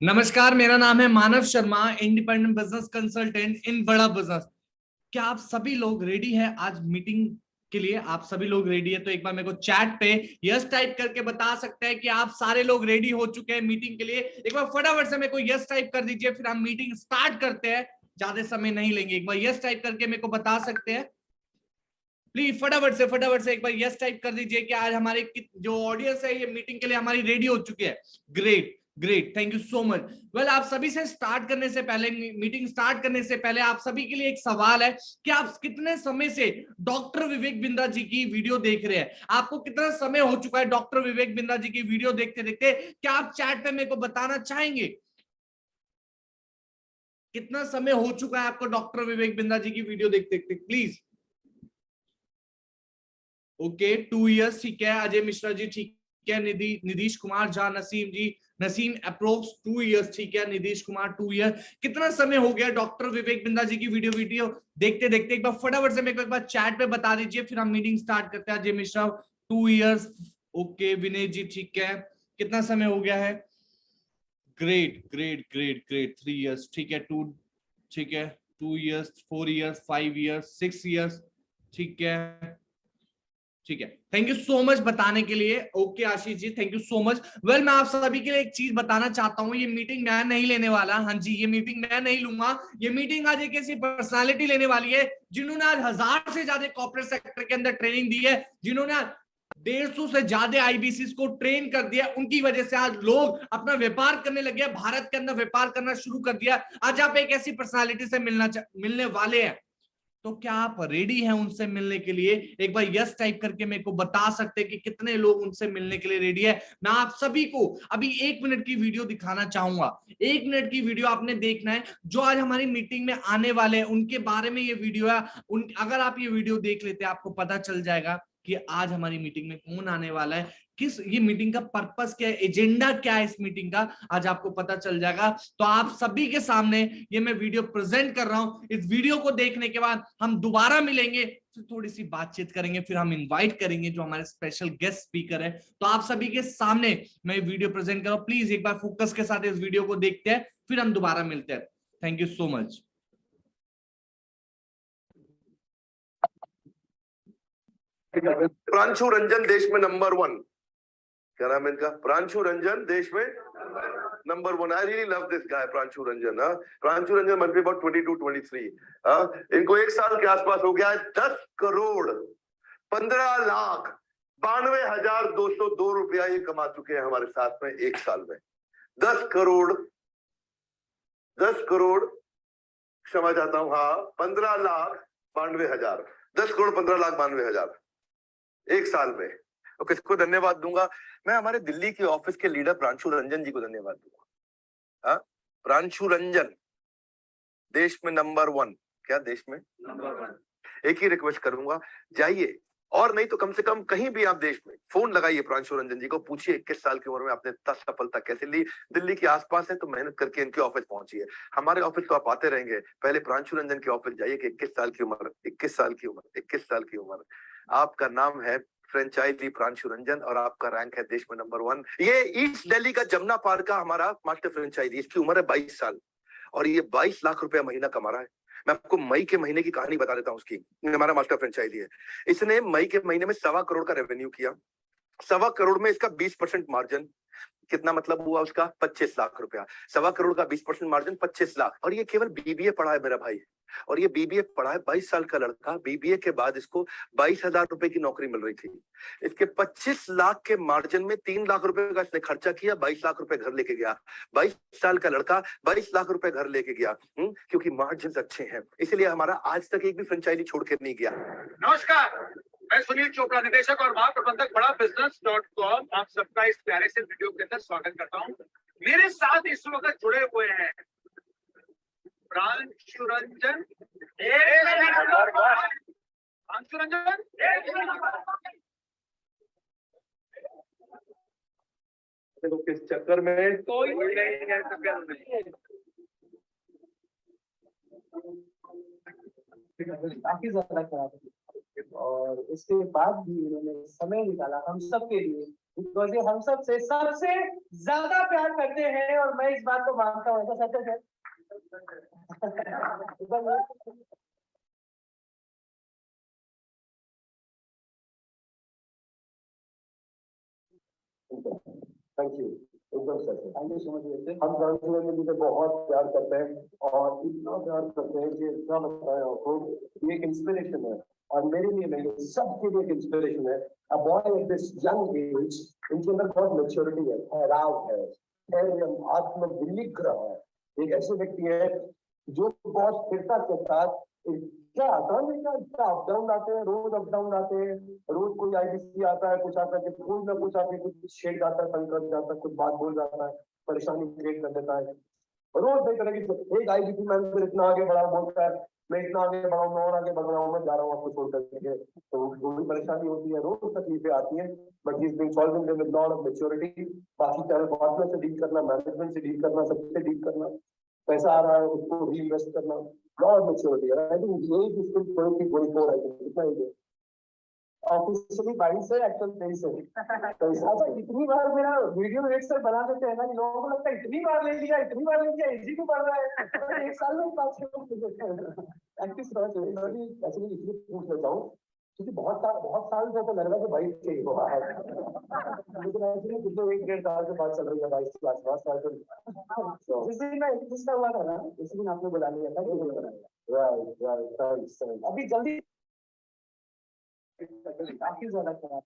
नमस्कार, मेरा नाम है Manav Sharma, independent business consultant in बड़ा बिजनेस। क्या आप सभी लोग रेडी हैं आज मीटिंग के लिए? आप सभी लोग रेडी है तो एक बार मेरे को चैट पे यस टाइप करके बता सकते हैं कि आप सारे लोग रेडी हो चुके हैं मीटिंग के लिए। एक बार फटाफट से मेरे को यस टाइप कर दीजिए, फिर हम मीटिंग स्टार्ट करते हैं। ज्यादा समय नहीं लेंगे, एक बार यस टाइप करके मेरे को बता सकते हैं प्लीज। फटाफट से एक बार यस टाइप कर दीजिए कि आज हमारे जो ऑडियंस है ये मीटिंग के लिए हमारी रेडी हो चुकी है। Great great, thank you so much. Well, आप सभी से स्टार्ट करने से पहले, मीटिंग स्टार्ट करने से पहले आप सभी के लिए एक सवाल है कि आप कितने समय से डॉक्टर विवेक बिंद्रा जी की वीडियो देख रहे हैं? आपको कितना समय हो चुका है डॉक्टर विवेक बिंद्रा जी की वीडियो देखते देखते? क्या आप चैट पे मेरे को बताना चाहेंगे कितना समय हो चुका है आपको डॉक्टर विवेक बिंद्रा जी की वीडियो देखते देखते? प्लीज। ओके, 2 इयर्स, ठीक है। अजय मिश्रा जी, ठीक है। नीतीश कुमार झा, नसीम जी, नसीम अप्रोक्स 2 इयर्स, ठीक है। नीतीश कुमार 2 ईयर। कितना समय हो गया डॉक्टर विवेक बिंद्रा जी की वीडियो देखते देखते? एक बार फटाफट से मेरे को एक बार चैट पे बता दीजिए, फिर हम मीटिंग स्टार्ट करते हैं। Ajay Mishra 2 years, okay. विनय जी, ठीक है। कितना समय हो गया है? Great great great great, 3 years, ठीक है। ठीक है। 2 इयर्स, 4 इयर्स, 5 इयर्स, 6 इयर्स, ठीक है। ठीक है, थैंक यू सो मच बताने के लिए। Okay Ashish ji, thank you so much. Well, मैं आप सभी के लिए एक चीज बताना चाहता हूँ, ये मीटिंग मैं नहीं लेने वाला। हाँ जी, ये मीटिंग मैं नहीं लूंगा। ये मीटिंग आज एक ऐसी पर्सनालिटी लेने वाली है जिन्होंने आज 1000 से ज्यादा कॉर्पोरेट सेक्टर के अंदर ट्रेनिंग दी है, जिन्होंने 150 से ज्यादा आईबीसी को ट्रेन कर दिया। उनकी वजह से आज लोग अपना व्यापार करने लगे, भारत के अंदर व्यापार करना शुरू कर दिया। आज आप एक ऐसी पर्सनालिटी से मिलने वाले हैं, तो क्या आप रेडी हैं उनसे मिलने के लिए? एक बार यस टाइप करके मेरे को बता सकते हैं कि कितने लोग उनसे मिलने के लिए रेडी है। मैं आप सभी को अभी 1 मिनट की वीडियो दिखाना चाहूंगा। 1 मिनट की वीडियो आपने देखना है। जो आज हमारी मीटिंग में आने वाले हैं उनके बारे में ये वीडियो है। अगर आप ये वीडियो देख लेते हैं, आपको पता चल जाएगा कि आज हमारी मीटिंग में कौन आने वाला है, किस ये मीटिंग का पर्पस क्या है, एजेंडा क्या है इस मीटिंग का, आज आपको पता चल जाएगा। तो आप सभी के सामने ये मैं वीडियो प्रेजेंट कर रहा हूं। इस वीडियो को देखने के बाद हम दोबारा मिलेंगे, फिर थोड़ी सी बातचीत करेंगे, फिर हम इनवाइट करेंगे जो हमारे स्पेशल गेस्ट स्पीकर है। तो आप सभी के सामने मैं वीडियो प्रेजेंट कर रहा हूं। प्लीज एक बार फोकस के साथ इस वीडियो को देखते हैं, फिर हम दोबारा मिलते हैं। Thank you so much. Pranshu Ranjan देश में नंबर 1। क्या नाम है इनका? प्रांशु रंजन देश में number 1। I really love this guy Pranshu Ranjan. Pranshu Ranjan must be about 22-23। इनको 1 साल के आसपास हो गया है। 10 करोड़ 15,92,202 रुपया ये कमा चुके हैं हमारे साथ में 1 साल में। 10 करोड़ क्षमा चाहता हूं, हाँ, 15,92,000। 10 करोड़ 15,92,000 1 साल में। और किसको धन्यवाद दूंगा? मैं हमारे दिल्ली के ऑफिस के लीडर प्रांशु रंजन जी को धन्यवाद दूंगा। हाँ, प्रांशु रंजन देश में नंबर 1। क्या देश में नंबर 1? एक ही रिक्वेस्ट करूंगा, जाइए, और नहीं तो कम से कम कहीं भी आप देश में फोन लगाइए प्रांशु रंजन जी को, पूछिए 21 साल की उम्र में आपने इतना सफलता कैसे ली। दिल्ली के आसपास है तो मेहनत करके इनके ऑफिस पहुंचिए। हमारे ऑफिस तो आप आते रहेंगे, पहले प्रांशु रंजन के ऑफिस जाइए कि 21 साल की उम्र, 21 साल की उम्र, 21 साल की उम्र। आपका नाम है फ्रेंचाइजी प्रांशु रंजन और आपका रैंक है देश में नंबर 1। ये ईस्ट दिल्ली का जमुना पार्क का हमारा मास्टर फ्रेंचाइजी। इसकी उम्र है 22 साल और ये 22 लाख रुपया महीना कमा रहा है। मैं आपको मई के महीने की कहानी बता देता हूं उसकी। हमारा मास्टर फ्रेंचाइजी है। इसने मई के महीने में 1.25 करोड़ का रेवेन्यू किया। 1.25 करोड़ में इसका 20% मार्जिन। कितना मतलब हुआ उसका? 25 लाख रुपया। 1.25 करोड़ का 20% मार्जिन 25 लाख। और ये केवल बीबीए पढ़ा है मेरा भाई। और ये बीबीए पढ़ा है, 22 साल का लड़का। बीबीए के बाद इसको 22,000 रुपए की नौकरी मिल रही थी। इसके 25 लाख के मार्जिन में 3 लाख रुपए का इसने खर्चा किया, 22 लाख रुपए घर लेके गया। 22 साल का लड़का 22 लाख रुपए घर लेके गया। क्योंकि मार्जिन अच्छे हैं, इसलिए हमारा आज तक एक भी फ्रेंचाइजी छोड़ के नहीं गया। नमस्कार, मैं सुनील चोपड़ा, निदेशक और महाप्रबंधक बड़ा बिजनेस.com। आप सबका इस प्यारे से वीडियो के अंदर स्वागत करता हूं। मेरे साथ इस वक्त जुड़े हुए हैं प्रांशु रंजन। प्रांशु रंजन देखो किस चक्कर में कोई नहीं है। काफी ज्यादा खराब है। और उसके बाद भी इन्होंने समय निकाला हम सब के लिए, बिकॉज ये हम सब से सबसे ज्यादा प्यार करते हैं और मैं इस बात को मानता हूँ। ऐसा सच है। थैंक यू, एकदम सच है। Thank you so much. हम प्रांशु रंजन जी से बहुत प्यार करते हैं और इतना प्यार करते हैं कि क्या बताएं आपको, ये एक इंस्पिरेशन है और मेरे लिए नहीं, सबके लिए एक इंस्पिरेशन है। A boy at this young age, इनके अंदर बहुत मैच्योरिटी है, ठहराव है, आत्मविनिग्रह है। एक ऐसे व्यक्ति है जो बहुत स्थिरता के साथ क्या आसान है, क्या अप डाउन आते हैं, रोज अप डाउन आते हैं, रोज कोई आईबीसी आता है, कुछ आता है, कुछ ना कुछ आके कुछ छेड़ जाता है, तंग कर जाता है, कुछ बात बोल जाता है, परेशानी क्रिएट कर देता है। रोज नई तरह की एक आईबीसी मैनेजर इतना आगे बढ़ा बोलता है, मैं इतना आगे बढ़ा हूँ, और आगे बढ़ रहा हूँ, मैं जा रहा हूँ आपको छोड़ करके, तो वो भी परेशानी होती है, रोज तकलीफें आती हैं, but he is being solving them with lot of maturity. बाकी चैनल पार्टनर से डील करना, मैनेजमेंट से डील करना, सबसे डील करना, पैसा आ रहा है उसको रीइन्वेस्ट करना, लॉट मैच्योरिटी है। आई थिंक ये इज स्टिल 24 आई थिंक, कितना ही ऑफिशियली 22 है, एक्चुअल 23 है। तो अच्छा, इतनी बार मेरा वीडियो एक साल बना देते हैं ना कि लोगों को लगता है इतनी बार ले लिया, इतनी बार ले लिया, इजी क्यों पड़ रहा है। एक साल में 5-6 एक्टिव एक्चुअली इसलिए पूछ लेता हूँ क्योंकि बहुत साल से तो लग रहा है कि 22 से ही हुआ है, लेकिन एक्चुअली पिछले 1-1.5 साल से बात चल रही है 22 के आसपास। जिस दिन मैं 21 का हुआ था ना, उसी दिन आपने बुला लिया था कि राइट राइट, अभी जल्दी काफी ज्यादा खराब।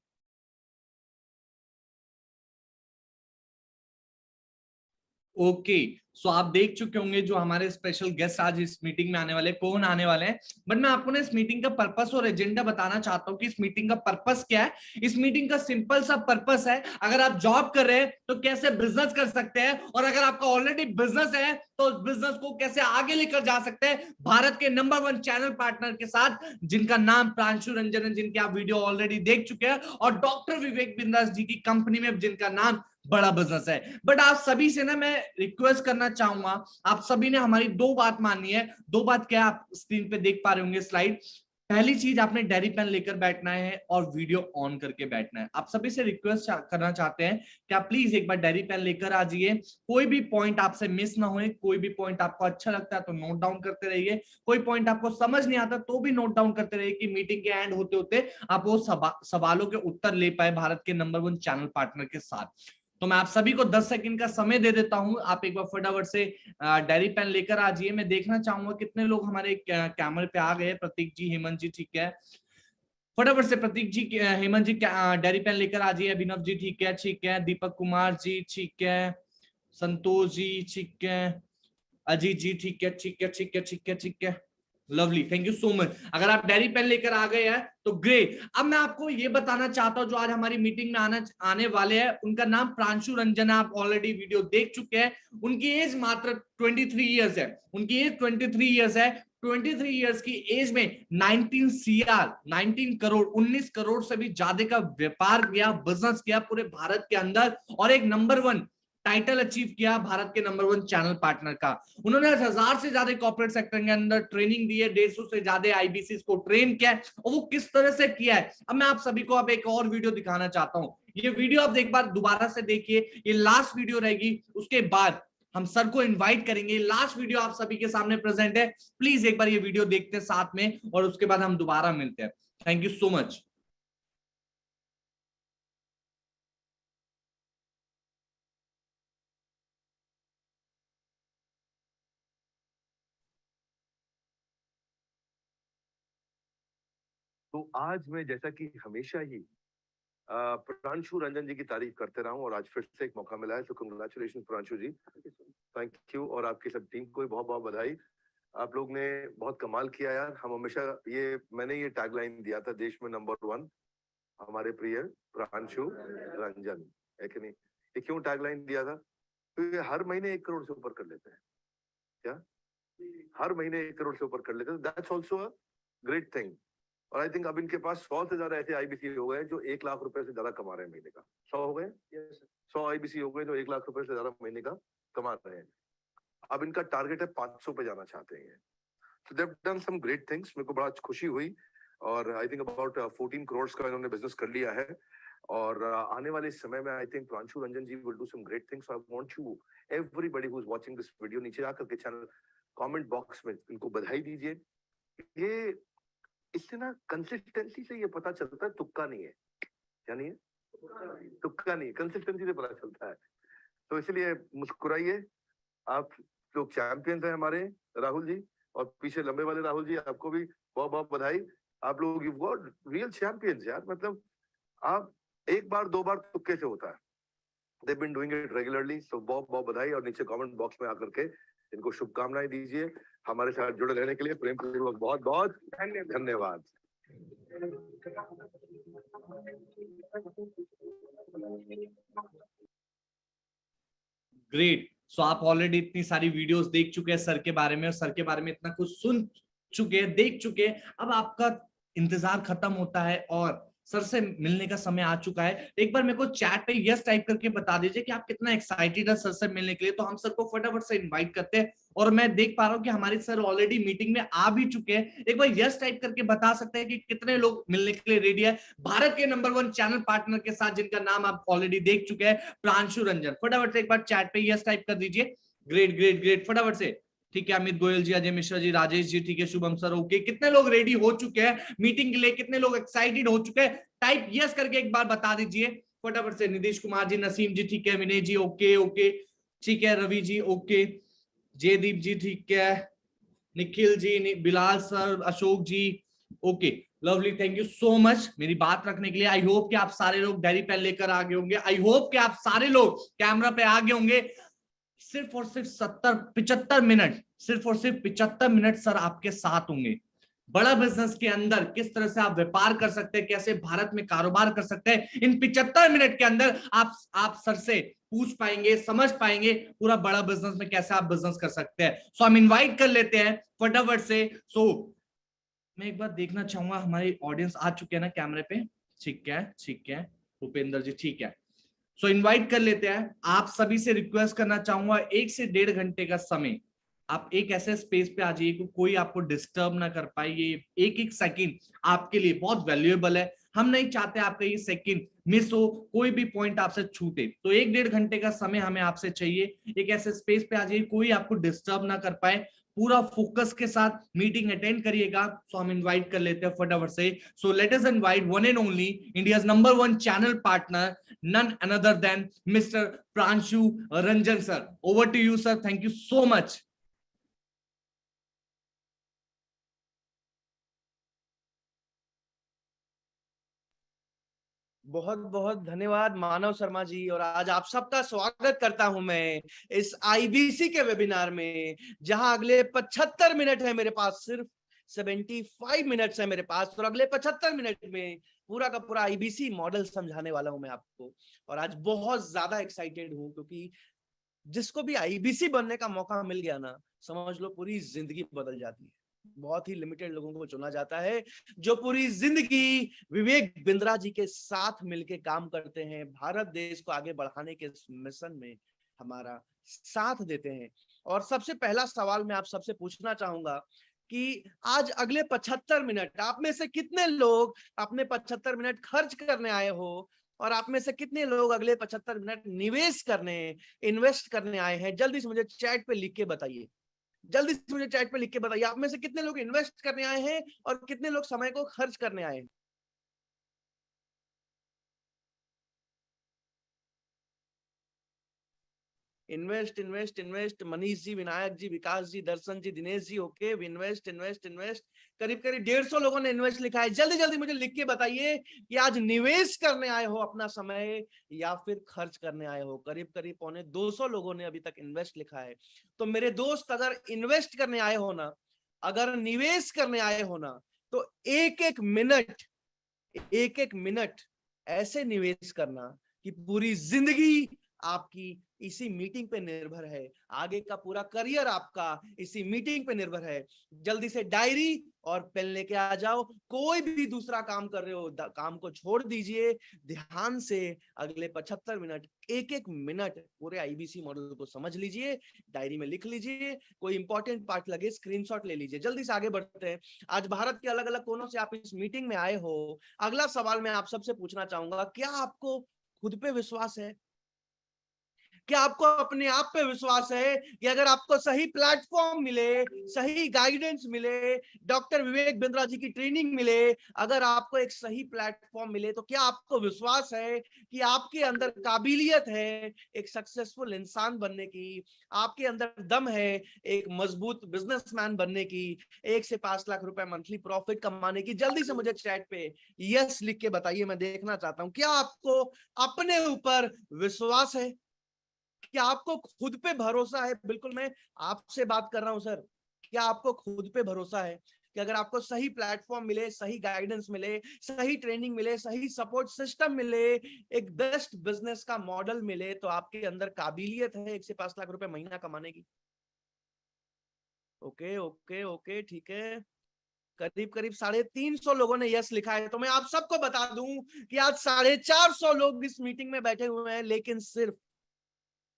ओके, सो आप देख चुके होंगे जो हमारे स्पेशल गेस्ट आज इस मीटिंग में आने वाले, कौन आने वाले हैं। बट मैं आपको ना इस मीटिंग का पर्पस और एजेंडा बताना चाहता हूँ कि इस मीटिंग का पर्पस क्या है। इस मीटिंग का सिंपल सा पर्पस है, अगर आप जॉब कर रहे हैं तो कैसे बिजनेस कर सकते हैं, और अगर आपका ऑलरेडी बिजनेस है तो उस बिजनेस को कैसे आगे लेकर जा सकते हैं भारत के नंबर 1 चैनल पार्टनर के साथ, जिनका नाम प्रांशु रंजन है, जिनके आप वीडियो ऑलरेडी देख चुके हैं, और डॉक्टर विवेक बिंदास जी की कंपनी में जिनका नाम बड़ा बिजनेस है। बट आप सभी से ना मैं रिक्वेस्ट करना चाहूंगा, आप सभी ने हमारी 2 बात माननी है। 2 बात क्या, आप स्क्रीन पे देख पा रहे होंगे स्लाइड। पहली चीज, आपने डायरी पेन लेकर बैठना है और वीडियो ऑन करके बैठना है। आप सभी से रिक्वेस्ट करना चाहते हैं कि आप प्लीज एक बार डायरी पेन लेकर आ जाइए, कोई भी पॉइंट आपसे मिस ना होए, कोई भी पॉइंट आपको अच्छा लगता है तो नोट डाउन करते रहिए, कोई पॉइंट आपको समझ नहीं आता तो भी नोट डाउन करते रहिए कि मीटिंग के एंड होते होते आप वो सवालों के उत्तर ले पाए भारत के नंबर 1 चैनल पार्टनर के साथ। तो मैं आप सभी को 10 सेकंड का समय दे देता हूं, आप एक बार फटाफट से डायरी पेन लेकर आ जाइए। मैं देखना चाहूंगा कितने लोग हमारे कैमरे पे आ गए। प्रतीक जी, हेमंत जी, ठीक है, फटाफट से प्रतीक जी, हेमंत जी डायरी पेन लेकर आ जाइए। अभिनव जी, ठीक है, ठीक है, दीपक कुमार जी, ठीक है, संतोष जी, ठीक है, अजीत जी, ठीक है, ठीक है, ठीक है, ठीक है, ठीक है, lovely, thank you so much. अगर आप डायरी पेन लेकर आ गए हैं तो ग्रेट। अब मैं आपको ये बताना चाहता हूं, जो आज हमारी मीटिंग में आने वाले हैं, उनका नाम प्रांशु रंजन, आप ऑलरेडी वीडियो देख चुके हैं। उनकी एज मात्र 23 इयर्स है, उनकी एज 23 इयर्स है। 23 इयर्स की एज में 19 करोड़ 19 करोड़ से भी ज्यादा का व्यापार किया, बिजनेस किया पूरे भारत के अंदर, और एक नंबर 1 टाइटल अचीव किया भारत के नंबर 1 चैनल पार्टनर का। उन्होंने 1000 से ज्यादा कॉर्पोरेट सेक्टर के अंदर ट्रेनिंग दी है, 150 से ज्यादा आईबीसी को ट्रेन किया है, और वो किस तरह से किया है अब मैं आप सभी को अब एक और वीडियो दिखाना चाहता हूं। ये वीडियो आप एक बार दोबारा से देखिए, ये लास्ट वीडियो रहेगी, उसके बाद हम सर को इनवाइट करेंगे। लास्ट वीडियो आप सभी के सामने प्रेजेंट है, प्लीज एक बार ये वीडियो देखते हैं साथ में, और उसके बाद हम दोबारा मिलते हैं। Thank you so much. तो आज मैं जैसा कि हमेशा ही प्रांशु रंजन जी की तारीफ करते रहा हूं, और आज फिर से एक मौका मिला है, तो congratulation Pranshu ji, thank you, और आपकी सब टीम को बहुत बहुत बधाई। आप लोग ने बहुत कमाल किया यार। हम हमेशा मैंने ये टैगलाइन दिया था, देश में नंबर 1 हमारे प्रिय प्रांशु रंजन, है कि नहीं। ये क्यों टैगलाइन दिया था? तो ये हर महीने 1 करोड़ से ऊपर कर लेते हैं क्या? हर महीने 1 करोड़ से ऊपर कर लेते हैं, that's also a great thing. और आई थिंक अब इनके पास 100 से ज्यादा ऐसे आईबीसी हो गए जो 1 लाख रुपए से ज्यादा कमा रहे हैं महीने का। 100 हो गए, 100 आईबीसी हो गए जो 1 लाख रुपए से ज्यादा महीने का कमा रहे हैं। अब इनका टारगेट है 500 पे जाना चाहते हैं। So they've done some great things। मेरे को बड़ा खुशी हुई और आई थिंक अबाउट 14 करोड़ का इन्होंने बिजनेस कर लिया है। और आने वाले समय में I think Pranshu Ranjan ji will do some great things. I want you everybody who is watching this video, नीचे आकर के चैनल कमेंट बॉक्स में इनको बधाई दीजिए। ये इससे ना कंसिस्टेंसी से ये पता चलता है, तुक्का नहीं है। क्या नहीं है? तुक्का नहीं, कंसिस्टेंसी से पता चलता है। तो इसलिए मुस्कुराइए, आप लोग चैंपियंस हैं हमारे राहुल जी, और पीछे लंबे वाले राहुल जी, आपको भी बहुत बहुत बधाई। आप लोग यू गॉट रियल चैंपियंस यार। मतलब आप एक बार दो बार तुक्के से होता है, they been doing it regularly. So बहुत बहुत बधाई, और नीचे कमेंट बॉक्स में आकर के इनको शुभकामनाएं दीजिए। हमारे साथ जुड़े रहने के लिए प्रेम पूर्वक बहुत बहुत धन्यवाद। ग्रेट। सो आप ऑलरेडी इतनी सारी वीडियोस देख चुके हैं सर के बारे में, और सर के बारे में इतना कुछ सुन चुके हैं, देख चुके हैं। अब आपका इंतजार खत्म होता है और सर से मिलने का समय आ चुका है। एक बार मेरे को चैट पे यस टाइप करके बता दीजिए कि आप कितना एक्साइटेड है सर से मिलने के लिए, तो हम सर को फटाफट से इनवाइट करते हैं। और मैं देख पा रहा हूँ कि हमारे सर ऑलरेडी मीटिंग में आ भी चुके हैं। एक बार यस टाइप करके बता सकते हैं कि कितने लोग मिलने के लिए रेडी है भारत के नंबर 1 चैनल पार्टनर के साथ, जिनका नाम आप ऑलरेडी देख चुके हैं, प्रांशु रंजन। फटाफट से एक बार चैट पे यस टाइप कर दीजिए। ग्रेट ग्रेट ग्रेट, फटाफट से। ठीक है, अमित गोयल जी, अजय मिश्रा जी, राजेश जी, ठीक है, शुभम सर, ओके। कितने लोग रेडी हो चुके हैं मीटिंग के लिए, कितने लोग एक्साइटेड हो चुके हैं, टाइप यस करके एक बार बता दीजिए फटाफट से। नीतीश कुमार जी, नसीम जी, ठीक है, विनय जी, ओके ओके, ठीक है, रवि जी, ओके, जयदीप जी, ठीक है, Nikhil ji, Bilal sir, Ashok ji, okay, lovely, thank you so much मेरी बात रखने के लिए। आई होप कि आप सारे लोग डायरी पेन लेकर आ गए होंगे। आई होप कि आप सारे लोग कैमरा पे आ गए होंगे। सिर्फ और सिर्फ 75 मिनट, सिर्फ और सिर्फ 75 मिनट सर आपके साथ होंगे। बड़ा बिजनेस के अंदर किस तरह से आप व्यापार कर सकते हैं, कैसे भारत में कारोबार कर सकते हैं, इन 75 मिनट के अंदर आप सर से पूछ पाएंगे, समझ पाएंगे पूरा बड़ा बिजनेस में कैसे आप बिजनेस कर सकते हैं। सो हम इनवाइट कर लेते हैं फटाफट से। सो मैं एक बार देखना चाहूंगा, हमारी ऑडियंस आ चुके हैं ना कैमरे पे? ठीक है, ठीक है, भूपेंद्र जी, ठीक है। सो इनवाइट कर लेते हैं। आप सभी से रिक्वेस्ट करना चाहूंगा, 1 से 1.5 घंटे का समय आप एक ऐसे स्पेस पे आ जाइए कि कोई आपको डिस्टर्ब ना कर पाए। ये एक एक सेकंड आपके लिए बहुत वैल्यूएबल है। हम नहीं चाहते आपका ये सेकंड मिस हो, कोई भी पॉइंट आपसे छूटे। तो 1-1.5 घंटे का समय हमें आपसे चाहिए। एक ऐसे स्पेस पे आ जाइए कोई आपको डिस्टर्ब ना कर पाए, पूरा फोकस के साथ मीटिंग अटेंड करिएगा। सो हम इनवाइट कर लेते हैं फटाफट से। So let us invite one and only India's number 1 channel partner, none other than Mr. Pranshu Ranjan sir. Over to you sir. Thank you so much. बहुत बहुत धन्यवाद मानव शर्मा जी। और आज आप सबका स्वागत करता हूं मैं इस आईबीसी के वेबिनार में, जहां अगले 75 मिनट है मेरे पास, सिर्फ 75 मिनट्स है मेरे पास, और अगले 75 मिनट में पूरा का पूरा आईबीसी मॉडल समझाने वाला हूं मैं आपको। और आज बहुत ज्यादा एक्साइटेड हूं, क्योंकि जिसको भी आईबीसी बनने का मौका मिल गया ना, समझ लो पूरी जिंदगी बदल जाती है। बहुत ही लिमिटेड लोगों को चुना जाता है जो पूरी जिंदगी विवेक बिंद्रा जी के साथ मिलके काम करते हैं, भारत देश को आगे बढ़ाने के मिशन में हमारा साथ देते हैं। और सबसे पहला सवाल मैं आप सबसे पूछना चाहूंगा कि आज अगले 75 मिनट आप में से कितने लोग अपने 75 मिनट खर्च करने आए हो, और आप में से कितने लोग अगले 75 मिनट निवेश करने, इन्वेस्ट करने आए हैं? जल्दी से मुझे चैट पे लिख के बताइए, जल्दी से मुझे चैट पे लिख के बताइए आप में से कितने लोग इन्वेस्ट करने आए हैं और कितने लोग समय को खर्च करने आए हैं। Invest invest invest, Manish ji, Vinayak जी, विकास जी, दर्शन जी, Dinesh ji, okay, invest invest invest. करीब करीब 150 लोगों ने इन्वेस्ट लिखा है। जल्दी जल्दी मुझे लिख के बताइए कि आज निवेश करने आए हो अपना समय या फिर खर्च करने आए हो। करीब करीब 250 लोगों ने अभी तक इन्वेस्ट लिखा है। तो मेरे दोस्त, अगर इन्वेस्ट करने आए हो ना, अगर निवेश करने आए हो ना, तो एक एक मिनट ऐसे निवेश करना कि पूरी जिंदगी आपकी इसी मीटिंग पे निर्भर है, आगे का पूरा करियर आपका इसी मीटिंग पे निर्भर है। जल्दी से डायरी और पेन लेके आ जाओ। कोई भी दूसरा काम कर रहे हो, काम को छोड़ दीजिए। ध्यान से अगले 75 मिनट, एक एक मिनट पूरे आईबीसी मॉडल को समझ लीजिए, डायरी में लिख लीजिए, कोई इंपॉर्टेंट पार्ट लगे स्क्रीनशॉट ले लीजिए। जल्दी से आगे बढ़ते हैं। आज भारत के अलग अलग कोनों से आप इस मीटिंग में आए हो। अगला सवाल मैं आप सबसे पूछना चाहूंगा, क्या आपको खुद पे विश्वास है? क्या आपको अपने आप पे विश्वास है कि अगर आपको सही प्लेटफॉर्म मिले, सही गाइडेंस मिले, डॉक्टर विवेक बिंद्रा जी की ट्रेनिंग मिले, अगर आपको एक सही प्लेटफॉर्म मिले, तो क्या आपको विश्वास है कि आपके अंदर काबिलियत है एक सक्सेसफुल इंसान बनने की, आपके अंदर दम है एक मजबूत बिजनेसमैन बनने की, 1 से 5 लाख रुपए मंथली प्रॉफिट कमाने की? जल्दी से मुझे चैट पे यस लिख के बताइए, मैं देखना चाहता हूं। क्या आपको अपने ऊपर विश्वास है? क्या आपको खुद पे भरोसा है? बिल्कुल, मैं आपसे बात कर रहा हूं सर। क्या आपको खुद पे भरोसा है कि अगर आपको सही प्लेटफॉर्म मिले, सही गाइडेंस मिले, सही ट्रेनिंग मिले, सही सपोर्ट सिस्टम मिले, एक बेस्ट बिजनेस का मॉडल मिले, तो आपके अंदर काबिलियत है 1 से 5 लाख रुपए महीना कमाने की? ओके ओके ओके, ठीक है। करीब करीब 350 लोगों ने यस लिखा है। तो मैं आप सबको बता दूं कि आज 450 लोग इस मीटिंग में बैठे हुए हैं, लेकिन सिर्फ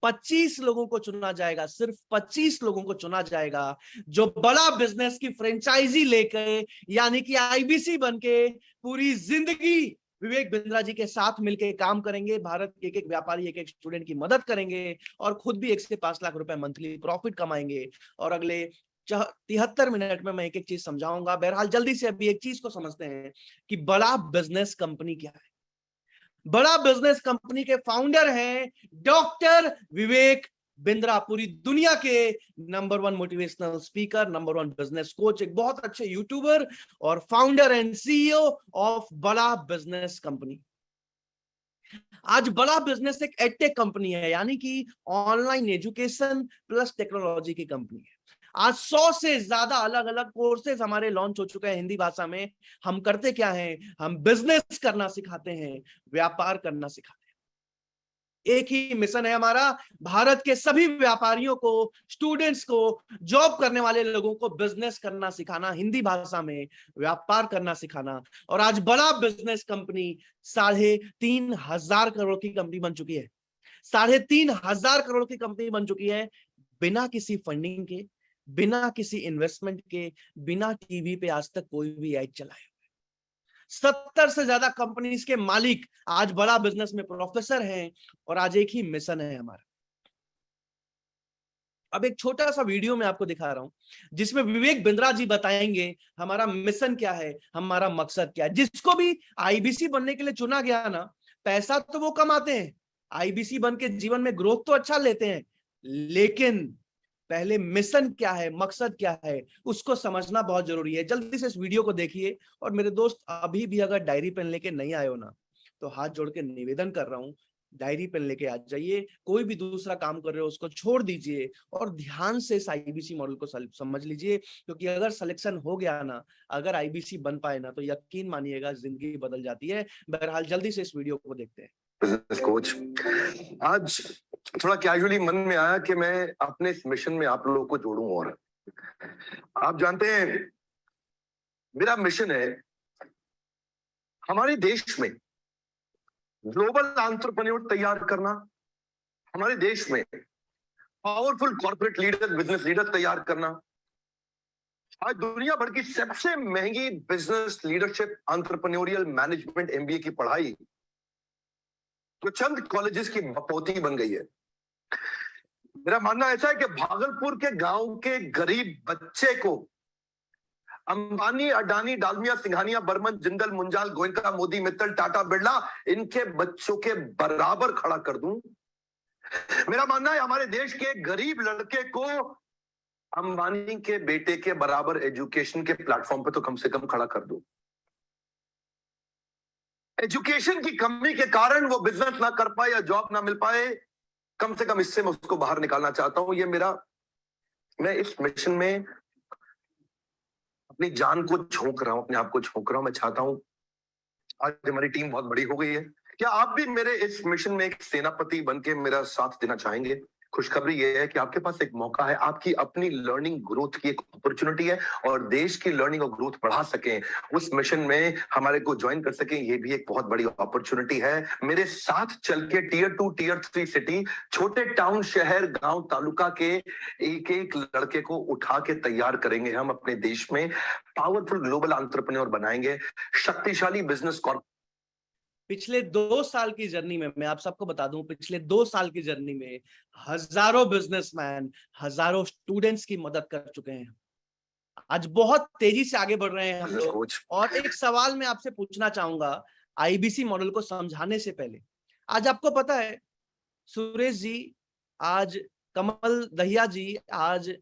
25 लोगों को चुना जाएगा, सिर्फ 25 लोगों को चुना जाएगा जो बड़ा बिजनेस की फ्रेंचाइजी लेकर, यानी कि आईबीसी बनके पूरी जिंदगी विवेक बिंद्रा जी के साथ मिलकर काम करेंगे, भारत के एक एक व्यापारी, एक एक स्टूडेंट की मदद करेंगे और खुद भी 1 से 5 लाख रुपए मंथली प्रॉफिट कमाएंगे। और अगले 73 मिनट में मैं एक एक चीज समझाऊंगा। बहरहाल जल्दी से अभी एक चीज को समझते हैं कि बड़ा बिजनेस कंपनी क्या है। बड़ा बिजनेस कंपनी के फाउंडर हैं डॉक्टर विवेक बिंद्रा, पूरी दुनिया के number 1 motivational speaker, number 1 business coach, एक बहुत अच्छे यूट्यूबर और फाउंडर एंड सीईओ ऑफ बड़ा बिजनेस कंपनी। आज बड़ा बिजनेस एक एडटेक कंपनी है, यानी कि ऑनलाइन एजुकेशन प्लस टेक्नोलॉजी की कंपनी है। आज 100 से ज्यादा अलग अलग कोर्सेज हमारे लॉन्च हो चुके हैं हिंदी भाषा में। हम करते क्या हैं? हम बिजनेस करना सिखाते हैं, व्यापार करना सिखाते हैं। एक ही मिशन है हमारा, भारत के सभी व्यापारियों को, स्टूडेंट्स को, जॉब करने वाले लोगों को बिजनेस करना सिखाना, हिंदी भाषा में व्यापार करना सिखाना। और आज बड़ा बिजनेस कंपनी 3,500 करोड़ की कंपनी बन चुकी है। 3,500 करोड़ की कंपनी बन चुकी है, बिना किसी फंडिंग के, बिना किसी इन्वेस्टमेंट के, बिना टीवी पे आज तक कोई भी एड चलाए। 70 से ज्यादा कंपनीज के मालिक आज बड़ा बिजनेस में प्रोफेसर हैं और आज एक ही मिशन है हमारा। अब एक छोटा सा वीडियो मैं आपको दिखा रहा हूं जिसमें विवेक बिंद्रा जी बताएंगे हमारा मिशन क्या है, हमारा मकसद क्या है। जिसको भी आईबीसी बनने के लिए चुना गया ना, पैसा तो वो कमाते हैं, आईबीसी बन के जीवन में ग्रोथ तो अच्छा लेते हैं, लेकिन पहले मिशन क्या है, मकसद क्या है, उसको समझना बहुत जरूरी है। जल्दी से इस वीडियो को देखिए। और मेरे दोस्त, अभी भी अगर डायरी पेन लेके नहीं आए हो ना, तो हाथ जोड़ के निवेदन कर रहा हूं, डायरी पेन लेके आ जाइए। कोई भी दूसरा काम कर रहे हो उसको छोड़ दीजिए और ध्यान से इस आईबीसी मॉडल को समझ लीजिए, क्योंकि अगर सिलेक्शन हो गया ना, अगर आईबीसी बन पाए ना, तो यकीन मानिएगा जिंदगी बदल जाती है। बहरहाल जल्दी से इस वीडियो को देखते हैं। बिजनेस कोच, आज थोड़ा कैजुअली मन में आया कि मैं अपने इस मिशन में आप लोगों को जोड़ूं। और आप जानते हैं मेरा मिशन है हमारे देश में ग्लोबल एंटरप्रेन्योर तैयार करना, हमारे देश में powerful corporate leader, business leader तैयार करना। आज दुनिया भर की सबसे महंगी business leadership entrepreneurial management MBA की पढ़ाई तो चंद कॉलेजेस की बपौती बन गई है। मेरा मानना ऐसा है कि भागलपुर के गांव के गरीब बच्चे को अंबानी, अडानी, डालमिया, सिंघानिया, बर्मन, जिंदल, मुंजाल, गोयनका, मोदी, मित्तल, टाटा, बिरला, इनके बच्चों के बराबर खड़ा कर दूं। मेरा मानना है हमारे देश के गरीब लड़के को अंबानी के बेटे के बराबर एजुकेशन के प्लेटफॉर्म पे तो कम से कम खड़ा कर दूं। एजुकेशन की कमी के कारण वो बिजनेस ना कर पाए या जॉब ना मिल पाए, कम से कम इससे मैं उसको बाहर निकालना चाहता हूं। मैं इस मिशन में अपनी जान को झोंक रहा हूं, अपने आप को झोंक रहा हूं। मैं चाहता हूं, आज हमारी टीम बहुत बड़ी हो गई है, क्या आप भी मेरे इस मिशन में एक सेनापति बन के मेरा साथ देना चाहेंगे? खुशखबरी ये है कि आपके पास एक मौका है, आपकी अपनी लर्निंग ग्रोथ की एक अपॉर्चुनिटी है और देश की लर्निंग और ग्रोथ बढ़ा सकें, उस मिशन में हमारे को ज्वाइन कर सकें, ये भी एक बहुत बड़ी अपॉर्चुनिटी है। मेरे साथ चल के टियर 2 टियर 3 सिटी, छोटे टाउन, शहर, गांव, तालुका के एक एक लड़के को उठा के तैयार करेंगे हम अपने देश में, पावरफुल ग्लोबल एंटरप्रेन्योर बनाएंगे, शक्तिशाली बिजनेस पिछले 2 साल की जर्नी में मैं आप सबको बता दूं, पिछले 2 साल की जर्नी में हजारों बिजनेसमैन, हजारों स्टूडेंट्स की मदद कर चुके हैं। आज बहुत तेजी से आगे बढ़ रहे हैं हम लोग। कोच। और एक सवाल मैं आपसे पूछना चाहूंगा आईबीसी मॉडल को समझाने से पहले। आज आपको पता है सुरेश जी, आज कमल दहिया जी, आज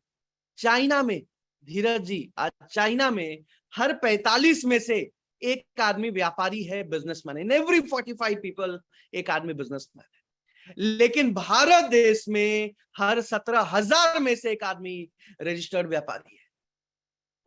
चाइना में, धीरज जी, आज चाइना में हर 45 में से एक आदमी व्यापारी है, बिजनेसमैन है। इन एवरी 45 पीपल एक आदमी बिजनेसमैन है। लेकिन भारत देश में हर 17,000 में से एक आदमी रजिस्टर्ड व्यापारी है।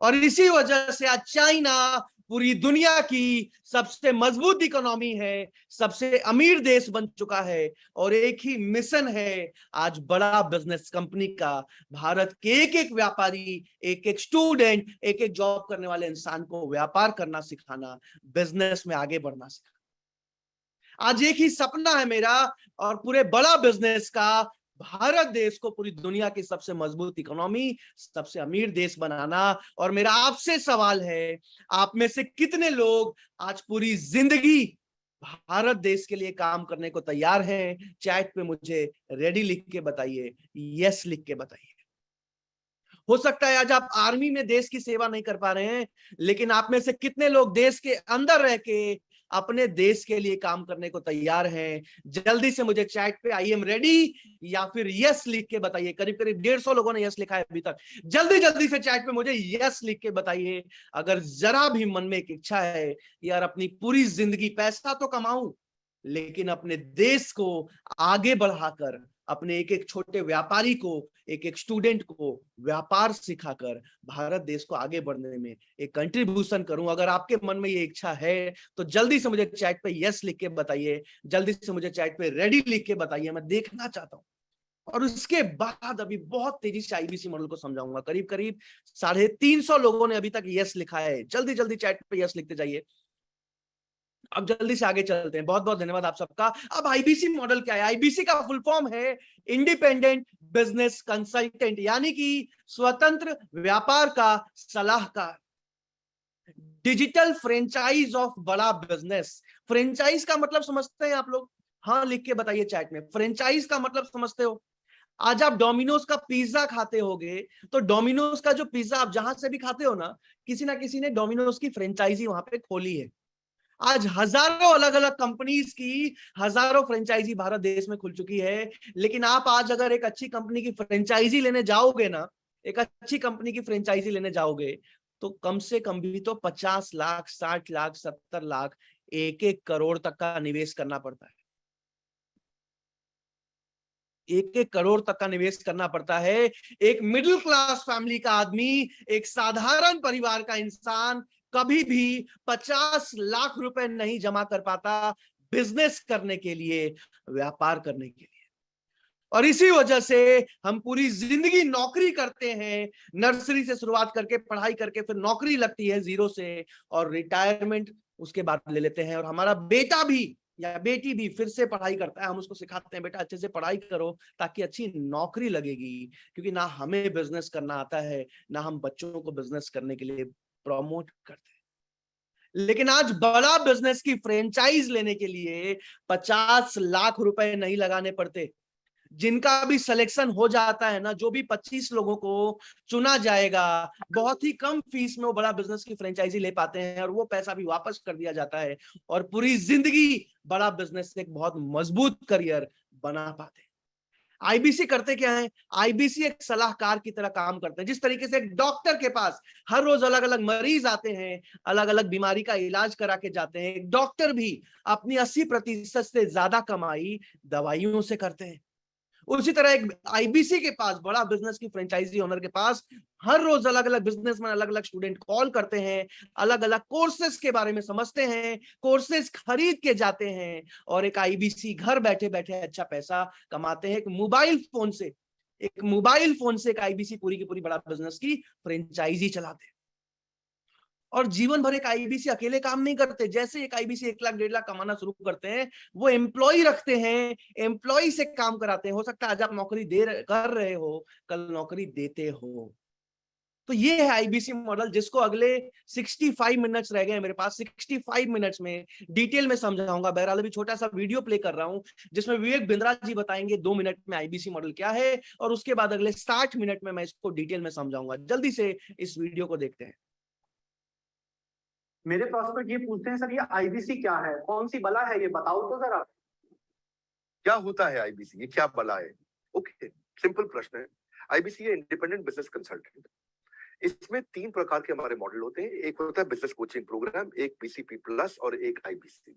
और इसी वजह से आज चाइना पूरी दुनिया की सबसे मजबूत इकोनॉमी है, सबसे अमीर देश बन चुका है। और एक ही मिशन है आज बड़ा बिजनेस कंपनी का, भारत के एक एक व्यापारी, एक एक स्टूडेंट, एक एक जॉब करने वाले इंसान को व्यापार करना सिखाना, बिजनेस में आगे बढ़ना सिखाना। आज एक ही सपना है मेरा और पूरे बड़ा बिजनेस का, भारत देश को पूरी दुनिया की सबसे मजबूत इकोनॉमी, सबसे अमीर देश बनाना। और मेरा आपसे सवाल है, आप में से कितने लोग आज पूरी जिंदगी भारत देश के लिए काम करने को तैयार हैं? चैट पे मुझे रेडी लिख के बताइए, यस लिख के बताइए। हो सकता है आज आप आर्मी में देश की सेवा नहीं कर पा रहे हैं, लेकिन आप में से कितने लोग देश के अंदर रह के अपने देश के लिए काम करने को तैयार हैं? जल्दी से मुझे चैट पे आई एम रेडी या फिर यस लिख के बताइए। करीब करीब 150 लोगों ने यस लिखा है अभी तक। जल्दी जल्दी से चैट पे मुझे यस लिख के बताइए। अगर जरा भी मन में एक इच्छा है, यार अपनी पूरी जिंदगी पैसा तो कमाऊं, लेकिन अपने देश को आगे बढ़ाकर, अपने एक एक छोटे व्यापारी को, एक एक स्टूडेंट को व्यापार सिखाकर भारत देश को आगे बढ़ने में एक कंट्रीब्यूशन करूं। अगर आपके मन में ये इच्छा है तो जल्दी से मुझे चैट पे यस लिख के बताइए, जल्दी से मुझे चैट पे रेडी लिख के बताइए, मैं देखना चाहता हूं। और उसके बाद अभी बहुत तेजी से आईबीसी मॉडल को समझाऊंगा। करीब करीब 350 लोगों ने अभी तक यस लिखा है। जल्दी जल्दी चैट पे यस लिखते जाइए। अब जल्दी से आगे चलते हैं। बहुत बहुत धन्यवाद आप सबका। अब आईबीसी मॉडल क्या है? आईबीसी का फुल फॉर्म है इंडिपेंडेंट बिजनेस कंसल्टेंट, यानी कि स्वतंत्र व्यापार का सलाहकार। डिजिटल फ्रेंचाइज ऑफ बड़ा बिजनेस। फ्रेंचाइज का मतलब समझते हैं आप लोग? हाँ लिख के बताइए चैट में, फ्रेंचाइज का मतलब समझते हो? आज आप डोमिनोज का पिज्जा खाते होगे, तो डोमिनोज का जो पिज्जा आप जहां से भी खाते हो ना किसी ने डोमिनोज की फ्रेंचाइजी वहां पे खोली है। आज हजारों अलग अलग कंपनीज की हजारों फ्रेंचाइजी भारत देश में खुल चुकी है। लेकिन आप आज अगर एक अच्छी कंपनी की फ्रेंचाइजी लेने जाओगे ना, एक अच्छी कंपनी की फ्रेंचाइजी लेने जाओगे, तो कम से कम भी तो 50 लाख, 60 लाख, 70 लाख, 1-1 करोड़ तक का निवेश करना पड़ता है। 1-1 करोड़ तक का निवेश करना पड़ता है। एक मिडिल क्लास फैमिली का आदमी, एक साधारण परिवार का इंसान कभी भी 50 लाख रुपए नहीं जमा कर पाता बिजनेस करने के लिए, व्यापार करने के लिए। और इसी वजह से हम पूरी जिंदगी नौकरी करते हैं, नर्सरी से शुरुआत करके, पढ़ाई करके, फिर नौकरी लगती है जीरो से, और रिटायरमेंट उसके बाद ले लेते हैं। और हमारा बेटा भी या बेटी भी फिर से पढ़ाई करता है, हम उसको सिखाते हैं बेटा अच्छे से पढ़ाई करो ताकि अच्छी नौकरी लगेगी। क्योंकि ना हमें बिजनेस करना आता है, ना हम बच्चों को बिजनेस करने के लिए प्रमोट करते हैं। लेकिन आज बड़ा बिजनेस की फ्रेंचाइज लेने के लिए 50 लाख रुपए नहीं लगाने पड़ते। जिनका भी सिलेक्शन हो जाता है ना, जो भी 25 लोगों को चुना जाएगा, बहुत ही कम फीस में वो बड़ा बिजनेस की फ्रेंचाइजी ले पाते हैं और वो पैसा भी वापस कर दिया जाता है और पूरी जिंदगी बड़ा बिजनेस से एक बहुत मजबूत करियर बना पाते हैं। आईबीसी करते क्या है? आईबीसी एक सलाहकार की तरह काम करते हैं। जिस तरीके से एक डॉक्टर के पास हर रोज अलग अलग मरीज आते हैं, अलग अलग बीमारी का इलाज करा के जाते हैं, एक डॉक्टर भी अपनी 80% से ज्यादा कमाई दवाइयों से करते हैं। उसी तरह एक आईबीसी के पास, बड़ा बिजनेस की फ्रेंचाइजी ओनर के पास, हर रोज अलग अलग बिजनेसमैन, अलग अलग स्टूडेंट कॉल करते हैं, अलग अलग कोर्सेज के बारे में समझते हैं, कोर्सेज खरीद के जाते हैं, और एक आईबीसी घर बैठे बैठे अच्छा पैसा कमाते हैं। एक मोबाइल फोन से एक आईबीसी पूरी की पूरी बड़ा बिजनेस की फ्रेंचाइजी चलाते हैं। और जीवन भर एक आईबीसी अकेले काम नहीं करते। जैसे एक आईबीसी 1 लाख 1.5 लाख कमाना शुरू करते हैं, वो एम्प्लॉय रखते हैं, एम्प्लॉय से काम कराते हैं। हो सकता है आज आप नौकरी कर रहे हो, कल नौकरी देते हो। तो ये है आईबीसी मॉडल, जिसको अगले 65 मिनट्स रह गए हैं मेरे पास। 65 मिनट्स में डिटेल में समझाऊंगा। बहरहाल अभी छोटा सा वीडियो प्ले कर रहा हूं, जिसमें विवेक बिंद्रा जी बताएंगे 2 मिनट में आईबीसी मॉडल क्या है, और उसके बाद अगले 60 मिनट में मैं इसको डिटेल में समझाऊंगा। जल्दी से इस वीडियो को देखते हैं। मेरे प्रॉस्पेक्ट ये पूछते हैं, सर ये आईबीसी क्या है, कौन सी बला है, ये बताओ तो जरा। क्या होता है आईबीसी, ये क्या बला है? ओके, सिंपल प्रश्न है। आईबीसी है इंडिपेंडेंट बिजनेस कंसल्टेंट। इसमें 3 प्रकार के हमारे मॉडल होते हैं। एक होता है बिजनेस कोचिंग प्रोग्राम, एक बीसीपी प्लस और एक आईबीसी।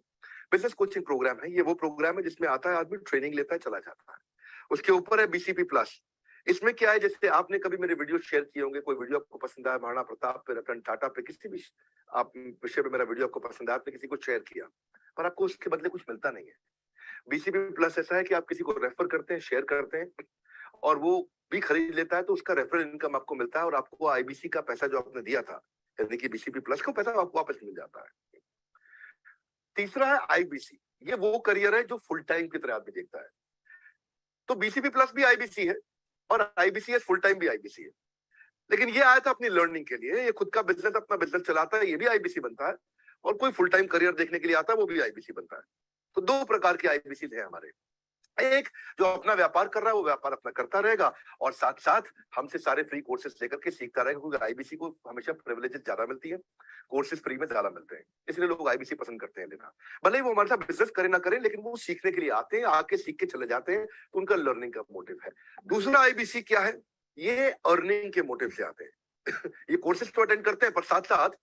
बिजनेस कोचिंग प्रोग्राम है, ये वो प्रोग्राम है जिसमें आता है आदमी, ट्रेनिंग लेता है, चला जाता है। उसके ऊपर है बीसीपी प्लस। इसमें क्या है, जैसे आपने कभी मेरे वीडियो शेयर किए होंगे, कोई वीडियो आपको पसंद आया, महाराणा प्रताप पे, रतन टाटा पे, किसी भी आप विषय पे मेरा वीडियो आपको पसंद आया, आपने किसी को शेयर किया, पर आपको उसके बदले कुछ मिलता नहीं है। बीसीपी प्लस ऐसा है कि आप किसी को रेफर करते हैं, शेयर करते हैं, और वो भी खरीद लेता है, तो उसका रेफरल इनकम आपको मिलता है, और आपको आईबीसी का पैसा जो आपने दिया था, यानी कि बीसीपी प्लस का पैसा आपको वापस मिल जाता है। तीसरा है आईबीसी। ये वो करियर है जो फुल टाइम की तरह आदमी देखता है। तो बीसीपी प्लस भी आईबीसी है और आईबीसी फुल टाइम भी आईबीसी है। लेकिन ये आया था अपनी लर्निंग के लिए, ये खुद का बिजनेस, अपना बिजनेस चलाता है, ये भी आईबीसी बनता है, और कोई फुल टाइम करियर देखने के लिए आता है, वो भी आईबीसी बनता है। तो 2 प्रकार के आईबीसी है हमारे। एक जो अपना व्यापार कर रहा है, वो व्यापार अपना करता रहेगा, और साथ साथ हमसे सारे फ्री कोर्सेज लेकर के सीखता रहेगा, क्योंकि आईबीसी को हमेशा प्रिविलेजेस ज्यादा मिलती है, कोर्सेज फ्री में ज्यादा मिलते हैं, इसलिए लोग आईबीसी पसंद करते हैं लेना। भले ही वो हमारे साथ बिजनेस करे ना करें, लेकिन वो सीखने के लिए आते हैं, आके सीख के चले जाते हैं, तो उनका लर्निंग का मोटिव है। दूसरा आईबीसी क्या है, ये अर्निंग के मोटिव से आते हैं। ये कोर्सेज तो अटेंड करते हैं, पर साथ साथ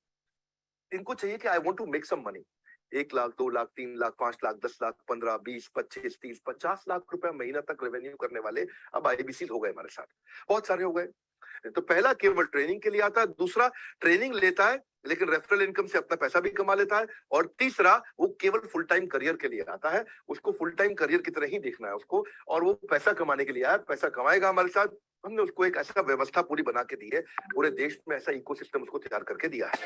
इनको चाहिए कि I want to make some money. 1 lakh, 2 lakh, 3 lakh, 5 lakh, 10 lakh, 15, 20, 25, 30, 50 lakh रुपए महीना तक रेवेन्यू करने वाले अब आईबीसी हो गए हमारे साथ, बहुत सारे हो गए। तो पहला केवल ट्रेनिंग के लिए आता है, दूसरा ट्रेनिंग लेता है लेकिन रेफरल इनकम से अपना पैसा भी कमा लेता है, और तीसरा वो केवल फुल टाइम करियर के लिए आता है। उसको फुल टाइम करियर की तरह ही देखना है उसको, और वो पैसा कमाने के लिए आया, पैसा कमाएगा हमारे साथ। हमने उसको एक ऐसा व्यवस्था पूरी बना के दी है, पूरे देश में ऐसा इकोसिस्टम उसको तैयार करके दिया है।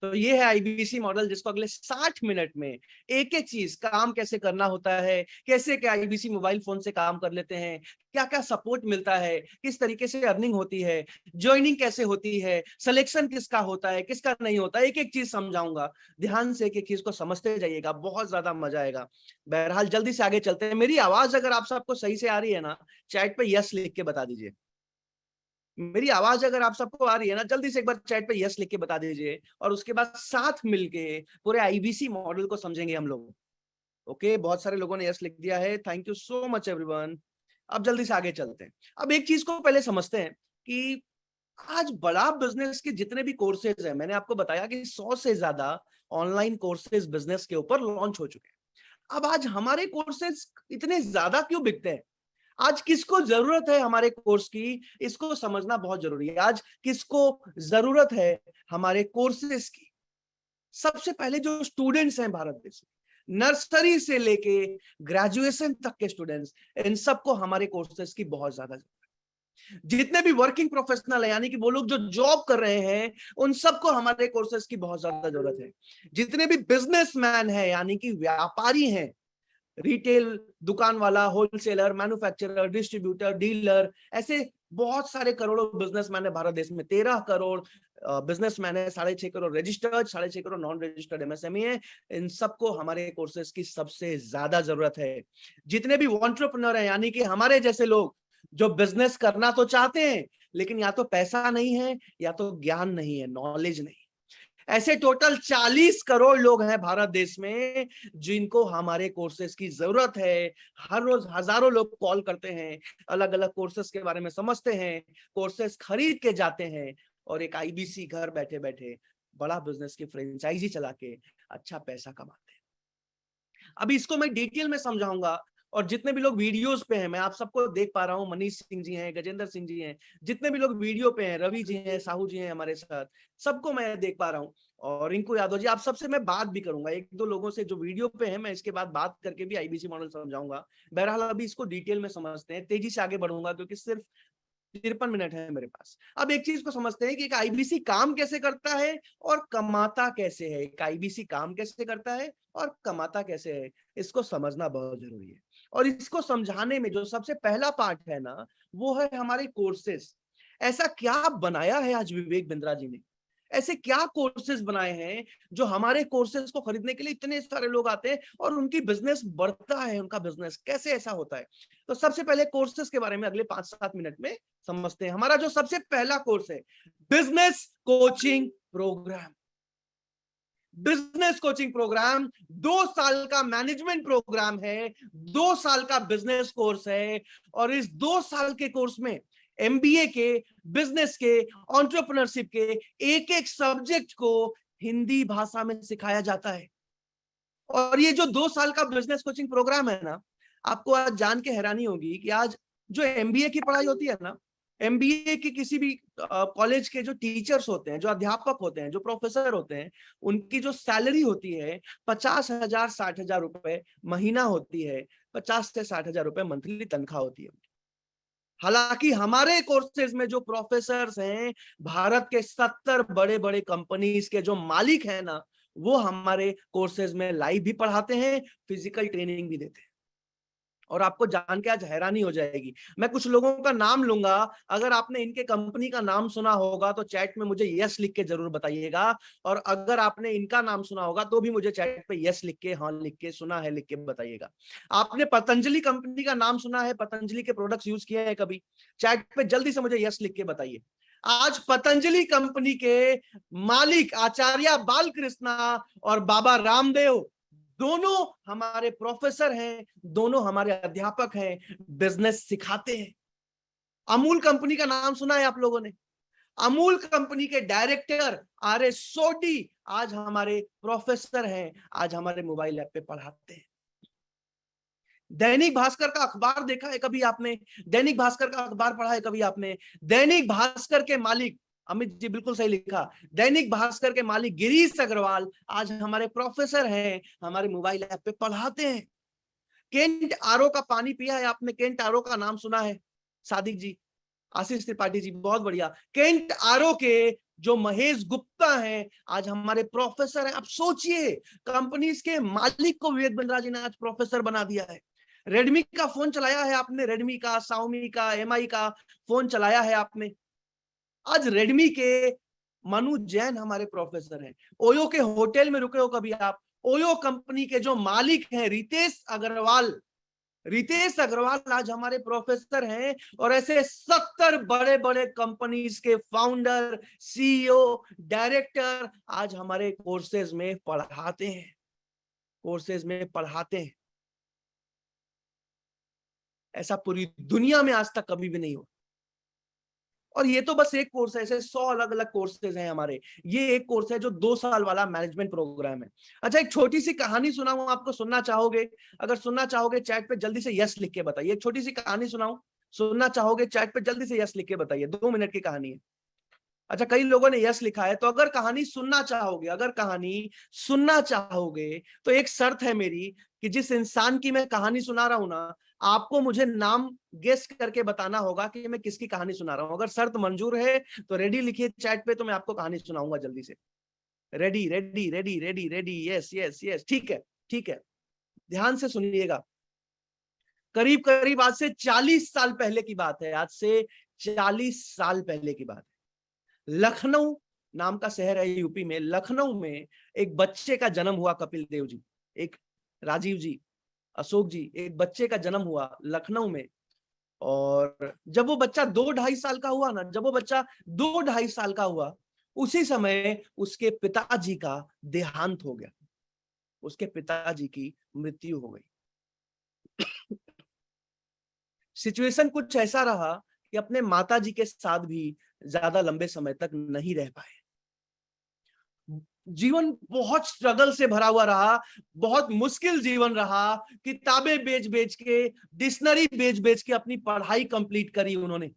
तो ये है आईबीसी मॉडल, जिसको अगले 60 मिनट में एक एक चीज, काम कैसे करना होता है, कैसे क्या आईबीसी मोबाइल फोन से काम कर लेते हैं, क्या क्या सपोर्ट मिलता है, किस तरीके से अर्निंग होती है, ज्वाइनिंग कैसे होती है, सिलेक्शन किसका होता है, किसका नहीं होता, एक एक चीज समझाऊंगा। ध्यान से एक एक चीज को समझते जाइएगा, बहुत ज्यादा मजा आएगा। बहरहाल जल्दी से आगे चलते हैं। मेरी आवाज अगर आप सबको सही से आ रही है ना, चैट पे यस लिख के बता दीजिए। मेरी आवाज अगर आप सबको आ रही है ना, जल्दी से एक बार चैट पे यस लिख के बता दीजिए, और उसके बाद साथ मिलके पूरे आईबीसी मॉडल को समझेंगे हम लोग। ओके, बहुत सारे लोगों ने यस लिख दिया है, thank you so much everyone. अब जल्दी से आगे चलते हैं। अब एक चीज को पहले समझते हैं कि आज बड़ा बिजनेस के जितने भी कोर्सेज हैं, मैंने आपको बताया कि 100 से ज्यादा ऑनलाइन कोर्सेज बिजनेस के ऊपर लॉन्च हो चुके हैं। अब आज हमारे कोर्सेज इतने ज्यादा क्यों बिकते हैं, आज किसको जरूरत है हमारे कोर्स की, इसको समझना बहुत जरूरी है। आज किसको जरूरत है हमारे कोर्सेज की? सबसे पहले जो स्टूडेंट्स हैं भारत देश में, नर्सरी से लेके ग्रेजुएशन तक के स्टूडेंट्स, इन सबको हमारे कोर्सेज की बहुत ज्यादा जरूरत है। जितने भी वर्किंग प्रोफेशनल है, यानी कि वो लोग जो जॉब कर रहे हैं, उन सबको हमारे कोर्सेज की बहुत ज्यादा जरूरत है। जितने भी बिजनेसमैन है, यानी कि व्यापारी हैं, रिटेल दुकान वाला, होलसेलर, मैन्युफैक्चरर, डिस्ट्रीब्यूटर, डीलर, ऐसे बहुत सारे करोड़ों बिजनेसमैन है भारत देश में। 13 करोड़ बिजनेसमैन है, 6.5 crore registered, 6.5 crore non registered MSME है। इन सबको हमारे कोर्सेज की सबसे ज्यादा जरूरत है। जितने भी एंटरप्रेन्योर है, यानी कि हमारे जैसे लोग जो बिजनेस करना तो चाहते हैं, लेकिन या तो पैसा नहीं है, या तो ज्ञान नहीं है, नॉलेज नहीं, ऐसे टोटल 40 करोड़ लोग हैं भारत देश में जिनको हमारे कोर्सेज की जरूरत है। हर रोज हजारों लोग कॉल करते हैं, अलग अलग कोर्सेज के बारे में समझते हैं, कोर्सेज खरीद के जाते हैं, और एक आईबीसी घर बैठे बैठे बड़ा बिजनेस की फ्रेंचाइजी चला के अच्छा पैसा कमाते हैं। अभी इसको मैं डिटेल में समझाऊंगा, और जितने भी लोग वीडियोस पे हैं, मैं आप सबको देख पा रहा हूँ, मनीष सिंह जी हैं, गजेंद्र सिंह जी हैं, जितने भी लोग वीडियो पे हैं, रवि जी हैं, साहू जी हैं हमारे साथ, सबको मैं देख पा रहा हूँ। और रिंकू यादव जी, आप सबसे मैं बात भी करूंगा, एक दो लोगों से जो वीडियो पे हैं, मैं इसके बाद बात करके भी आईबीसी मॉडल समझाऊंगा। बहरहाल अभी इसको डिटेल में समझते हैं, तेजी से आगे बढ़ूंगा क्योंकि सिर्फ 53 मिनट है मेरे पास। अब एक चीज को समझते हैं कि एक आईबीसी काम कैसे करता है और कमाता कैसे है। एक आईबीसी काम कैसे करता है और कमाता कैसे है, इसको समझना बहुत जरूरी है। और इसको समझाने में जो सबसे पहला पार्ट है ना, वो है हमारे कोर्सेस। ऐसा क्या बनाया है आज विवेक बिंद्रा जी ने, ऐसे क्या कोर्सेज बनाए हैं जो हमारे कोर्सेज को खरीदने के लिए इतने सारे लोग आते हैं और उनकी बिजनेस बढ़ता है। उनका बिजनेस कैसे ऐसा होता है, तो सबसे पहले कोर्सेज के बारे में अगले 5-7 मिनट में समझते हैं। हमारा जो सबसे पहला कोर्स है, business coaching program. Business coaching program 2 साल का मैनेजमेंट प्रोग्राम है, 2 साल का बिजनेस कोर्स है। और इस 2 साल के कोर्स में एमबीए के, बिजनेस के, एंटरप्रेन्योरशिप के एक एक सब्जेक्ट को हिंदी भाषा में सिखाया जाता है। और ये जो 2 साल का बिजनेस कोचिंग प्रोग्राम है ना, आपको आज जान के हैरानी होगी कि आज जो एमबीए की पढ़ाई होती है ना, एमबीए की किसी भी कॉलेज के जो टीचर्स होते हैं, जो अध्यापक होते हैं, जो प्रोफेसर होते हैं, उनकी जो सैलरी होती है 50,000 60,000 रुपए महीना होती है, 50 से 60,000 रुपए मंथली तनख्वाह होती है। हालांकि हमारे कोर्सेज में जो प्रोफेसर्स हैं, भारत के 70 बड़े बड़े कंपनीज के जो मालिक हैं ना, वो हमारे कोर्सेज में लाइव भी पढ़ाते हैं, फिजिकल ट्रेनिंग भी देते हैं। और आपको जान के आज हैरानी हो जाएगी, मैं कुछ लोगों का नाम लूंगा, अगर आपने इनके कंपनी का नाम सुना होगा तो चैट में मुझे यस लिख के जरूर बताइएगा, और अगर आपने इनका नाम सुना होगा तो भी मुझे चैट पे यस लिख के, हाँ लिख के, सुना है लिख के बताइएगा। आपने पतंजलि कंपनी का नाम सुना है, पतंजलि के प्रोडक्ट्स यूज किए हैं कभी? चैट पे जल्दी से मुझे यस लिख के बताइए। आज पतंजलि कंपनी के मालिक आचार्य बालकृष्णा और बाबा रामदेव दोनों हमारे प्रोफेसर हैं, दोनों हमारे अध्यापक हैं, बिजनेस सिखाते हैं। अमूल कंपनी का नाम सुना है आप लोगों ने? अमूल कंपनी के डायरेक्टर आर.एस. सोडी आज हमारे प्रोफेसर हैं, आज हमारे मोबाइल ऐप पे पढ़ाते हैं। दैनिक भास्कर का अखबार देखा है कभी आपने? दैनिक भास्कर का अखबार पढ़ा है कभी आपने? दैनिक भास्कर के मालिक, अमित जी बिल्कुल सही लिखा, दैनिक भास्कर के मालिक गिरीश अग्रवाल आज हमारे प्रोफेसर हैं, हमारे मोबाइल ऐप पे पढ़ाते हैं। केंट आरओ का पानी पिया है आपने? केंट आरओ का नाम सुना है? सादिक जी, आशीष त्रिपाठी जी, बहुत बढ़िया। केंट आरओ के जो महेश गुप्ता हैं आज हमारे प्रोफेसर हैं। आप सोचिए, कंपनीज के मालिक को विवेक बिंद्रा जी ने आज प्रोफेसर बना दिया है। रेडमी का फोन चलाया है आपने? रेडमी का, शाओमी का, एमआई का फोन चलाया है आपने? आज रेडमी के मनु जैन हमारे प्रोफेसर हैं। ओयो के होटल में रुके हो कभी आप? ओयो कंपनी के जो मालिक हैं रितेश अग्रवाल, रितेश अग्रवाल आज हमारे प्रोफेसर हैं। और ऐसे 70 बड़े बड़े कंपनीज के फाउंडर, सीईओ, डायरेक्टर आज हमारे कोर्सेज में पढ़ाते हैं, कोर्सेज में पढ़ाते हैं। ऐसा पूरी दुनिया में आज तक कभी भी नहीं हुआ। और ये तो बस एक कोर्स है, ऐसे 100 अलग अलग कोर्सेज हैं हमारे। ये एक कोर्स है जो 2 साल वाला मैनेजमेंट प्रोग्राम है। अच्छा, एक छोटी सी कहानी सुनाऊं आपको, सुनना चाहोगे? अगर सुनना चाहोगे चैट पे जल्दी से यस लिख के बताइए। एक छोटी सी कहानी सुनाऊं, सुनना चाहोगे? चैट पे जल्दी से यस लिख के बताइए। 2 मिनट की कहानी है। अच्छा, कई लोगों ने यस लिखा है, तो अगर कहानी सुनना चाहोगे, अगर कहानी सुनना चाहोगे तो एक शर्त है मेरी कि जिस इंसान की मैं कहानी सुना रहा हूं ना, आपको मुझे नाम गेस करके बताना होगा कि मैं किसकी कहानी सुना रहा हूं। अगर शर्त मंजूर है तो रेडी लिखिए चैट पे, तो मैं आपको कहानी सुनाऊंगा जल्दी से। Ready ready ready ready ready, yes yes yes, ठीक है ठीक है। ध्यान से सुनिएगा। करीब करीब आज से 40 साल पहले की बात है, आज से 40 साल पहले की बात है। लखनऊ नाम का शहर है यूपी में, लखनऊ में एक बच्चे का जन्म हुआ। कपिल देव जी, एक राजीव जी, अशोक जी, एक बच्चे का जन्म हुआ लखनऊ में। और जब वो बच्चा 2-2.5 साल का हुआ ना, जब वो बच्चा 2-2.5 साल का हुआ, उसी समय उसके पिताजी का देहांत हो गया, उसके पिताजी की मृत्यु हो गई। सिचुएशन कुछ ऐसा रहा कि अपने माताजी के साथ भी ज्यादा लंबे समय तक नहीं रह पाए। जीवन बहुत स्ट्रगल से भरा हुआ रहा, बहुत मुश्किल जीवन रहा। किताबें बेच बेच के, डिक्शनरी बेच बेच के अपनी पढ़ाई कंप्लीट करी उन्होंने।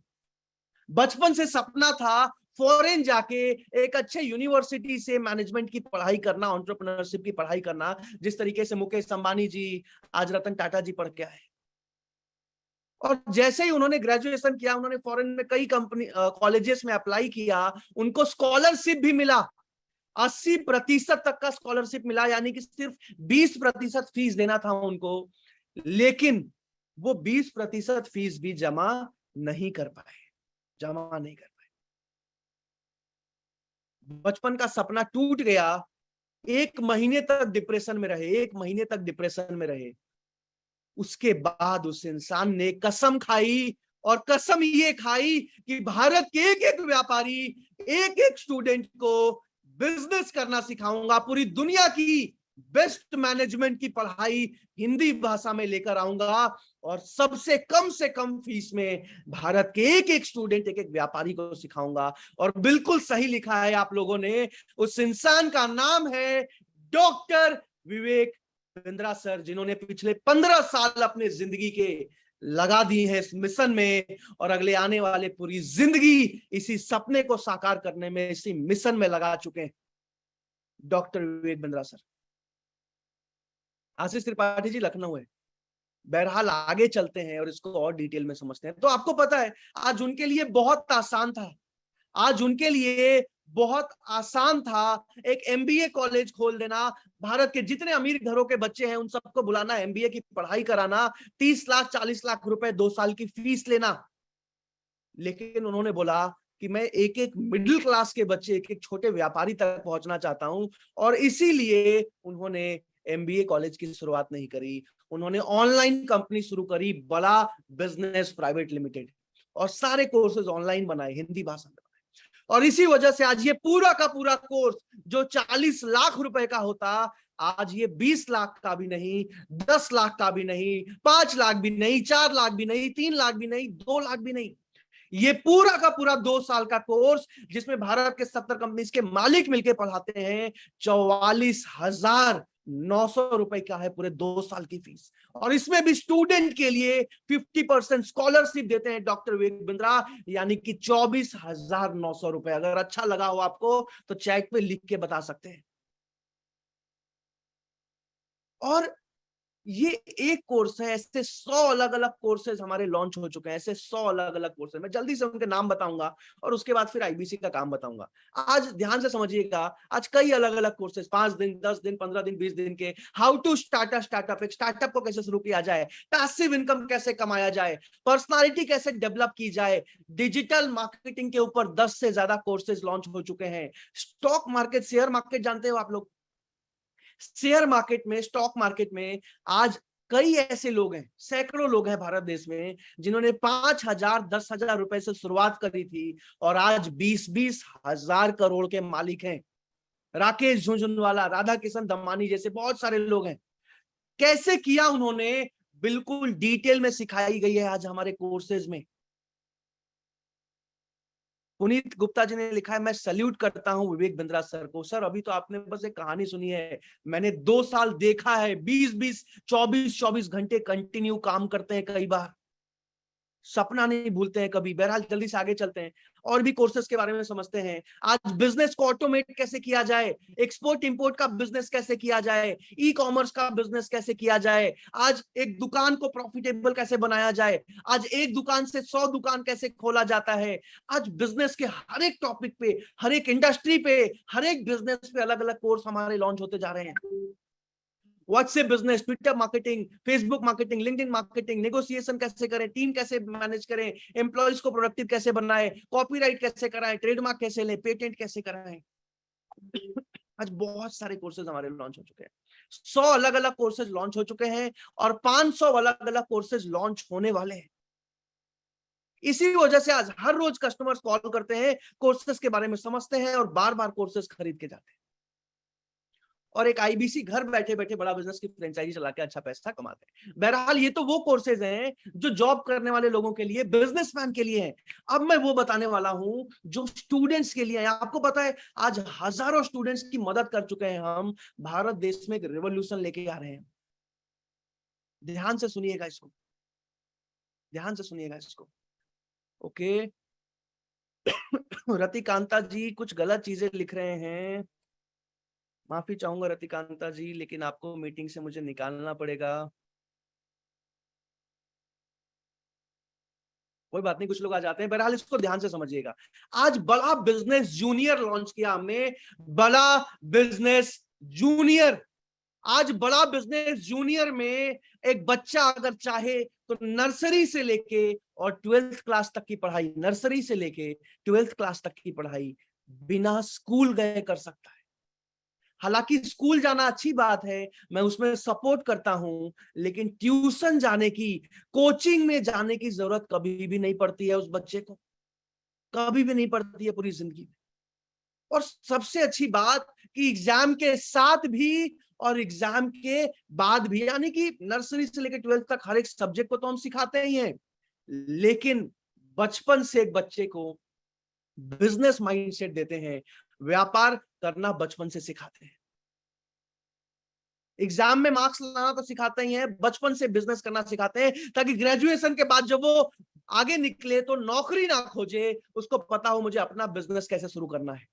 बचपन से सपना था फॉरेन जाके एक अच्छे यूनिवर्सिटी से मैनेजमेंट की पढ़ाई करना, एंटरप्रेन्योरशिप की पढ़ाई करना, जिस तरीके से मुकेश अंबानी जी, आज रतन टाटा जी पढ़ के आए। और जैसे ही उन्होंने ग्रेजुएशन किया, उन्होंने फॉरेन में कई कंपनी कॉलेजेस में अप्लाई किया, उनको स्कॉलरशिप भी मिला। 80% तक का स्कॉलरशिप मिला, यानी कि सिर्फ 20% फीस देना था उनको, लेकिन वो 20% फीस भी जमा नहीं कर पाए। बचपन का सपना टूट गया। 1 महीने तक डिप्रेशन में रहे। उसके बाद उस इंसान ने कसम खाई, और कसम ये खाई कि भारत के एक एक व्यापारी, एक एक स्टूडेंट को बिजनेस करना सिखाऊंगा, पूरी दुनिया की बेस्ट मैनेजमेंट की पढ़ाई हिंदी भाषा में लेकर आऊंगा, और सबसे कम से कम फीस में भारत के एक एक स्टूडेंट, एक एक व्यापारी को सिखाऊंगा। और बिल्कुल सही लिखा है आप लोगों ने, उस इंसान का नाम है डॉक्टर विवेक बिंद्रा सर, जिन्होंने पिछले 15 साल अपने जिंदगी के लगा दी है इस मिशन में, और अगले आने वाले पूरी जिंदगी इसी सपने को साकार करने में, इसी मिशन में लगा चुके हैं डॉक्टर विवेक बिंद्रा सर। आशीष त्रिपाठी जी लखनऊ है। बहरहाल आगे चलते हैं और इसको और डिटेल में समझते हैं। तो आपको पता है आज उनके लिए बहुत आसान था, एक एमबीए कॉलेज खोल देना, भारत के जितने अमीर घरों के बच्चे हैं उन सबको बुलाना, एमबीए की पढ़ाई कराना, 30 लाख 40 लाख रुपए 2 साल की फीस लेना। लेकिन उन्होंने बोला कि मैं एक एक मिडिल क्लास के बच्चे, एक एक छोटे व्यापारी तक पहुंचना चाहता हूं, और इसीलिए उन्होंने एमबीए कॉलेज की शुरुआत नहीं करी, उन्होंने ऑनलाइन कंपनी शुरू करी, बड़ा बिजनेस प्राइवेट लिमिटेड, और सारे कोर्सेज ऑनलाइन बनाए, हिंदी भाषा में। और इसी वजह से आज ये पूरा का पूरा कोर्स जो 40 लाख रुपए का होता, आज ये 20 लाख का भी नहीं, 10 लाख का भी नहीं, 5 लाख भी नहीं, 4 लाख भी नहीं, 3 लाख भी नहीं, 2 लाख भी नहीं, ये पूरा का पूरा 2 साल का कोर्स, जिसमें भारत के 70 कंपनीज के मालिक मिलकर पढ़ाते हैं, 44,900 रुपए का है पूरे 2 साल की फीस। और इसमें भी स्टूडेंट के लिए 50% स्कॉलरशिप देते हैं डॉक्टर विवेक बिंद्रा, यानी कि 24,900 रुपए। अगर अच्छा लगा हो आपको तो चैट पे लिख के बता सकते हैं। और ये एक कोर्स है, ऐसे 100 अलग अलग कोर्सेज हमारे लॉन्च हो चुके हैं, ऐसे 100 अलग अलग कोर्सेज। मैं जल्दी से उनके नाम बताऊंगा और उसके बाद फिर आईबीसी का काम बताऊंगा। आज ध्यान से समझिएगा, आज कई अलग अलग कोर्सेज, 5 दिन, 10 दिन, 15 दिन, 20 दिन के, how to start a startup, एक स्टार्टअप को कैसे शुरू किया जाए, पैसिव इनकम कैसे कमाया जाए, पर्सनालिटी कैसे डेवलप की जाए, डिजिटल मार्केटिंग के ऊपर 10 से ज्यादा कोर्सेज लॉन्च हो चुके हैं। स्टॉक मार्केट, शेयर मार्केट जानते हो आप लोग, शेयर मार्केट में, स्टॉक मार्केट में आज कई ऐसे लोग हैं, सैकड़ों लोग हैं भारत देश में, जिन्होंने 5,000 10,000 रुपए से शुरुआत करी थी और आज 20-20 हजार करोड़ के मालिक हैं। राकेश झुंझुनवाला, राधा किशन दमानी जैसे बहुत सारे लोग हैं। कैसे किया उन्होंने, बिल्कुल डिटेल में सिखाई गई है आज हमारे कोर्सेज में। पुनीत गुप्ता जी ने लिखा है, मैं सल्यूट करता हूं विवेक बिंद्रा सर को। सर अभी तो आपने बस एक कहानी सुनी है, मैंने 2 साल देखा है, 20-20 24-24 घंटे कंटिन्यू काम करते हैं, कई बार सपना नहीं भूलते हैं कभी। बहरहाल जल्दी से आगे चलते हैं और भी कोर्सेज के बारे में समझते हैं। आज बिजनेस को ऑटोमेट कैसे किया जाए, एक्सपोर्ट इंपोर्ट का बिजनेस कैसे किया जाए, ई कॉमर्स का बिजनेस कैसे किया जाए, आज एक दुकान को प्रॉफिटेबल कैसे बनाया जाए, आज एक दुकान से 100 दुकान कैसे खोला जाता है। आज बिजनेस के हर एक टॉपिक पे, हर एक इंडस्ट्री पे, हर एक बिजनेस पे अलग अलग कोर्स हमारे लॉन्च होते जा रहे हैं। WhatsApp business, Twitter marketing, Facebook marketing, LinkedIn marketing, negotiation कैसे करें, टीम कैसे मैनेज करें, एम्प्लॉइज को प्रोडक्टिव कैसे बनाएं, कॉपीराइट कैसे कराएं, ट्रेडमार्क कैसे लें, पेटेंट कैसे कराएं। आज बहुत सारे कोर्सेज हमारे लॉन्च हो चुके हैं, 100 अलग अलग कोर्सेज लॉन्च हो चुके हैं और 500 अलग अलग कोर्सेज लॉन्च होने वाले हैं। इसी वजह से आज हर रोज कस्टमर्स कॉल करते हैं, कोर्सेज के बारे में समझते हैं और बार बार कोर्सेज खरीद के जाते हैं। और एक आईबीसी घर बैठे बैठे बड़ा बिजनेस की फ्रेंचाइजी चला के अच्छा पैसा कमाते हैं। बहरहाल ये तो वो कोर्सेज हैं जो जॉब करने वाले लोगों के लिए, बिजनेसमैन के लिए हैं। अब मैं वो बताने वाला हूं जो स्टूडेंट्स के लिए है। आपको पता है आज हजारों स्टूडेंट्स की मदद कर चुके हैं हम। भारत देश में एक रिवॉल्यूशन लेके आ रहे हैं। ध्यान से सुनिएगा इसको, ध्यान से सुनिएगा इसको। ओके रतिकांता जी कुछ गलत चीजें लिख रहे हैं, माफी चाहूंगा रतिकांता जी, लेकिन आपको मीटिंग से मुझे निकालना पड़ेगा। कोई बात नहीं, कुछ लोग आ जाते हैं। बहरहाल इसको ध्यान से समझिएगा। आज बड़ा बिजनेस जूनियर लॉन्च किया हमने, बड़ा बिजनेस जूनियर। आज बड़ा बिजनेस जूनियर में एक बच्चा अगर चाहे तो नर्सरी से लेके और 12th क्लास तक की पढ़ाई, नर्सरी से लेके 12th क्लास तक की पढ़ाई बिना स्कूल गए कर सकता है। हालांकि स्कूल जाना अच्छी बात है, मैं उसमें सपोर्ट करता हूं, लेकिन ट्यूशन जाने की, कोचिंग में जाने की जरूरत कभी भी नहीं पड़ती है उस बच्चे को, कभी भी नहीं पड़ती है पूरी जिंदगी में। और सबसे अच्छी बात कि एग्जाम के साथ भी और एग्जाम के बाद भी, यानी कि नर्सरी से लेकर 12th तक हर एक सब्जेक्ट को तो हम सिखाते ही हैं, लेकिन बचपन से एक बच्चे को बिजनेस माइंडसेट देते हैं, व्यापार करना बचपन से सिखाते हैं। एग्जाम में मार्क्स लाना तो सिखाते ही हैं, बचपन से बिजनेस करना सिखाते हैं, ताकि ग्रेजुएशन के बाद जब वो आगे निकले तो नौकरी ना खोजे, उसको पता हो मुझे अपना बिजनेस कैसे शुरू करना है।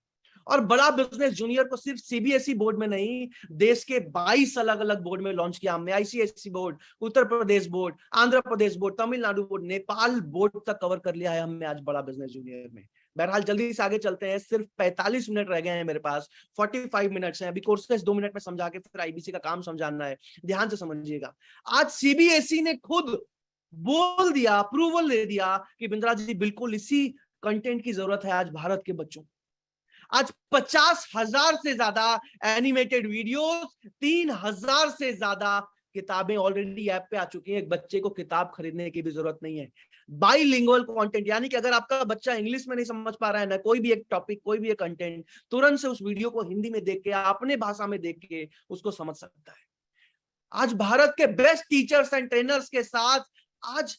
और बड़ा बिजनेस जूनियर को सिर्फ सीबीएसई बोर्ड में नहीं, देश के 22 अलग अलग बोर्ड में लॉन्च किया हमने। ICSE board, Uttar Pradesh board, Andhra Pradesh board, Tamil Nadu board, Nepal board तक कवर कर लिया है हमने आज बड़ा बिजनेस जूनियर में। बहरहाल जल्दी से आगे चलते हैं, सिर्फ 45 मिनट रह गए हैं मेरे पास, 45 मिनट्स हैं अभी। कोर्सेस 2 मिनट में समझा के फिर आईबीसी का काम समझाना है, ध्यान से समझिएगा। आज सीबीएसई ने खुद बोल दिया, अप्रूवल दे दिया कि बिंद्रा जी बिल्कुल इसी कंटेंट की जरूरत है आज भारत के बच्चों। आज 50,000 से ज्यादा एनिमेटेड वीडियोस, 3,000 से ज्यादा किताबें ऑलरेडी ऐप पे आ चुकी हैं। एक बच्चे को किताब खरीदने की भी जरूरत नहीं है। बाइलिंगुअल कंटेंट, यानी कि अगर आपका बच्चा इंग्लिश में नहीं समझ पा रहा है ना कोई भी एक टॉपिक, कोई भी एक कंटेंट, तुरंत से उस वीडियो को हिंदी में देख के, अपने भाषा में देख के उसको समझ सकता है। आज भारत के बेस्ट टीचर्स एंड ट्रेनर्स के साथ आज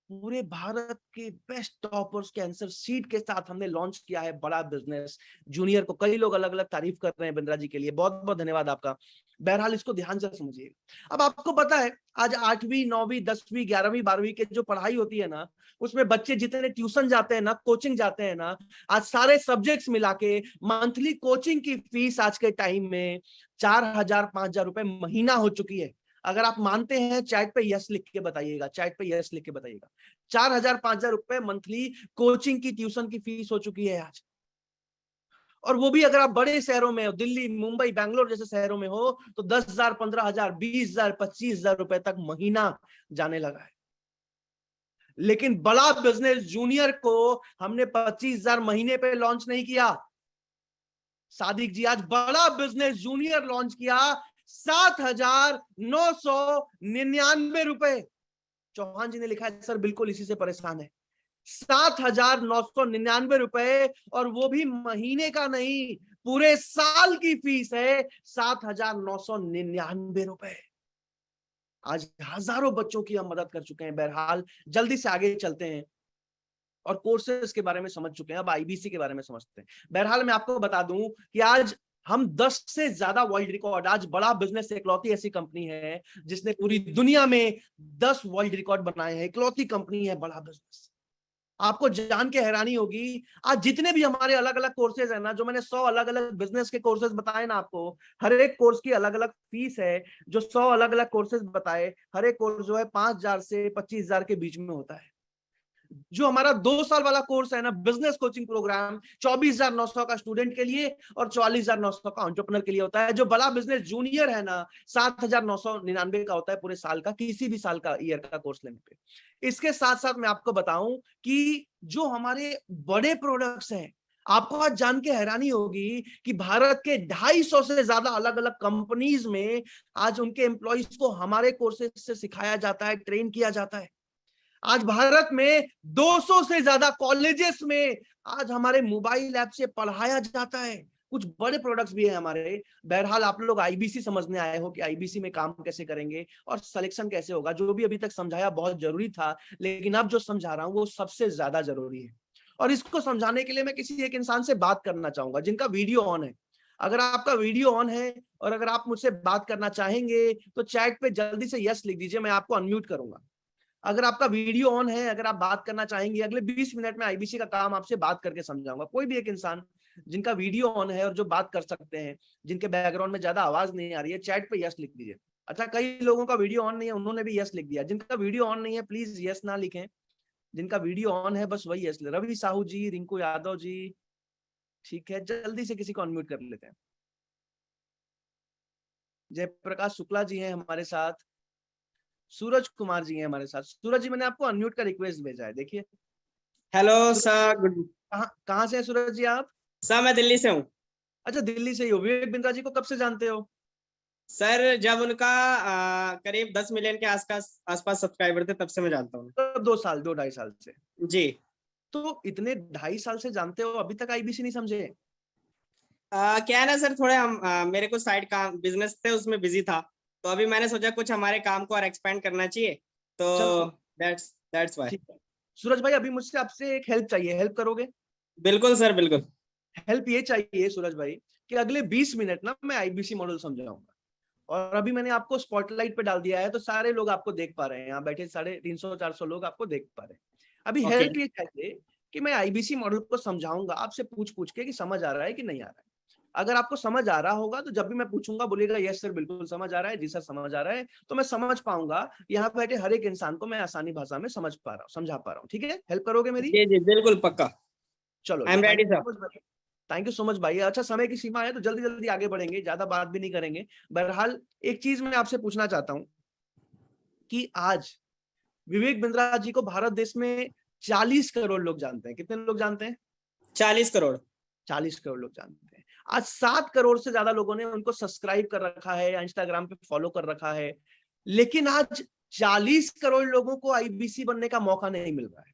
पूरे भारत के बेस्ट टॉपर्स के आंसर शीट के साथ हमने लॉन्च किया है बड़ा बिजनेस जूनियर को। कई लोग अलग अलग तारीफ कर रहे हैं बिंद्रा जी के लिए, बहुत बहुत धन्यवाद आपका। बहरहाल इसको ध्यान से समझिए। अब आपको पता है आज 8वीं 9वीं 10वीं 11वीं 12वीं की जो पढ़ाई होती है ना, उसमें बच्चे जितने ट्यूशन जाते हैं ना, कोचिंग जाते हैं ना, आज सारे सब्जेक्ट्स मिला के मंथली कोचिंग की फीस आज के टाइम में 4,000 5,000 रुपए महीना हो चुकी है। अगर आप मानते हैं चैट पे यस लिख के बताइएगा, चैट पे यस लिख के बताइएगा। 4,000 5,000 रुपए मंथली कोचिंग की, ट्यूशन की फीस हो चुकी है आज। और वो भी अगर आप बड़े शहरों में हो, दिल्ली मुंबई बैंगलोर जैसे शहरों में हो, तो 10,000 15,000 20,000 25,000 रुपए तक महीना जाने लगा है। लेकिन बड़ा बिजनेस जूनियर को हमने 25,000 महीने पे लॉन्च नहीं किया सादिक जी। आज बड़ा बिजनेस जूनियर लॉन्च किया 7,999 रुपए। चौहान जी ने लिखा है सर बिल्कुल इसी से परेशान है। 7,999 रुपए, और वो भी महीने का नहीं, पूरे साल की फीस है 7,999 रुपए। आज हजारों बच्चों की हम मदद कर चुके हैं। बहरहाल जल्दी से आगे चलते हैं और कोर्सेज के बारे में समझ चुके हैं, अब आईबीसी के बारे में समझते हैं। बहरहाल मैं आपको बता दूं कि आज हम 10 से ज्यादा वर्ल्ड रिकॉर्ड, आज बड़ा बिजनेस इकलौती ऐसी कंपनी है जिसने पूरी दुनिया में 10 वर्ल्ड रिकॉर्ड बनाए हैं। इकलौती कंपनी है बड़ा बिजनेस। आपको जान के हैरानी होगी, आज जितने भी हमारे अलग अलग कोर्सेज है ना, जो मैंने 100 अलग अलग बिजनेस के कोर्सेज बताए ना आपको, हर एक कोर्स की अलग अलग फीस है। जो 100 अलग अलग कोर्सेज बताए, हर एक कोर्स जो है 5,000 से 25,000 के बीच में होता है। जो हमारा 2 साल वाला कोर्स है ना, बिजनेस कोचिंग प्रोग्राम, 24,900 का स्टूडेंट के लिए और 44,900 का एंटरप्रेन्योर के लिए होता है। जो बड़ा बिजनेस जूनियर है ना, 7,999 का होता है पूरे साल का, किसी भी साल का ईयर का कोर्स लेने पे। इसके साथ साथ मैं आपको बताऊं कि जो हमारे बड़े प्रोडक्ट्स हैं, आपको आज जान के हैरानी होगी कि भारत के 250 से ज्यादा अलग अलग कंपनीज में आज उनके एम्प्लॉइज को हमारे कोर्सेज से सिखाया जाता है, ट्रेन किया जाता है। आज भारत में 200 से ज्यादा कॉलेजेस में आज हमारे मोबाइल ऐप से पढ़ाया जाता है। कुछ बड़े प्रोडक्ट्स भी हैं हमारे। बहरहाल आप लोग आईबीसी समझने आए हो कि आईबीसी में काम कैसे करेंगे और सिलेक्शन कैसे होगा। जो भी अभी तक समझाया बहुत जरूरी था, लेकिन अब जो समझा रहा हूँ वो सबसे ज्यादा जरूरी है। और इसको समझाने के लिए मैं किसी एक इंसान से बात करना चाहूंगा जिनका वीडियो ऑन है। अगर आपका वीडियो ऑन है और अगर आप मुझसे बात करना चाहेंगे तो चैट पे जल्दी से यस लिख दीजिए, मैं आपको अनम्यूट करूंगा। अगर आपका वीडियो ऑन है, अगर आप बात करना चाहेंगे, अगले 20 मिनट में आईबीसी का काम आपसे बात करके समझाऊंगा। कोई भी एक इंसान जिनका वीडियो ऑन है और जो बात कर सकते हैं, जिनके बैकग्राउंड में ज्यादा आवाज नहीं आ रही है, चैट पे यस लिख दीजिए। अच्छा, कई लोगों का वीडियो ऑन नहीं है, उन्होंने भी यस लिख दिया। जिनका वीडियो ऑन नहीं है प्लीज यस ना लिखें, जिनका वीडियो ऑन है बस वही यस। रवि साहू जी, रिंकू यादव जी, ठीक है, जल्दी से किसी को अनम्यूट कर लेते हैं। जयप्रकाश शुक्ला जी हैं हमारे साथ, सूरज कुमार जी हैं हमारे साथ। सूरज जी, मैंने आपको अनम्यूट का रिक्वेस्ट भेजा है, देखिए। Hello sir, good. कहाँ से हैं सूरज जी आप? सर मैं दिल्ली से हूँ। अच्छा, दिल्ली से ही हो। विवेक बिंद्रा जी को कब से जानते हो? सर जब उनका करीब 10 मिलियन के आसपास सब्सक्राइबर थे तब से मैं जानता हूँ। तो 2-2.5 साल से। जी। तो इतने 2.5 साल से जानते हो, अभी तक आईबीसी नहीं समझे? क्या है ना सर, थोड़े हम मेरे को साइड काम बिजनेस थे उसमें बिजी था, तो अभी मैंने सोचा कुछ हमारे काम को और एक्सपेंड करना चाहिए, तो चलो, दैट्स व्हाई। ठीक है। सूरज भाई, अभी मुझसे आपसे एक हेल्प चाहिए, हेल्प करोगे? बिल्कुल सर, बिल्कुल। हेल्प ये चाहिए सूरज भाई कि अगले 20 मिनट ना मैं आईबीसी मॉडल समझाऊंगा। और अभी मैंने आपको स्पॉटलाइट पे डाल दिया है, तो सारे लोग आपको देख पा रहे हैं, यहाँ बैठे 350-400 लोग आपको देख पा रहे हैं। अभी ओके। हेल्प ये चाहिए कि मैं आईबीसी मॉडल को समझाऊंगा आपसे पूछ पूछ के कि समझ आ रहा है कि नहीं आ रहा है। अगर आपको समझ आ रहा होगा तो जब भी मैं पूछूंगा बोलिएगा यस सर बिल्कुल समझ आ रहा है, जी सर समझ आ रहा है, तो मैं समझ पाऊंगा। यहाँ बैठे हर एक इंसान को मैं आसानी भाषा में समझ पा रहा हूँ, समझा पा रहा हूँ। ठीक है, हेल्प करोगे मेरी? जी जी बिल्कुल, पक्का। चलो, I am ready sir. Thank you so much भाई। अच्छा, समय की सीमा है तो जल्दी जल्दी आगे बढ़ेंगे, ज्यादा बात भी नहीं करेंगे। बहरहाल एक चीज मैं आपसे पूछना चाहता हूँ कि आज विवेक बिंद्रा जी को भारत देश में 40 करोड़ लोग जानते हैं। कितने लोग जानते हैं? 40 करोड़। 40 करोड़ लोग जानते हैं। आज 7 करोड़ से ज्यादा लोगों ने उनको सब्सक्राइब कर रखा है या इंस्टाग्राम पे फॉलो कर रखा है, लेकिन आज 40 करोड़ लोगों को आईबीसी बनने का मौका नहीं मिल रहा है।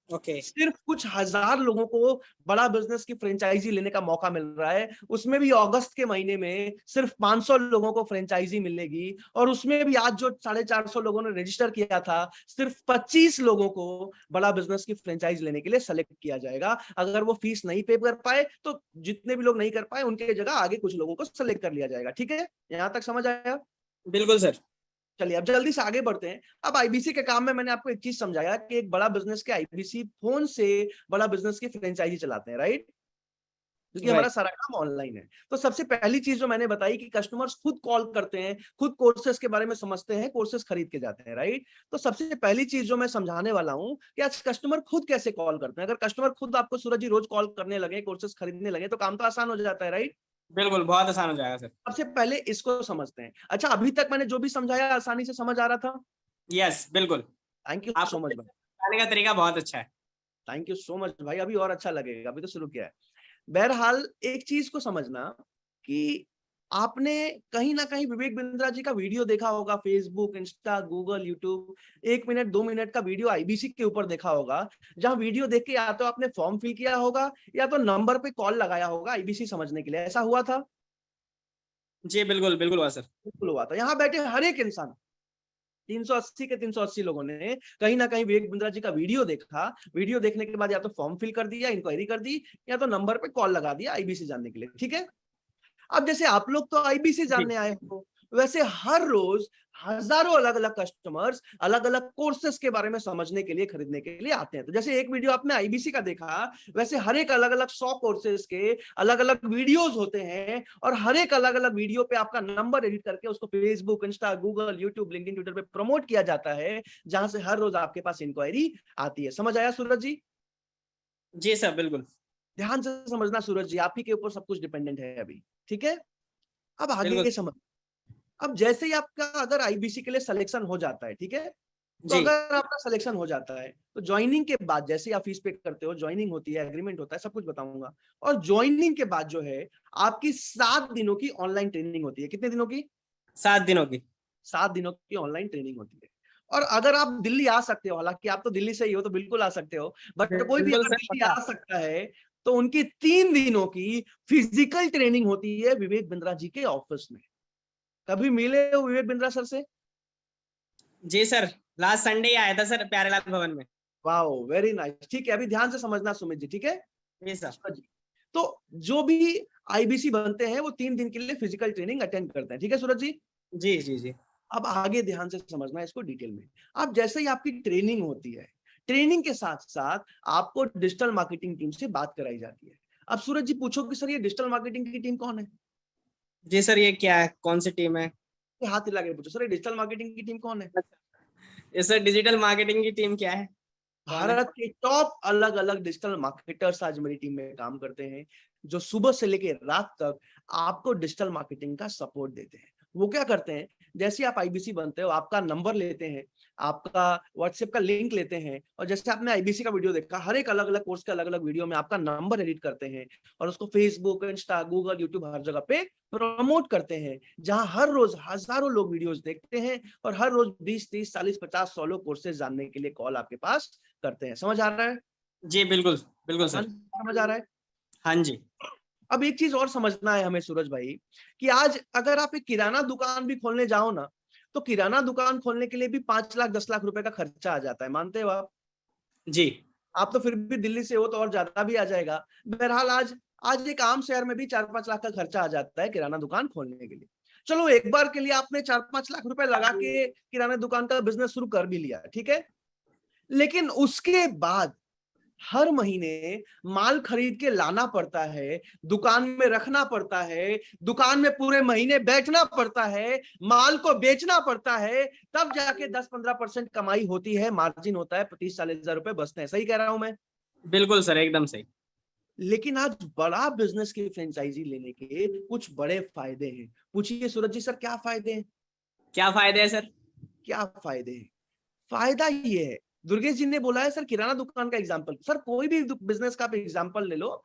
ओके। सिर्फ कुछ हजार लोगों को बड़ा बिजनेस की फ्रेंचाइजी लेने का मौका मिल रहा है, उसमें भी अगस्त के महीने में सिर्फ 500 लोगों को फ्रेंचाइजी मिलेगी। और उसमें भी आज जो 450 लोगों ने रजिस्टर किया था, सिर्फ 25 लोगों को बड़ा बिजनेस की फ्रेंचाइज लेने के लिए सेलेक्ट किया जाएगा। अगर वो फीस नहीं पे कर पाए तो जितने भी लोग नहीं कर पाए उनके जगह आगे कुछ लोगों को सेलेक्ट कर लिया जाएगा। ठीक है, यहां तक समझ आया? बिल्कुल सर। चलिए अब जल्दी से आगे बढ़ते हैं। अब आईबीसी के काम में मैंने आपको एक चीज समझाया कि एक बड़ा बिजनेस के आईबीसी फोन से बड़ा बिजनेस की फ्रेंचाइजी चलाते हैं, राइट? क्योंकि हमारा सारा काम ऑनलाइन है। तो सबसे पहली चीज जो मैंने बताई कि कस्टमर्स खुद कॉल करते हैं, खुद कोर्सेज के बारे में समझते हैं, कोर्सेज खरीद के जाते हैं, राइट? तो सबसे पहली चीज जो मैं समझाने वाला हूं कि आज कस्टमर खुद कैसे कॉल करते हैं। अगर कस्टमर खुद आपको सूरज जी रोज कॉल करने लगे, कोर्सेज खरीदने लगे, तो काम तो आसान हो जाता है, राइट? बिल्कुल, बहुत आसान हो जाएगा सर। सबसे पहले इसको समझते हैं। अच्छा, अभी तक मैंने जो भी समझाया आसानी से समझ आ रहा था? यस बिल्कुल। थैंक यू सो मच भाई। बताने का तरीका बहुत अच्छा है। थैंक यू सो मच भाई, अभी और अच्छा लगेगा, अभी तो शुरू किया है। बहरहाल एक चीज को समझना कि आपने कहीं ना कहीं विवेक बिंद्रा जी का वीडियो देखा होगा, Facebook, Insta, Google, YouTube, 1 minute 2 minute का वीडियो आईबीसी के ऊपर देखा होगा, जहां वीडियो देख के या तो आपने फॉर्म फिल किया होगा या तो नंबर पे कॉल लगाया होगा आईबीसी समझने के लिए। ऐसा हुआ था? जी बिल्कुल, बिल्कुल हुआ सर। बिल्कुल हुआ था। यहाँ बैठे हर एक इंसान 380 के 380 लोगों ने कहीं ना कहीं विवेक बिंद्रा जी का वीडियो देखा। वीडियो देखने के बाद या तो फॉर्म फिल कर दिया, इंक्वायरी कर दी, या तो नंबर पे कॉल लगा दिया आईबीसी जानने के लिए। ठीक है, अब जैसे आप लोग तो आईबीसी जानने आए हो, वैसे हर रोज हजारों अलग अलग कस्टमर्स अलग अलग कोर्सेज के बारे में समझने के लिए, खरीदने के लिए आते हैं। तो जैसे एक वीडियो आपने आईबीसी का देखा, वैसे हर एक अलग अलग 100 कोर्सेज के अलग अलग वीडियोस होते हैं, और हर एक अलग अलग वीडियो पे आपका नंबर एडिट करके उसको Facebook, Insta, Google, YouTube, LinkedIn, Twitter पे प्रमोट किया जाता है, जहां से हर रोज आपके पास इंक्वायरी आती है। समझ आया सूरज जी? जी सर बिल्कुल। ध्यान से समझना सूरज जी, आप ही के ऊपर सब कुछ डिपेंडेंट है अभी। ठीक है, अब बिल्कुल। आगे समझ। अब जैसे ही आपका अगर आईबीसी के लिए सिलेक्शन हो जाता है, ठीक है, तो जी। अगर आपका सिलेक्शन हो जाता है तो ज्वाइनिंग के बाद जैसे आप फीस पे करते हो, ज्वाइनिंग होती है, एग्रीमेंट होता है, सब कुछ बताऊंगा। और ज्वाइनिंग के बाद जो है आपकी 7 दिनों की ऑनलाइन ट्रेनिंग होती है। कितने दिनों की? 7 दिनों की। 7 दिनों की ऑनलाइन ट्रेनिंग होती है। और अगर आप दिल्ली आ सकते हो, हालांकि आप तो दिल्ली से ही हो तो बिल्कुल आ सकते हो, बट कोई भी बिल्कुल अगर सर, दिल्ली पक्का। आ सकता है तो उनकी 3 दिनों की फिजिकल ट्रेनिंग होती है विवेक बिंद्रा जी के ऑफिस में। कभी मिले हो विवेक बिंद्रा सर से? जी सर, लास्ट संडे ही आया था सर प्यारेलाल भवन में। Wow, very nice. ठीक है, अभी ध्यान से समझना सुमित जी, ठीक है? जी सर। जी। तो जो भी आईबीसी बनते हैं वो 3 दिन के लिए फिजिकल ट्रेनिंग अटेंड करते हैं, ठीक है सूरज जी? जी जी जी। अब आगे ध्यान से समझना है इसको डिटेल में। अब जैसे ही आपकी ट्रेनिंग होती है, ट्रेनिंग के साथ साथ आपको डिजिटल मार्केटिंग टीम से बात कराई जाती है। अब सूरज जी पूछो कि सर ये डिजिटल मार्केटिंग की टीम कौन है? जी सर, ये क्या है, कौन सी टीम है? ये हाथ हिला के पूछो, सर ये डिजिटल मार्केटिंग की टीम कौन है? ये सर डिजिटल मार्केटिंग की टीम क्या है? कौन है? भारत के टॉप अलग अलग डिजिटल मार्केटर्स आज मेरी टीम में काम करते हैं, जो सुबह से लेकर रात तक आपको डिजिटल मार्केटिंग का सपोर्ट देते हैं। वो क्या करते हैं, जैसे आप आईबीसी बनते हो, आपका नंबर लेते हैं, आपका व्हाट्सएप का लिंक लेते हैं, और जैसे आपने आईबीसी का वीडियो देखा, हर एक अलग अलग कोर्स के अलग अलग वीडियो में आपका नंबर एडिट करते हैं और उसको फेसबुक, इंस्टा, गूगल, यूट्यूब हर जगह पे प्रमोट करते हैं, जहां हर रोज हजारों लोग वीडियोस देखते हैं और हर रोज 20, 30, 40, 50, 100 लोग कोर्सेज जानने के लिए कॉल आपके पास करते हैं। समझ आ रहा है? जी बिल्कुल बिल्कुल हाँ, सर। समझ आ रहा है? हाँ जी। अब एक चीज और समझना है हमें सूरज भाई, कि आज अगर आप एक किराना दुकान भी खोलने जाओ ना, तो किराना दुकान खोलने के लिए भी 5 लाख 10 लाख रुपए का खर्चा आ जाता है। मानते हो आप? जी आप तो फिर भी दिल्ली से हो तो और ज्यादा भी आ जाएगा। बहरहाल आज आज एक आम शहर में भी 4-5 लाख का खर्चा आ जाता है किराना दुकान खोलने के लिए। चलो एक बार के लिए आपने 4-5 लाख रुपए लगा के किराना दुकान का बिजनेस शुरू कर भी लिया, ठीक है? लेकिन उसके बाद हर महीने माल खरीद के लाना पड़ता है, दुकान में रखना पड़ता है, दुकान में पूरे महीने बैठना पड़ता है, माल को बेचना पड़ता है, तब जाके 10-15% कमाई होती है, मार्जिन होता है, 35-40 हजार रुपए बचते हैं। सही कह रहा हूं मैं? बिल्कुल सर, एकदम सही। लेकिन आज बड़ा बिजनेस की फ्रेंचाइजी लेने के कुछ बड़े फायदे हैं। पूछिए सूरज जी, सर क्या फायदे हैं? क्या फायदे है सर? क्या फायदे हैं? फायदा ये है, दुर्गेश जी ने बोला है सर किराना दुकान का एग्जांपल, सर कोई भी बिजनेस का आप एग्जांपल ले लो,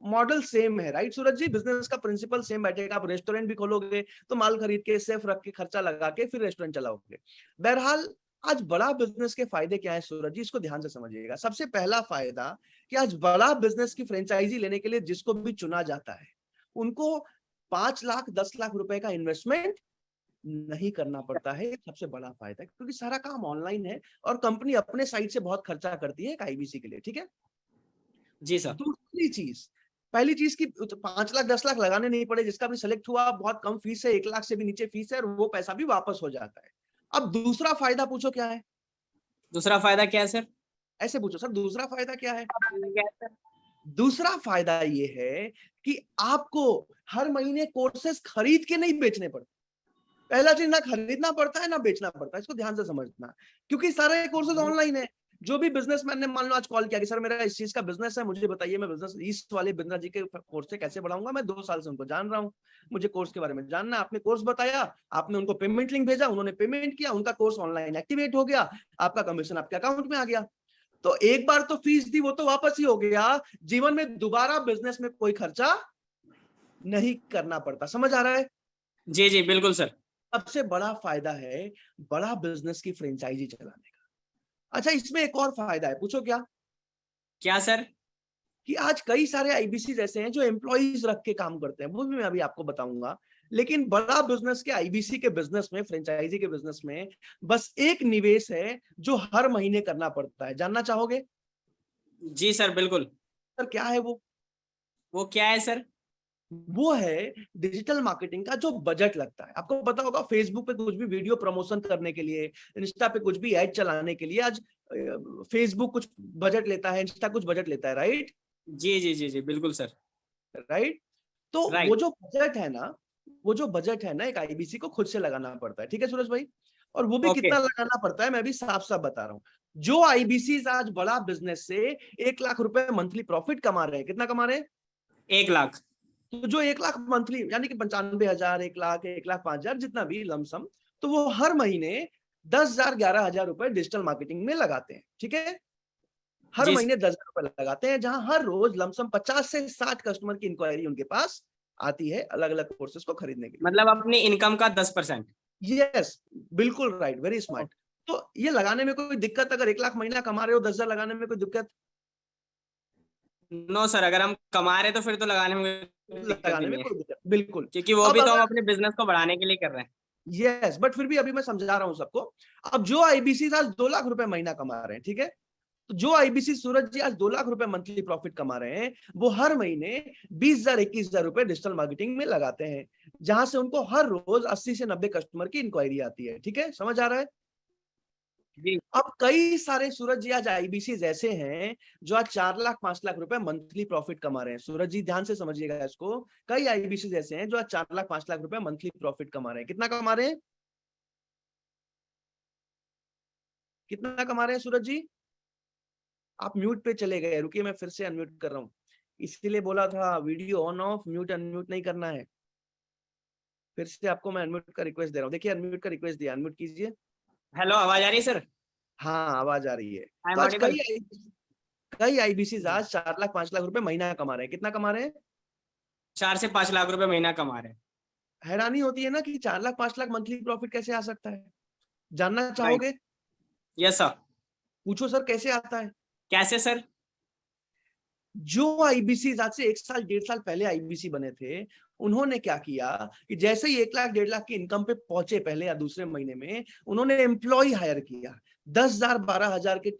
मॉडल सेम है, राइट सूरज जी? बिजनेस का प्रिंसिपल सेम बैठेगा। आप रेस्टोरेंट भी खोलोगे तो माल खरीद के, सेफ रख के, खर्चा लगा के फिर रेस्टोरेंट चलाओगे। बहरहाल आज बड़ा बिजनेस के फायदे क्या है सूरज जी, इसको ध्यान से समझिएगा। सबसे पहला फायदा कि आज बड़ा बिजनेस की फ्रेंचाइजी लेने के लिए जिसको भी चुना जाता है, उनको 5 लाख 10 लाख रुपए का इन्वेस्टमेंट नहीं करना पड़ता है। सबसे बड़ा फायदा है, क्योंकि सारा काम ऑनलाइन है और कंपनी अपने साइड से बहुत खर्चा करती है एक आईबीसी के लिए, ठीक है? जी सर। दूसरी चीज, पहली चीज की 5 लाख 10 लाख लगाने नहीं पड़े, जिसका भी सिलेक्ट हुआ बहुत कम फीस है, 1 लाख से भी नीचे फीस है और वो पैसा भी वापस हो जाता है। अब दूसरा फायदा पूछो क्या है? दूसरा फायदा क्या है सर? ऐसे पूछो सर, दूसरा फायदा क्या है? क्या है सर? दूसरा फायदा ये है कि आपको हर महीने कोर्सेस खरीद के नहीं बेचने पड़ते। पहला चीज, ना खरीदना पड़ता है ना बेचना पड़ता है, इसको ध्यान से समझना, क्योंकि सारे कोर्सेज ऑनलाइन है। जो भी बिजनेसमैन ने मान लो आज कॉल किया कि सर मेरा इस चीज का बिजनेस है, मुझे बताइए मैं बिजनेस इस वाले बिंद्रा जी के कोर्स से कैसे बढ़ाऊंगा, मैं 2 साल से उनको जान रहा हूँ, मुझे कोर्स के बारे में जानना है। आपने कोर्स बताया, आपने उनको पेमेंट लिंक भेजा, उन्होंने पेमेंट किया, उनका कोर्स ऑनलाइन एक्टिवेट हो गया, आपका कमीशन आपके अकाउंट में आ गया। तो एक बार तो फीस दी, वो तो वापस ही हो गया। जीवन में दोबारा बिजनेस में कोई खर्चा नहीं करना पड़ता। समझ आ रहा है? जी जी बिल्कुल सर। सबसे बड़ा फायदा है बड़ा बिजनेस की फ्रेंचाइजी चलाने का। अच्छा, इसमें एक और फायदा है, पूछो क्या? क्या सर? कि आज कई सारे आईबीसी ऐसे हैं जो एम्प्लॉइज रख के काम करते हैं, वो भी मैं अभी आपको बताऊंगा। लेकिन बड़ा बिजनेस के आईबीसी के बिजनेस में, फ्रेंचाइजी के बिजनेस में बस एक निवेश है जो हर महीने करना पड़ता है। जानना चाहोगे जी सर बिल्कुल। सर क्या है वो? वो क्या है सर? वो है डिजिटल मार्केटिंग का जो बजट लगता है। आपको पता होगा फेसबुक पे कुछ भी वीडियो प्रमोशन करने के लिए, इंस्टा पे कुछ भी ऐड चलाने के लिए आज फेसबुक कुछ बजट लेता है, इंस्टा कुछ बजट लेता है, राइट? जी जी जी जी बिल्कुल सर। राइट? तो राइट। वो जो बजट है ना एक आईबीसी को खुद से लगाना पड़ता है, ठीक है सूरज भाई? और वो भी ओके। कितना लगाना पड़ता है मैं भी साफ साफ बता रहा हूँ। जो आईबीसी आज बड़ा बिजनेस से 1 लाख रुपए मंथली प्रॉफिट कमा रहे हैं, कितना कमा रहे हैं? 1 लाख। तो जो 1 लाख मंथली, यानी कि 95,000, 1 लाख, 1,05,000 जितना भी लमसम, तो वो हर महीने 10,000 11,000 रुपए डिजिटल मार्केटिंग में लगाते हैं, ठीक है? हर जी महीने 10,000 रुपए लगाते हैं, जहां हर रोज लमसम 50 से 60 कस्टमर की इंक्वायरी उनके पास आती है अलग अलग कोर्सेज को खरीदने के लिए। मतलब अपनी इनकम का 10%। यस, बिल्कुल राइट, वेरी स्मार्ट। तो ये लगाने में कोई दिक्कत, अगर 1 लाख महीना कमा रहे हो 10,000 लगाने में कोई दिक्कत? नो सर, अगर हम कमा रहे तो फिर तो लगाने में कोई दिक्कत ही लगाने में नहीं है, कोई दिक्कत, बिल्कुल। क्योंकि वो अब भी तो हम अगर अपने बिजनेस को बढ़ाने के लिए कर रहे हैं। यस, बट फिर भी अभी मैं समझा रहा हूं सबको। अब जो आईबीसी आज 2 लाख रुपए महीना कमा रहे हैं, ठीक है, तो जो आईबीसी सूरज जी आज 2 लाख रुपए मंथली प्रॉफिट कमा रहे हैं, वो हर महीने 20,000 21,000 रुपए डिजिटल मार्केटिंग में लगाते हैं, जहां से उनको हर रोज 80 से 90 कस्टमर की इंक्वायरी आती है। ठीक है, समझ आ रहा है? जी अब कई सारे सूरज जी आज आईबीसी ऐसे हैं जो आज 4 लाख 5 लाख रुपए मंथली प्रॉफिट कमा रहे हैं। सूरज जी ध्यान से समझिएगा इसको, कई आईबीसी ऐसे हैं जो आज 4 लाख 5 लाख रुपए मंथली प्रॉफिट कमा रहे हैं। कितना कमा रहे हैं? कितना कमा रहे हैं सूरज जी? आप म्यूट पे चले गए, रुकिए मैं फिर से अनम्यूट कर रहा हूँ, इसीलिए बोला था video on off mute unmute नहीं करना है। फिर से आपको मैं अनम्यूट का रिक्वेस्ट दे रहा हूँ, देखिए अनम्यूट का रिक्वेस्ट दिया, अनम्यूट कीजिए। हेलो, आवाज आ रही है सर? हाँ आवाज आ रही है। आई तो एम आज ऑडिबल? कई आईबीसी आज 4 लाख 5 लाख रुपए महीना कमा रहे हैं। कितना कमा रहे हैं? 4 से 5 लाख रुपए महीना कमा रहे हैं। हैरानी होती है ना कि 4 लाख 5 लाख मंथली प्रॉफिट कैसे आ सकता है? जानना राइट, चाहोगे? Yes sir. पूछो सर, कैसे आता है? कैसे सर? जो आईबीसी आज से 1 साल 1.5 साल पहले आईबीसी बने थे, उन्होंने क्या किया कि जैसे ही 1 लाख 1.5 लाख की इनकम पे पहुंचे पहले या दूसरे महीने में, उन्होंने एम्प्लॉय हायर किया, 10,000 12,000 के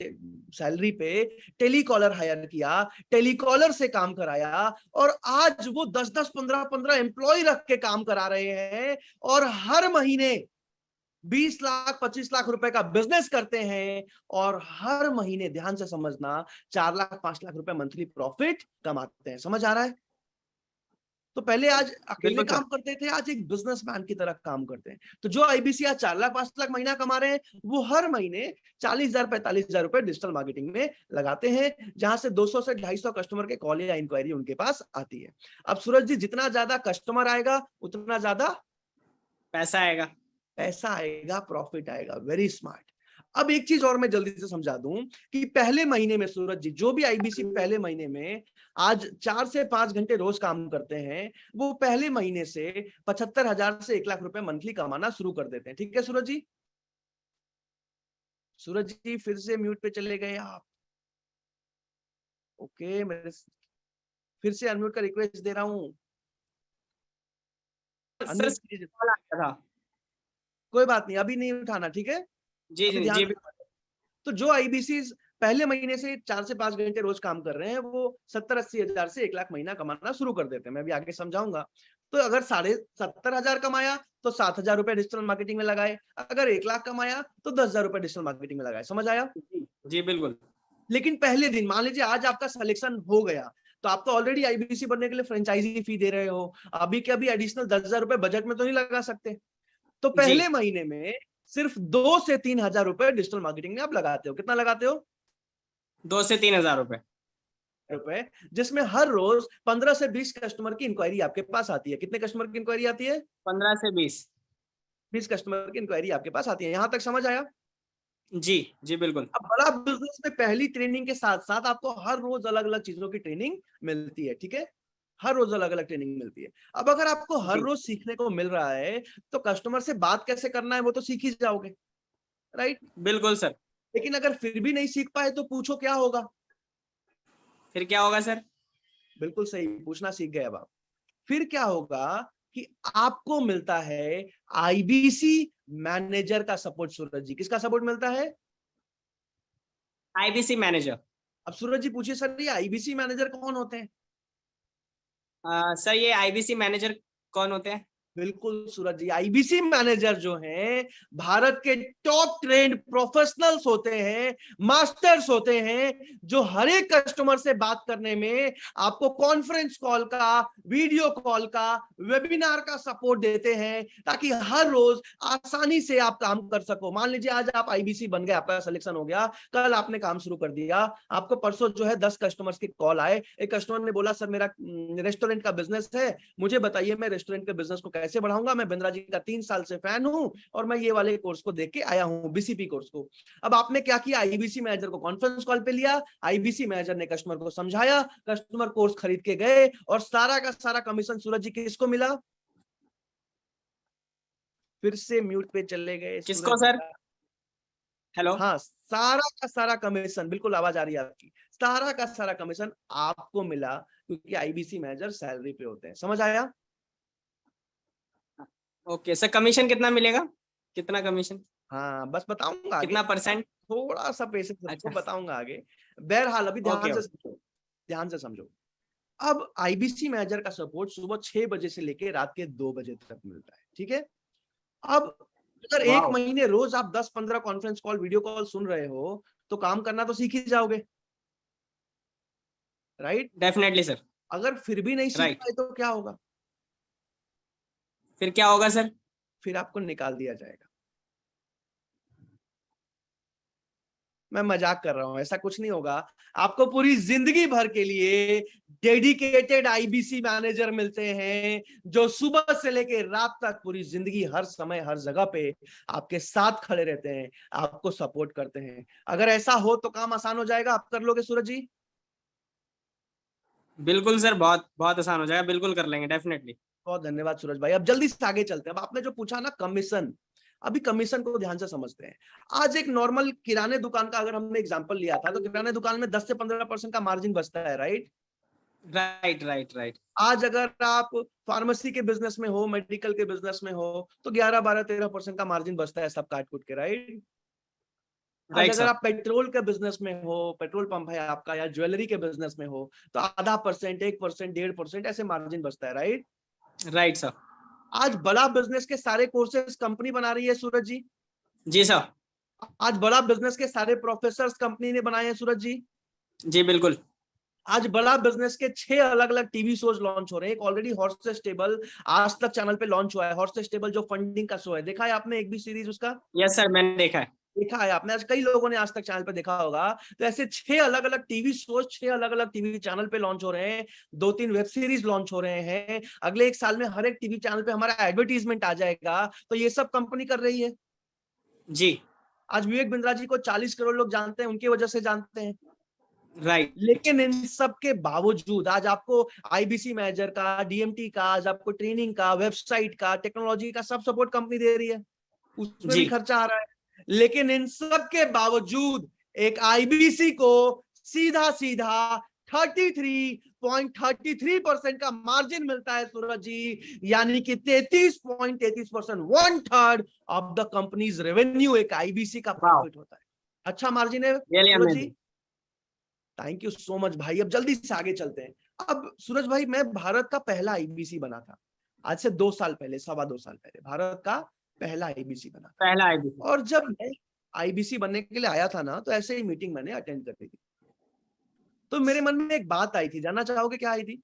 सैलरी पे टेलीकॉलर हायर किया, टेलीकॉलर से काम कराया, और आज वो 10-10 15-15 एम्प्लॉय रख के काम करा रहे हैं, और हर महीने 20 लाख 25 लाख रुपए का बिजनेस करते हैं, और हर महीने ध्यान से समझना 4 लाख 5 लाख रुपए मंथली प्रॉफिट कमाते हैं। समझ आ रहा है? तो पहले आज अकेले बिल्कुल काम सर। करते थे, आज एक बिजनेसमैन की तरह काम करते हैं। तो जो आईबीसी आज 4 लाख 5 लाख महीना कमा रहे हैं, वो हर महीने 40,000 45,000 रुपए डिजिटल मार्केटिंग में लगाते हैं, जहां से 200 से 250 कस्टमर के कॉल या इंक्वायरी उनके पास आती है। अब सूरज जी, जितना ज्यादा कस्टमर आएगा उतना ज्यादा पैसा आएगा। पैसा आएगा, प्रॉफिट आएगा। Very smart. अब एक चीज और मैं जल्दी से समझा दूं कि पहले महीने में सूरज जी, जो भी आईबीसी पहले महीने में आज 4 से 5 घंटे रोज काम करते हैं, वो पहले महीने से 75,000 से 1 लाख रुपए मंथली कमाना शुरू कर देते हैं। ठीक है सूरज जी? सूरज जी फिर से म्यूट पे चले गए आप। ओके, मैं फिर से अनम्यूट का रिक्वेस्ट दे रहा हूं। सर अनम्यूट कीजिए। कॉल आया था। कोई बात नहीं, अभी नहीं उठाना, ठीक है? जी अभी जी ध्यान जी। से। तो जो आईबीसी पहले महीने से 4 से 5 घंटे रोज काम कर रहे हैं, वो 70-80 हजार से 1 लाख महीना कमाना शुरू कर देते हैं। मैं भी आगे समझाऊंगा। तो अगर 70,500 कमाया तो 7,000 रुपए डिजिटल मार्केटिंग में लगाए, अगर 1 लाख कमाया तो 10,000 रुपए डिजिटल मार्केटिंग में लगाए। समझ आया? जी बिल्कुल। लेकिन पहले दिन मान लीजिए आज आपका सिलेक्शन हो गया, तो आप तो ऑलरेडी आईबीसी बनने के लिए फ्रेंचाइजी फी दे रहे हो, अभी के अभी एडिशनल 10,000 रुपए बजट में तो नहीं लगा सकते। तो पहले महीने में सिर्फ 2 से 3,000 रुपए डिजिटल मार्केटिंग में आप लगाते हो। कितना लगाते हो? 2 से 3,000 रुपए। जिसमें हर रोज 15 से 20 कस्टमर की इंक्वायरी आपके पास आती है। कितने कस्टमर की इंक्वायरी आती है? 15 से 20 कस्टमर की इंक्वायरी आपके पास आती है। यहां तक समझ आया? जी जी बिल्कुल। अब बड़ा बिजनेस में पहली ट्रेनिंग के साथ साथ आपको हर रोज अलग अलग चीजों की ट्रेनिंग मिलती है। ठीक है, हर रोज अलग अलग ट्रेनिंग मिलती है। अब अगर आपको हर रोज सीखने को मिल रहा है, तो कस्टमर से बात कैसे करना है वो तो सीख ही जाओगे, राइट? बिल्कुल सर। लेकिन अगर फिर भी नहीं सीख पाए तो पूछो क्या होगा? फिर क्या होगा सर? बिल्कुल सही, पूछना सीख गए अब आप। फिर क्या होगा कि आपको मिलता है आईबीसी मैनेजर का सपोर्ट। सूरज जी, किसका सपोर्ट मिलता है? IBC manager. अब सूरज जी पूछिए, सर ये आईबीसी मैनेजर कौन होते हैं? सर ये आईबीसी मैनेजर कौन होते हैं? बिल्कुल सूरज जी, आईबीसी मैनेजर जो हैं भारत के टॉप ट्रेंड प्रोफेशनल्स होते हैं, मास्टर्स होते हैं, जो हर एक कस्टमर से बात करने में आपको कॉन्फ्रेंस कॉल का, वीडियो कॉल का, वेबिनार का सपोर्ट देते हैं, ताकि हर रोज आसानी से आप काम कर सको। मान लीजिए आज आप आईबीसी बन गए, आपका सिलेक्शन हो गया, कल आपने काम शुरू कर दिया, आपको परसों जो है 10 कस्टमर्स के कॉल आए। एक कस्टमर ने बोला, सर मेरा रेस्टोरेंट का बिजनेस है, मुझे बताइए मैं रेस्टोरेंट के बिजनेस को कैसे बढ़ाऊंगा। मैं बिंद्रा जी का 3 साल से फैन हूं और मैं ये वाले कोर्स को देख के आया हूं, बीसीपी कोर्स को। अब आपने क्या किया? आईबीसी मैनेजर को कॉन्फ्रेंस कॉल पे लिया, आईबीसी मैनेजर ने कस्टमर को समझाया, कस्टमर कोर्स खरीद के गए, और सारा का सारा कमीशन सूरज जी किसको मिला? फिर से म्यूट पे चले गए। किसको सर? हेलो। हाँ, सारा का सारा कमीशन, बिल्कुल आवाज आ रही है आपकी, सारा का सारा कमीशन आपको मिला, क्योंकि आईबीसी मैनेजर सैलरी पे होते हैं। समझ आया? ओके सर, कमीशन कितना मिलेगा? कितना कमीशन, हाँ, बस बताऊंगा आगे, कितना परसेंट? थोड़ा सा पेशेंस रखो, अच्छा। बताऊंगा आगे। बहरहाल अभी ध्यान ओके से ओके। समझो, ध्यान से समझो। अब आईबीसी मैनेजर का सपोर्ट सुबह 6 बजे से लेके रात के 2 बजे तक मिलता है, ठीक है? अब अगर एक वाओ, महीने रोज आप 10-15 कॉन्फ्रेंस कॉल, वीडियो कॉल सुन रहे हो, तो काम करना तो सीख ही जाओगे, राइट? Definitely sir. अगर फिर भी नहीं सीख राइट, पाए तो क्या होगा? फिर क्या होगा सर? फिर आपको निकाल दिया जाएगा। मैं मजाक कर रहा हूं, ऐसा कुछ नहीं होगा। आपको पूरी जिंदगी भर के लिए डेडिकेटेड आईबीसी मैनेजर मिलते हैं, जो सुबह से लेके रात तक पूरी जिंदगी हर समय हर जगह पे आपके साथ खड़े रहते हैं, आपको सपोर्ट करते हैं। अगर ऐसा हो तो काम आसान हो जाएगा, आप कर लोगे सूरज जी? बिल्कुल सर, बहुत बहुत आसान हो जाएगा, बिल्कुल कर लेंगे डेफिनेटली। बहुत धन्यवाद सूरज भाई। अब जल्दी से आगे चलते हैं। अब आपने जो पूछा ना कमीशन, अभी कमीशन को ध्यान से समझते हैं। आज एक नॉर्मल किराने दुकान का अगर हमने एग्जांपल लिया था, तो किराने दुकान में 10 से 15% का मार्जिन बचता है, राइट? Right right right. आज अगर आप फार्मेसी के बिजनेस में हो, मेडिकल के बिजनेस में हो, तो 11-12-13% का मार्जिन बचता है, सब काट कूट के, राइट? आज राइट अगर सर। आप पेट्रोल के बिजनेस में हो, पेट्रोल पंप है आपका, या ज्वेलरी के बिजनेस में हो, तो आधा परसेंट, 1%, 1.5% ऐसे मार्जिन बचता है, राइट? Right sir. आज बड़ा बिजनेस के सारे कोर्सेज कंपनी बना रही है सूरज जी। जी सर। आज बड़ा बिजनेस के सारे प्रोफेसर्स कंपनी ने बनाए हैं सूरज जी। जी बिल्कुल। आज बड़ा बिजनेस के 6 अलग अलग टीवी शोज लॉन्च हो रहे हैं। एक ऑलरेडी हॉर्सेस टेबल आज तक चैनल पे लॉन्च हुआ है। हॉर्सेस टेबल जो फंडिंग का शो है, देखा है आपने एक भी सीरीज उसका? यस सर, मैंने देखा है। देखा है आपने? आज कई लोगों ने आज तक चैनल पे देखा होगा। तो ऐसे 6 अलग अलग टीवी शोज 6 अलग अलग टीवी चैनल पे लॉन्च हो रहे हैं। 2-3 वेब सीरीज लॉन्च हो रहे हैं। अगले 1 साल में हर एक टीवी चैनल पे हमारा एडवर्टीजमेंट आ जाएगा। तो ये सब कंपनी कर रही है। जी। आज विवेक बिंद्रा जी को 40 करोड़ लोग जानते हैं, उनकी वजह से जानते हैं। राइट। लेकिन इन सब के बावजूद आज आपको आईबीसी मैनेजर का, डीएमटी का, आज आपको ट्रेनिंग का, वेबसाइट का, टेक्नोलॉजी का सब सपोर्ट कंपनी दे रही है। उसमें भी जी। खर्चा आ रहा है। लेकिन इन सब के बावजूद एक आईबीसी को सीधा सीधा 33.33% का मार्जिन मिलता है सूरज जी। यानी कि 33.33%, 1/3 ऑफ द कंपनीज रेवेन्यू एक आईबीसी का प्रॉफिट होता है। अच्छा मार्जिन है really Suraj ji. Amazing. Thank you so much भाई। अब जल्दी से आगे चलते हैं। अब सूरज भाई, मैं भारत का पहला आईबीसी बना था आज से 2 साल पहले, 2.25 साल पहले भारत का पहला आईबीसी बना था। पहला आईबीसी। और जब मैं आईबीसी बनने के लिए आया था ना, तो ऐसे ही मीटिंग मैंने अटेंड कर ली थी। तो मेरे मन में एक बात आई थी, जानना चाहोगे क्या आई थी?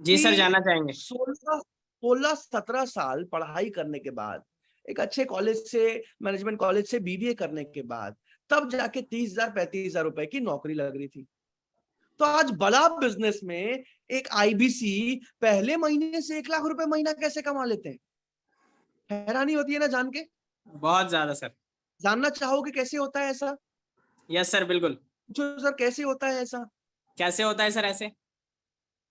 जी सर, कि जानना चाहेंगे। 16-17 साल पढ़ाई करने के बाद, एक अच्छे कॉलेज से, मैनेजमेंट कॉलेज से बीबीए करने के बाद, तब जाके 30,000-35,000 रुपए की नौकरी लग रही थी। तो आज बड़ा बिजनेस में एक आईबीसी पहले महीने से 1 लाख रुपए महीना कैसे कमा लेते हैं? हैरानी होती है ना जान के। बहुत ज्यादा सर। जानना चाहोगे कैसे होता है ऐसा? यस सर, बिल्कुल। जो सर कैसे होता है ऐसा? कैसे होता है सर ऐसे?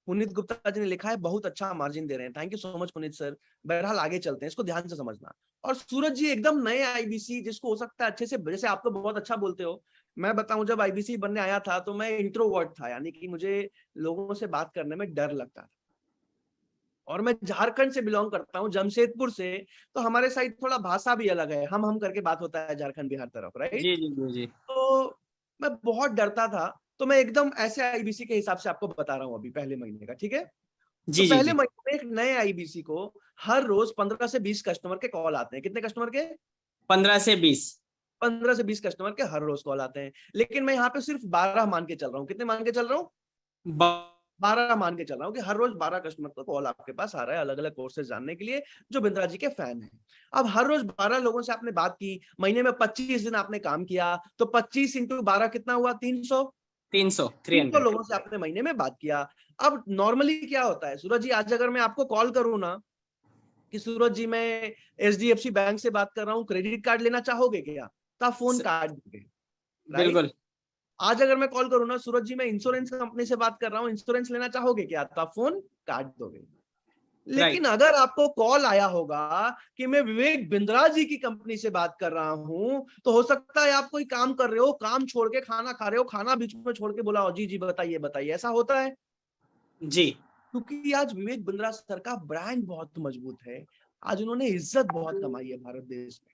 पुनीत गुप्ता जी ने लिखा है, बहुत अच्छा मार्जिन दे रहे हैं। Thank you so much Puneet sir. बहरहाल आगे चलते हैं, इसको ध्यान से समझना। और सूरज जी एकदम नए आईबीसी, जिसको हो सकता है अच्छे से, जैसे आप तो बहुत अच्छा बोलते हो, मैं बताऊं जब आईबीसी बनने आया था तो मैं इंट्रोवर्ट था, यानी कि मुझे लोगों से बात करने में डर लगता था। और मैं झारखंड से बिलोंग करता हूँ, जमशेदपुर से। तो हमारे साइड थोड़ा भाषा भी अलग है, हम करके बात होता है झारखंड बिहार तरफ, राइट? जी जी जी जी। तो मैं बहुत डरता था। तो मैं एकदम ऐसे आईबीसी के हिसाब से आपको बता रहा हूँ अभी, पहले महीने का, ठीक है? तो जी जी पहले जी। महीने में एक नए आईबीसी को हर रोज 15 से 20 कस्टमर के कॉल आते हैं। कितने कस्टमर के? 15 से 20। 15 से 20 कस्टमर के हर रोज कॉल आते हैं। लेकिन मैं यहाँ पे सिर्फ 12 मान के चल रहा हूँ। कितने मान के चल रहा हूँ? 12 मान के चल रहा हूँ कि हर रोज 12 कस्टमर का कॉल आपके पास आ रहा है, अलग अलग कोर्सेज जानने के लिए, जो बिंद्रा जी के फैन है। अब हर रोज 12 लोगों से आपने बात की, महीने में 25 दिन आपने काम किया, तो 25 इंटू 12 कितना हुआ? 300। 300 300 300। लोगों से आपने महीने में बात किया। अब नॉर्मली क्या होता है सूरज जी, आज अगर मैं आपको कॉल करूं ना कि सूरज जी मैं एचडीएफसी बैंक से बात कर रहा हूं, क्रेडिट कार्ड लेना चाहोगे क्या? तो आप फोन काट दोगे, राइट? बिल्कुल। आज अगर मैं कॉल करूं ना, सूरज जी मैं इंश्योरेंस कंपनी से बात कर रहा हूं, इंश्योरेंस लेना चाहोगे क्या? तो आप फोन काट दोगे। लेकिन अगर आपको कॉल आया होगा कि मैं विवेक बिंद्रा जी की कंपनी से बात कर रहा हूं, तो हो सकता है आप कोई काम कर रहे हो, काम छोड़ के खाना खा रहे हो, खाना बीच में छोड़ के बोला हो जी जी बताइए बताइए, ऐसा होता है जी क्योंकि आज विवेक बिंद्रा सर का ब्रांड बहुत मजबूत है, आज उन्होंने इज्जत बहुत कमाई है भारत देश में,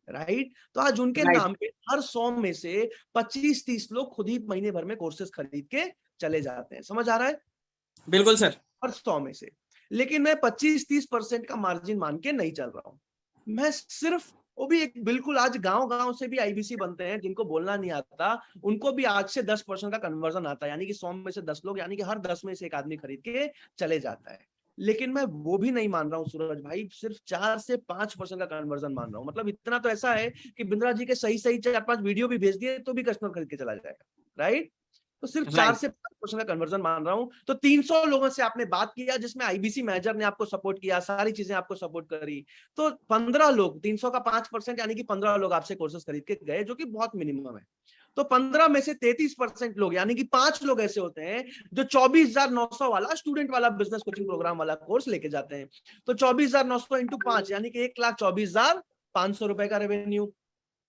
राइट। तो आज उनके राइट नाम पे हर 100 में से 25-30 लोग खुद ही महीने भर में कोर्सेज खरीद के चले जाते हैं, समझ आ रहा है, बिल्कुल सर। हर 100 में से। लेकिन मैं 25-30% का मार्जिन मान के नहीं चल रहा हूं, मैं सिर्फ, वो भी एक बिल्कुल, आज गांव गांव से भी आईबीसी बनते हैं जिनको बोलना नहीं आता, उनको भी आज से 10% का कन्वर्जन आता है, यानी कि 100 में से 10 लोग, यानी कि हर 10 में से एक आदमी खरीद के चले जाता है। लेकिन मैं वो भी नहीं मान रहा हूँ सूरज भाई, सिर्फ 4 से 5% का कन्वर्जन मान रहा हूँ। मतलब इतना तो ऐसा है कि बिंद्रा जी के सही सही 4-5 वीडियो भी भेज दिए तो भी कस्टमर खरीद के चला जाएगा, राइट। तो सिर्फ 4 राइट से 5% का कन्वर्जन मान रहा हूं। तो 300 लोगों से आपने बात किया, जिसमें आईबीसी मैनेजर ने आपको सपोर्ट किया, सारी चीजें आपको सपोर्ट करी, तो 15 लोग, 300 का 5% यानी कि 15 लोग आपसे कोर्सेज खरीद के गए, जो कि बहुत मिनिमम है। तो 15 में से 33% लोग, यानी कि 5 लोग ऐसे होते हैं जो 24,900 वाला स्टूडेंट वाला बिजनेस कोचिंग प्रोग्राम वाला कोर्स लेके जाते हैं। तो 24,900 इंटू 5 यानी कि 1,24,500 रुपए का रेवेन्यू।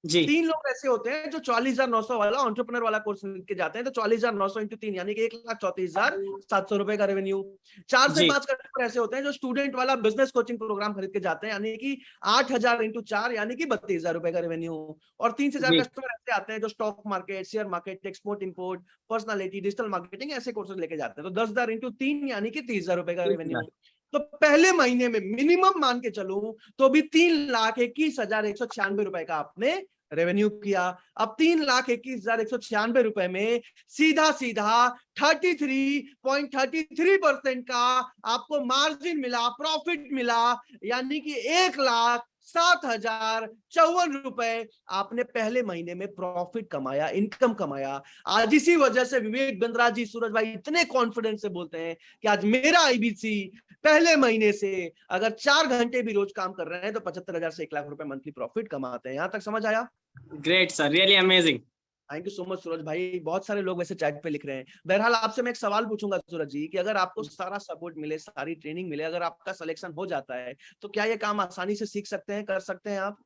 जी 3 लोग ऐसे होते हैं जो 40,900 वाला एंटरप्रेन्योर वाला कोर्स लेके जाते हैं, तो 40,900 इंटू 3 यानी कि 1,34,700 रुपए का रेवेन्यू। 4 से जी 5 कस्टमर ऐसे होते हैं जो स्टूडेंट वाला बिजनेस कोचिंग प्रोग्राम खरीद के जाते हैं, यानी कि 8,000 इंटू 4 यानी कि 32,000 रुपए का रेवेन्यू। और 3 से 4 जी कस्टमर ऐसे आते हैं जो stock market, share market, export import, personality, digital marketing ऐसे कोर्सेज लेके जाते हैं। तो 10,000 इंटू 3 यानी कि 30,000 रुपए का रेवेन्यू। तो पहले महीने में मिनिमम मान के चलूं तो भी 3,21,196 रुपए का आपने रेवेन्यू किया। अब 3,21,196 रुपए में सीधा सीधा 33.33% का आपको मार्जिन मिला, प्रॉफिट मिला, यानी कि 1,07,054 रुपए आपने पहले महीने में प्रॉफिट कमाया, इनकम कमाया। आज इसी वजह से विवेक बिंद्रा जी, सूरज भाई इतने कॉन्फिडेंस से बोलते हैं कि आज मेरा आईबीसी पहले महीने से अगर 4 घंटे भी रोज काम कर रहे हैं तो 75,000 से 1,00,000 रुपए मंथली प्रॉफिट कमाते हैं। यहां तक समझ आया? Great sir, really amazing. Thank you so much Suraj भाई। बहुत सारे लोग वैसे चैट पे लिख रहे हैं। बहरहाल आपसे मैं एक सवाल पूछूंगा सूरज जी कि अगर आपको सारा सपोर्ट मिले, सारी ट्रेनिंग मिले, अगर आपका सिलेक्शन हो जाता है तो क्या ये काम आसानी से सीख सकते हैं, कर सकते हैं आप?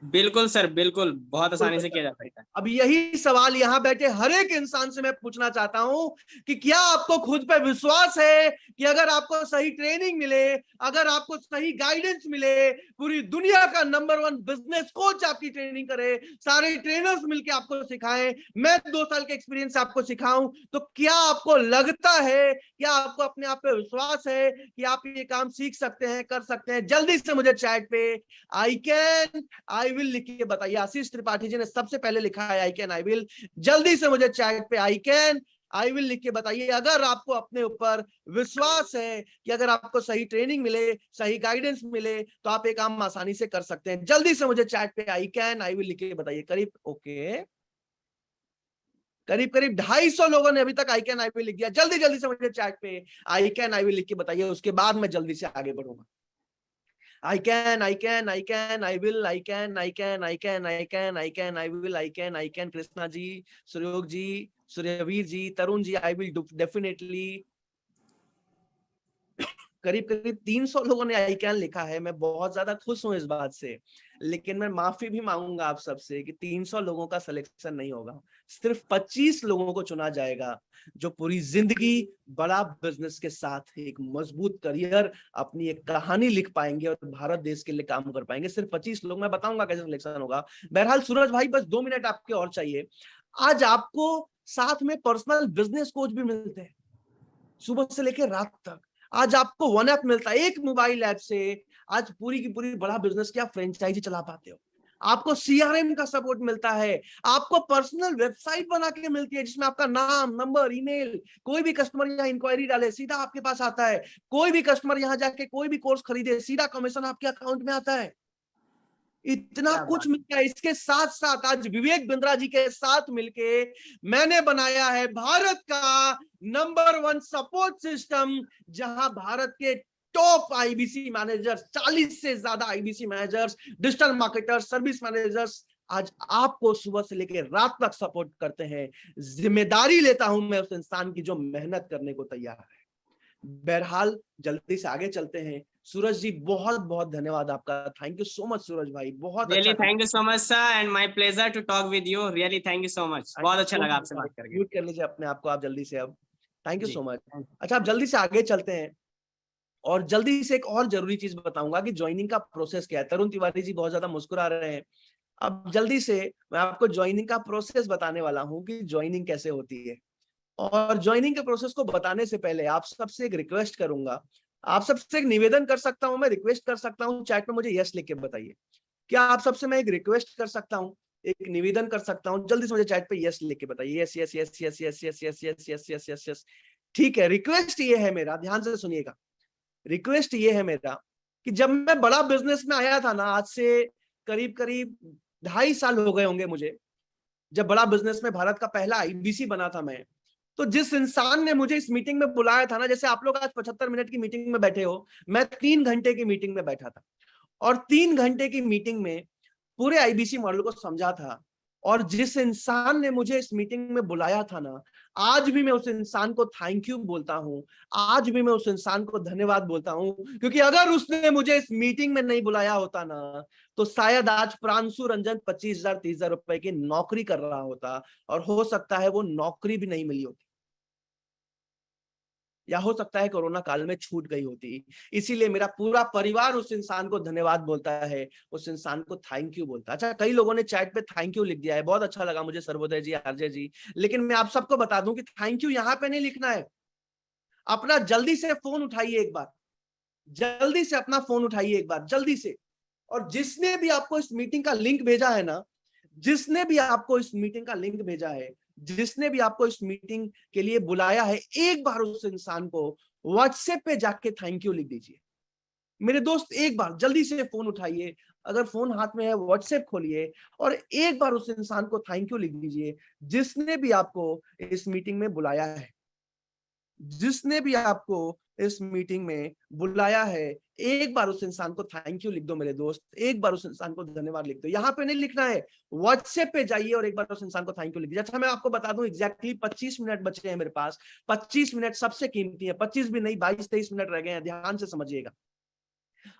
बिल्कुल सर, बिल्कुल, बहुत आसानी से किया जा सकता है। अब यही सवाल यहाँ बैठे हर एक इंसान से मैं पूछना चाहता हूं कि क्या आपको खुद पे विश्वास है कि अगर आपको सही ट्रेनिंग मिले, अगर आपको सही गाइडेंस मिले, पूरी दुनिया का नंबर 1 बिजनेस कोच आपकी ट्रेनिंग करे, सारे ट्रेनर्स मिलके आपको सिखाएं, मैं 2 साल के एक्सपीरियंस से आपको सिखाऊं, तो क्या आपको लगता है, क्या आपको अपने आप पे विश्वास है कि आप ये काम सीख सकते हैं, कर सकते हैं? जल्दी से मुझे चैट पे आई कैन, आई विल लिख के बताइए। आशीष त्रिपाठी जी ने सबसे पहले लिखा है आई कैन, आई विल। जल्दी से मुझे चैट पे आई कैन, आई विल लिख के बताइए अगर आपको अपने ऊपर विश्वास है कि अगर आपको सही ट्रेनिंग मिले, सही गाइडेंस मिले तो आप ये काम आसानी से कर सकते हैं। जल्दी से मुझे चैट पे आई कैन, आई विल लिख के बताइए। करीब करीब 250 लोगों ने अभी तक आई कैन, आई विल लिख दिया। जल्दी जल्दी से मुझे चैट पे आई कैन, आई विल लिख के बताइए, उसके बाद मैं जल्दी से आगे बढ़ूंगा। I can, I can, I can, I will, I can, I can, I can, I can, I can, I will, I can, I can, Krishna ji, Suyog ji, Suryaveer ji, Tarun ji, I will definitely। करीब करीब 300 लोगों ने आई कैन लिखा है। मैं बहुत ज्यादा खुश हूं इस बात से, लेकिन मैं माफी भी मांगूंगा आप सबसे कि 300 लोगों का सिलेक्शन नहीं होगा। सिर्फ 25 लोगों को चुना जाएगा जो पूरी जिंदगी बड़ा बिजनेस के साथ एक मजबूत करियर, अपनी एक कहानी लिख पाएंगे और भारत देश के लिए काम कर पाएंगे। सिर्फ 25 लोग। मैं बताऊंगा कैसे सिलेक्शन होगा। बहरहाल सूरज भाई बस 2 मिनट आपके और चाहिए। आज आपको साथ में पर्सनल बिजनेस कोच भी मिलते हैं सुबह से लेकर रात तक। आज आपको वन ऐप मिलता है, एक मोबाइल ऐप से आज पूरी की पूरी बड़ा बिजनेस की आप फ्रेंचाइजी चला पाते हो। आपको सीआरएम का सपोर्ट मिलता है, आपको पर्सनल वेबसाइट बना के मिलती है जिसमें आपका नाम, नंबर, ईमेल, कोई भी कस्टमर यहाँ इंक्वायरी डाले सीधा आपके पास आता है। कोई भी कस्टमर यहाँ जाके कोई भी कोर्स खरीदे सीधा कमीशन आपके अकाउंट में आता है। इतना कुछ मिलता है। इसके साथ साथ आज विवेक बिंद्रा जी के साथ मिलके मैंने बनाया है भारत का नंबर 1 सपोर्ट सिस्टम, जहां भारत के टॉप आईबीसी मैनेजर्स, 40 से ज्यादा IBC managers, digital marketers, service managers आज आपको सुबह से लेकर रात तक सपोर्ट करते हैं। जिम्मेदारी लेता हूं मैं उस इंसान की जो मेहनत करने को तैयार है। बहरहाल जल्दी से आगे चलते हैं। सूरज जी बहुत बहुत धन्यवाद आपका, thank you so much Suraj भाई, बहुत रियली अच्छा thank you so much sir and my pleasure to talk with you, really thank you so much, बहुत अच्छा लगा आपसे बात करके। म्यूट कर लीजिए अपने आप को आप जल्दी से अब, थैंक यू जी, सो मच। thank you. अच्छा, आप जल्दी से आगे चलते हैं और जल्दी से एक और जरूरी चीज बताऊंगा कि ज्वाइनिंग का प्रोसेस क्या है। तरुण तिवारी जी बहुत ज्यादा मुस्कुरा रहे हैं। अब जल्दी से मैं आपको ज्वाइनिंग का प्रोसेस बताने वाला हूं कि ज्वाइनिंग कैसे होती है। और ज्वाइनिंग के प्रोसेस को बताने से पहले आप सबसे एक रिक्वेस्ट करूंगा, आप सबसे एक निवेदन कर सकता हूं, मैं रिक्वेस्ट कर सकता हूं, चैट में मुझे यस लिख के बताइए। क्या आप सबसे मैं एक रिक्वेस्ट कर सकता हूं, एक निवेदन कर सकता हूं? जल्दी से मुझे चैट पे यस लिख के बताइए। Yes yes yes yes yes yes yes yes yes yes yes yes. ठीक है, रिक्वेस्ट ये है मेरा, ध्यान से सुनिएगा, रिक्वेस्ट ये है मेरा कि जब मैं बड़ा बिजनेस में आया था ना, आज से करीब करीब 2.5 साल हो गए होंगे मुझे, जब बड़ा बिजनेस में भारत का पहला आईबीसी बना था मैं, तो जिस इंसान ने मुझे इस मीटिंग में बुलाया था ना, जैसे आप लोग आज 75 मिनट की मीटिंग में बैठे हो, मैं 3 घंटे की मीटिंग में बैठा था और 3 घंटे की मीटिंग में पूरे आईबीसी मॉडल को समझा था। और जिस इंसान ने मुझे इस मीटिंग में बुलाया था ना, आज भी मैं उस इंसान को थैंक यू बोलता हूं, आज भी मैं उस इंसान को धन्यवाद बोलता हूं, क्योंकि अगर उसने मुझे इस मीटिंग में नहीं बुलाया होता ना, तो शायद आज प्रांशु रंजन 25,000 30,000 रुपए की नौकरी कर रहा होता और हो सकता है वो नौकरी भी नहीं मिली होती, या हो सकता है कोरोना काल में छूट गई होती। इसीलिए मेरा पूरा परिवार उस इंसान को धन्यवाद बोलता है, उस इंसान को थैंक यू बोलता है। अच्छा, कई लोगों ने चैट पे थैंक यू लिख दिया है, बहुत अच्छा लगा मुझे सर्वोदय जी, आरजे जी, लेकिन मैं आप सबको बता दूं कि थैंक यू यहाँ पे नहीं लिखना है। अपना जल्दी से फोन उठाइए एक बार, जल्दी से अपना फोन उठाइए एक बार, जल्दी से। और जिसने भी आपको इस मीटिंग का लिंक भेजा है ना, जिसने भी आपको इस मीटिंग का लिंक भेजा है, जिसने भी आपको इस मीटिंग के लिए बुलाया है, एक बार उस इंसान को व्हाट्सएप पे जाके थैंक यू लिख दीजिए। मेरे दोस्त, एक बार जल्दी से फोन उठाइए, अगर फोन हाथ में है व्हाट्सएप खोलिए और एक बार उस इंसान को थैंक यू लिख दीजिए, जिसने भी आपको इस मीटिंग में बुलाया है, जिसने भी आपको इस मीटिंग में बुलाया है, एक बार उस इंसान को थैंक यू लिख दो मेरे दोस्त, एक बार उस इंसान को धन्यवाद लिख दो। यहाँ पे नहीं लिखना है, व्हाट्सएप पे जाइए और एक बार उस इंसान को थैंक यू लिख दीजिए। अच्छा, मैं आपको बता दूं, एग्जैक्टली 25 मिनट बचे हैं मेरे पास, 25 मिनट सबसे कीमती है, 25 भी नहीं 22-23 मिनट रह गए हैं, ध्यान से समझिएगा।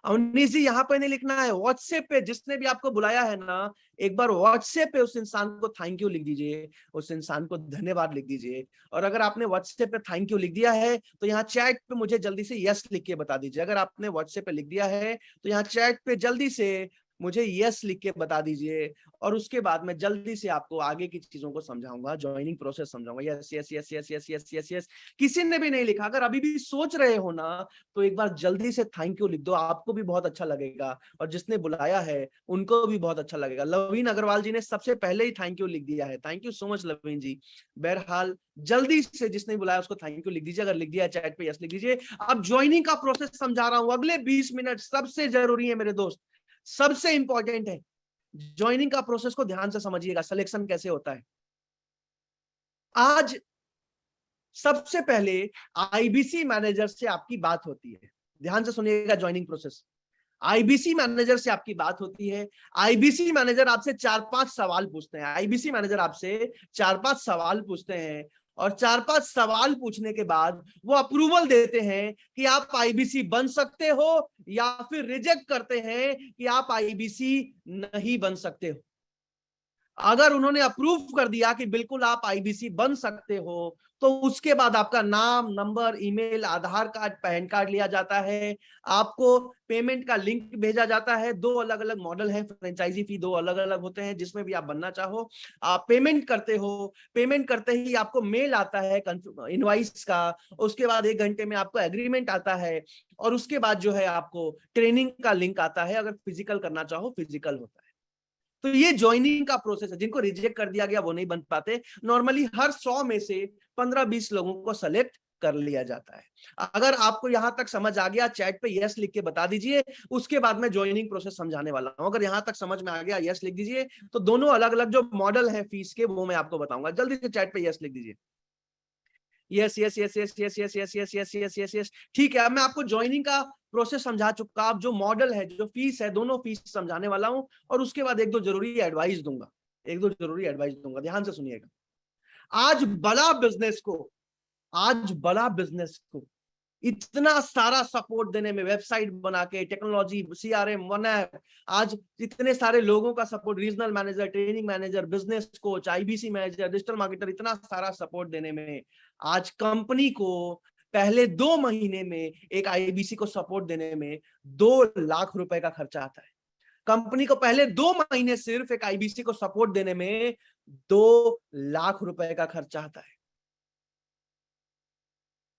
अवनीश जी, यहाँ पे नहीं लिखना है, व्हाट्सएप पे जिसने भी आपको बुलाया है ना, एक बार व्हाट्सएप पे उस इंसान को थैंक यू लिख दीजिए, उस इंसान को धन्यवाद लिख दीजिए। और अगर आपने व्हाट्सएप पे थैंक यू लिख दिया है तो यहाँ चैट पे मुझे जल्दी से यस लिख के बता दीजिए। अगर आपने व्हाट्सएप पे लिख दिया है तो यहाँ चैट पे जल्दी से मुझे यस लिख के बता दीजिए, और उसके बाद मैं जल्दी से आपको आगे की चीजों को समझाऊंगा, ज्वाइनिंग प्रोसेस समझाऊंगा। Yes yes yes yes yes yes yes yes. किसी ने भी नहीं लिखा, अगर अभी भी सोच रहे हो ना, तो एक बार जल्दी से थैंक यू लिख दो, आपको भी बहुत अच्छा लगेगा और जिसने बुलाया है उनको भी बहुत अच्छा लगेगा। लवीन अग्रवाल जी ने सबसे पहले ही थैंक यू लिख दिया है, थैंक यू सो मच लवीन जी। बहरहाल जल्दी से जिसने बुलाया उसको थैंक यू लिख दीजिए, अगर लिख दिया चैट पे यस लिख दीजिए। अब ज्वाइनिंग का प्रोसेस समझा रहा हूं, अगले 20 मिनट सबसे जरूरी है मेरे दोस्त, सबसे इंपॉर्टेंट है। ज्वाइनिंग का प्रोसेस को ध्यान से समझिएगा, सिलेक्शन कैसे होता है। आज सबसे पहले आईबीसी मैनेजर से आपकी बात होती है, ध्यान से सुनिएगा, ज्वाइनिंग प्रोसेस। आईबीसी मैनेजर से आपकी बात होती है, आईबीसी मैनेजर आपसे 4-5 सवाल पूछते हैं, आईबीसी मैनेजर आपसे 4-5 सवाल पूछते हैं, और 4-5 सवाल पूछने के बाद वो अप्रूवल देते हैं कि आप आईबीसी बन सकते हो, या फिर रिजेक्ट करते हैं कि आप आईबीसी नहीं बन सकते हो। अगर उन्होंने अप्रूव कर दिया कि बिल्कुल आप आईबीसी बन सकते हो, तो उसके बाद आपका नाम, नंबर, ईमेल, आधार कार्ड, पैन कार्ड लिया जाता है, आपको पेमेंट का लिंक भेजा जाता है। 2 अलग अलग मॉडल है, फ्रेंचाइजी फी 2 अलग अलग होते हैं, जिसमें भी आप बनना चाहो आप पेमेंट करते हो। पेमेंट करते ही आपको मेल आता है इनवॉइस का, उसके बाद 1 घंटे में आपको एग्रीमेंट आता है, और उसके बाद जो है आपको ट्रेनिंग का लिंक आता है, अगर फिजिकल करना चाहो फिजिकल होता है। तो ये ज्वाइनिंग का प्रोसेस है। जिनको रिजेक्ट कर दिया गया वो नहीं बन पाते, नॉर्मली हर 100 में से 15-20 लोगों को सेलेक्ट कर लिया जाता है। अगर आपको यहां तक समझ आ गया, चैट पे यस लिख के बता दीजिए, उसके बाद मैं ज्वाइनिंग प्रोसेस समझाने वाला हूं। अगर यहां तक समझ में आ गया, यस लिख दीजिए। तो दोनों अलग अलग जो मॉडल है फीस के, वो मैं आपको बताऊंगा। जल्दी से चैट पे यस लिख दीजिए। Yes yes yes yes yes yes yes yes yes yes yes yes. ठीक है, अब मैं आपको ज्वाइनिंग का प्रोसेस समझा चुका, अब जो मॉडल है, जो फीस है, दोनों फीस समझाने वाला हूं, और उसके बाद 1-2 जरूरी एडवाइस दूंगा, 1-2 जरूरी एडवाइस दूंगा। ध्यान से सुनिएगा। आज बड़ा बिजनेस को इतना सारा सपोर्ट देने में, वेबसाइट बना के, टेक्नोलॉजी, CRM, वन ऐप, आज इतने सारे लोगों का support, regional manager, training manager, business coach, IBC manager, digital marketer, इतना सारा सपोर्ट देने में आज कंपनी को पहले 2 महीने में एक IBC को सपोर्ट देने में 2 लाख रुपए का खर्चा आता है। कंपनी को पहले 2 महीने सिर्फ एक IBC को सपोर्ट देने में 2 लाख रुपए का खर्चा आता है।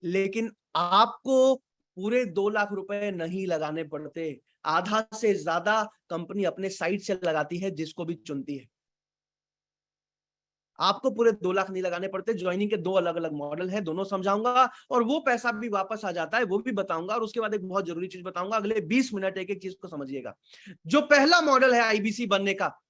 लेकिन आपको पूरे 2 लाख रुपए नहीं लगाने पड़ते, आधा से ज्यादा कंपनी अपने साइड से लगाती है जिसको भी चुनती है। आपको पूरे 2 लाख नहीं लगाने पड़ते। ज्वाइनिंग के 2 अलग अलग मॉडल है, दोनों समझाऊंगा और वो पैसा भी वापस आ जाता है वो भी बताऊंगा। और उसके बाद एक बहुत जरूरी चीज बताऊंगा, अगले 20 मिनट एक एक चीज को समझिएगा। जो पहला मॉडल है IBC बनने का,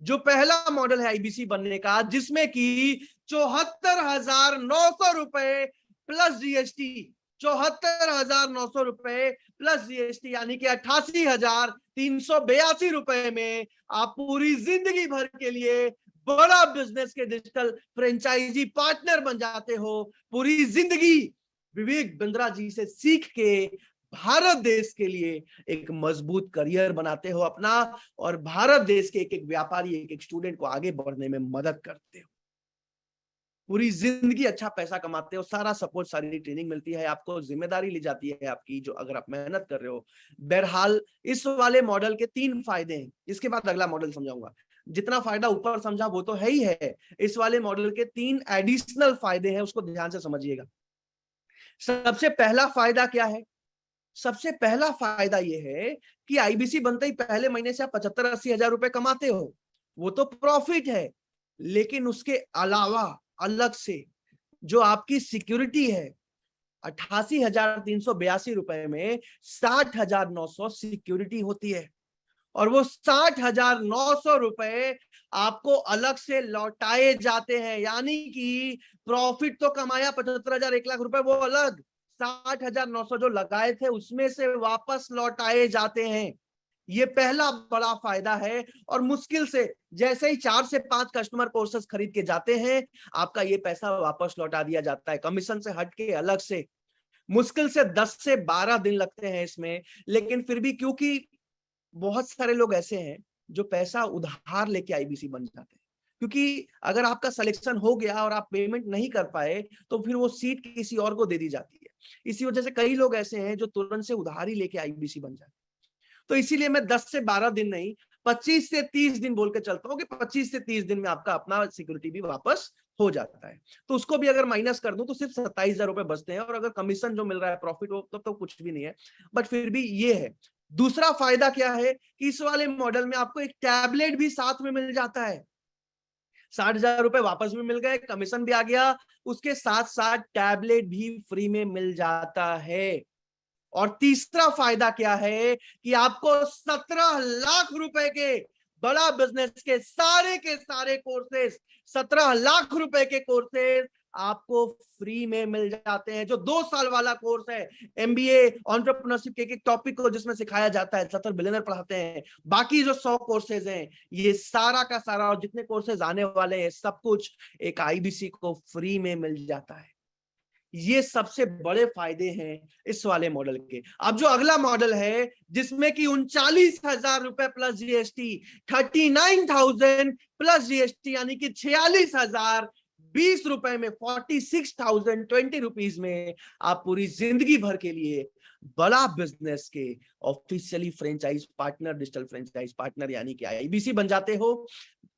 जो पहला मॉडल है IBC बनने का, जिसमें कि 74,900 रुपए प्लस GST, 74,900 रुपए प्लस GST, यानी कि 88,382 रुपए में आप पूरी जिंदगी भर के लिए बड़ा बिजनेस के डिजिटल फ्रेंचाइजी पार्टनर बन जाते हो। पूरी जिंदगी विवेक बिंद्रा जी से सीख के भारत देश के लिए एक मजबूत करियर बनाते हो अपना, और भारत देश के एक एक व्यापारी, एक एक स्टूडेंट को आगे बढ़ने में मदद करते हो। पूरी जिंदगी अच्छा पैसा कमाते हो, सारा सपोर्ट, सारी ट्रेनिंग मिलती है आपको, जिम्मेदारी ली जाती है आपकी, जो अगर आप मेहनत कर रहे हो। बहरहाल इस वाले मॉडल के 3 फायदे हैं। इसके बाद अगला मॉडल समझाऊंगा। जितना फायदा ऊपर समझा वो तो है ही है, इस वाले मॉडल के 3 एडिशनल फायदे हैं, उसको ध्यान से समझिएगा। सबसे पहला फायदा क्या है? सबसे पहला फायदा ये है कि IBC बनते ही पहले महीने से आप 75-80 हजार रुपए कमाते हो, वो तो प्रॉफिट है। लेकिन उसके अलावा अलग से जो आपकी सिक्योरिटी है, 88,382 रुपए में 60,900 सिक्योरिटी होती है, और वो 60,900 रुपए आपको अलग से लौटाए जाते हैं। यानी कि प्रॉफिट तो कमाया 75,000, 1 लाख रुपए, वो अलग, 60,900 जो लगाए थे उसमें से वापस लौटाए जाते हैं। ये पहला बड़ा फायदा है। और मुश्किल से जैसे ही 4 से 5 कस्टमर कोर्सेज खरीद के जाते हैं, आपका ये पैसा वापस लौटा दिया जाता है, कमीशन से हट के अलग से। मुश्किल से 10 से 12 दिन लगते हैं इसमें, लेकिन फिर भी क्योंकि बहुत सारे लोग ऐसे हैं जो पैसा उधार लेके IBC बन जाते हैं, क्योंकि अगर आपका सिलेक्शन हो गया और आप पेमेंट नहीं कर पाए तो फिर वो सीट किसी और को दे दी जाती है। इसी वजह से कई लोग ऐसे हैं जो तुरंत से उधारी लेके IBC बन जाते हैं। तो इसीलिए मैं 10 से 12 दिन नहीं, 25 से 30 दिन बोल के चलता हूँ कि 25 से 30 दिन में आपका अपना सिक्योरिटी भी वापस हो जाता है। तो उसको भी अगर माइनस कर दूं तो सिर्फ 27,000 रुपए बचते हैं, और अगर कमीशन जो मिल रहा है, प्रॉफिट, वो तो कुछ भी नहीं है, बट फिर भी ये है। दूसरा फायदा क्या है कि इस वाले मॉडल में आपको एक टैबलेट भी साथ में मिल जाता है। 60,000 रुपए वापस भी मिल गए, कमीशन भी आ गया, उसके साथ साथ टैबलेट भी फ्री में मिल जाता है। और तीसरा फायदा क्या है कि आपको 17 लाख रुपए के बड़ा बिजनेस के सारे कोर्सेज, 17 लाख रुपए के कोर्सेज आपको फ्री में मिल जाते हैं। जो 2 साल वाला कोर्स है, MBA एंटरप्रेन्योरशिप के एक टॉपिक को जिसमें सिखाया जाता है, 70 बिलियनर पढ़ाते हैं, बाकी जो 100 कोर्सेज हैं, ये सारा का सारा और जितने कोर्सेज आने वाले हैं, सब कुछ एक IBC को फ्री में मिल जाता है। ये सबसे बड़े फायदे हैं इस वाले मॉडल के। अब जो अगला मॉडल है, जिसमें कि 39,000 रुपए प्लस GST, 39,000 प्लस GST, यानी कि 46,020 रुपए में, 46,020 रुपीज में आप पूरी जिंदगी भर के लिए बड़ा बिजनेस के officially franchise partner, digital franchise partner यानी कि IBC बन जाते हो।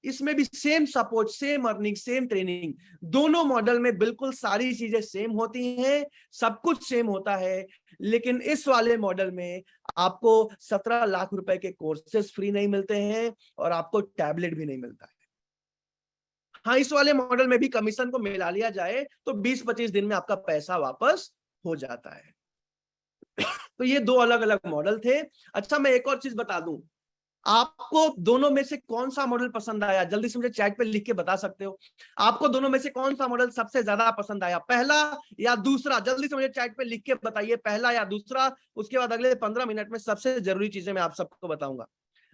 इसमें भी same support, same earning, same training, दोनों मॉडल में बिल्कुल सारी चीजें सेम होती हैं, सब कुछ सेम होता है। लेकिन इस वाले मॉडल में आपको 17 लाख रुपए के कोर्सेज फ्री नहीं मिलते हैं और आपको टैबलेट भी नहीं मिलता है। हाँ, इस वाले मॉडल में भी कमीशन को मिला लिया जाए तो 20-25 दिन में आपका पैसा वापस हो जाता है। तो ये 2 अलग अलग मॉडल थे। अच्छा, मैं एक और चीज बता दूं, आपको दोनों में से कौन सा मॉडल पसंद आया? जल्दी से मुझे चैट पे लिख के बता सकते हो। आपको दोनों में से कौन सा मॉडल सबसे ज्यादा पसंद आया, पहला या दूसरा? जल्दी से मुझे चैट पे लिख के बताइए, पहला या दूसरा। उसके बाद अगले 15 मिनट में सबसे जरूरी चीजें मैं आप सबको बताऊंगा।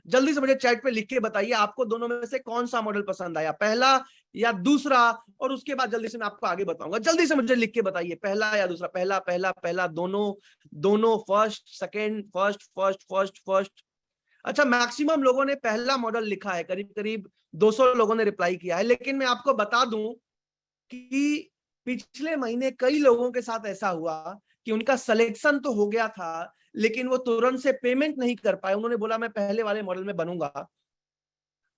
जल्दी से मुझे चैट पे लिख के बताइए आपको दोनों में से कौन सा मॉडल पसंद आया, पहला या दूसरा, और उसके बाद जल्दी से मैं आपको आगे बताऊंगा। जल्दी से मुझे लिख के बताइए पहला या दूसरा, पहला पहला पहला, दोनों दोनों, first second, first first first first. अच्छा, मैक्सिमम लोगों ने पहला मॉडल लिखा है, करीब करीब 200 लोगों ने रिप्लाई किया है। लेकिन मैं आपको बता दूं कि पिछले महीने कई लोगों के साथ ऐसा हुआ कि उनका सिलेक्शन तो हो गया था, लेकिन वो तुरंत से पेमेंट नहीं कर पाए। उन्होंने बोला मैं पहले वाले मॉडल में बनूंगा,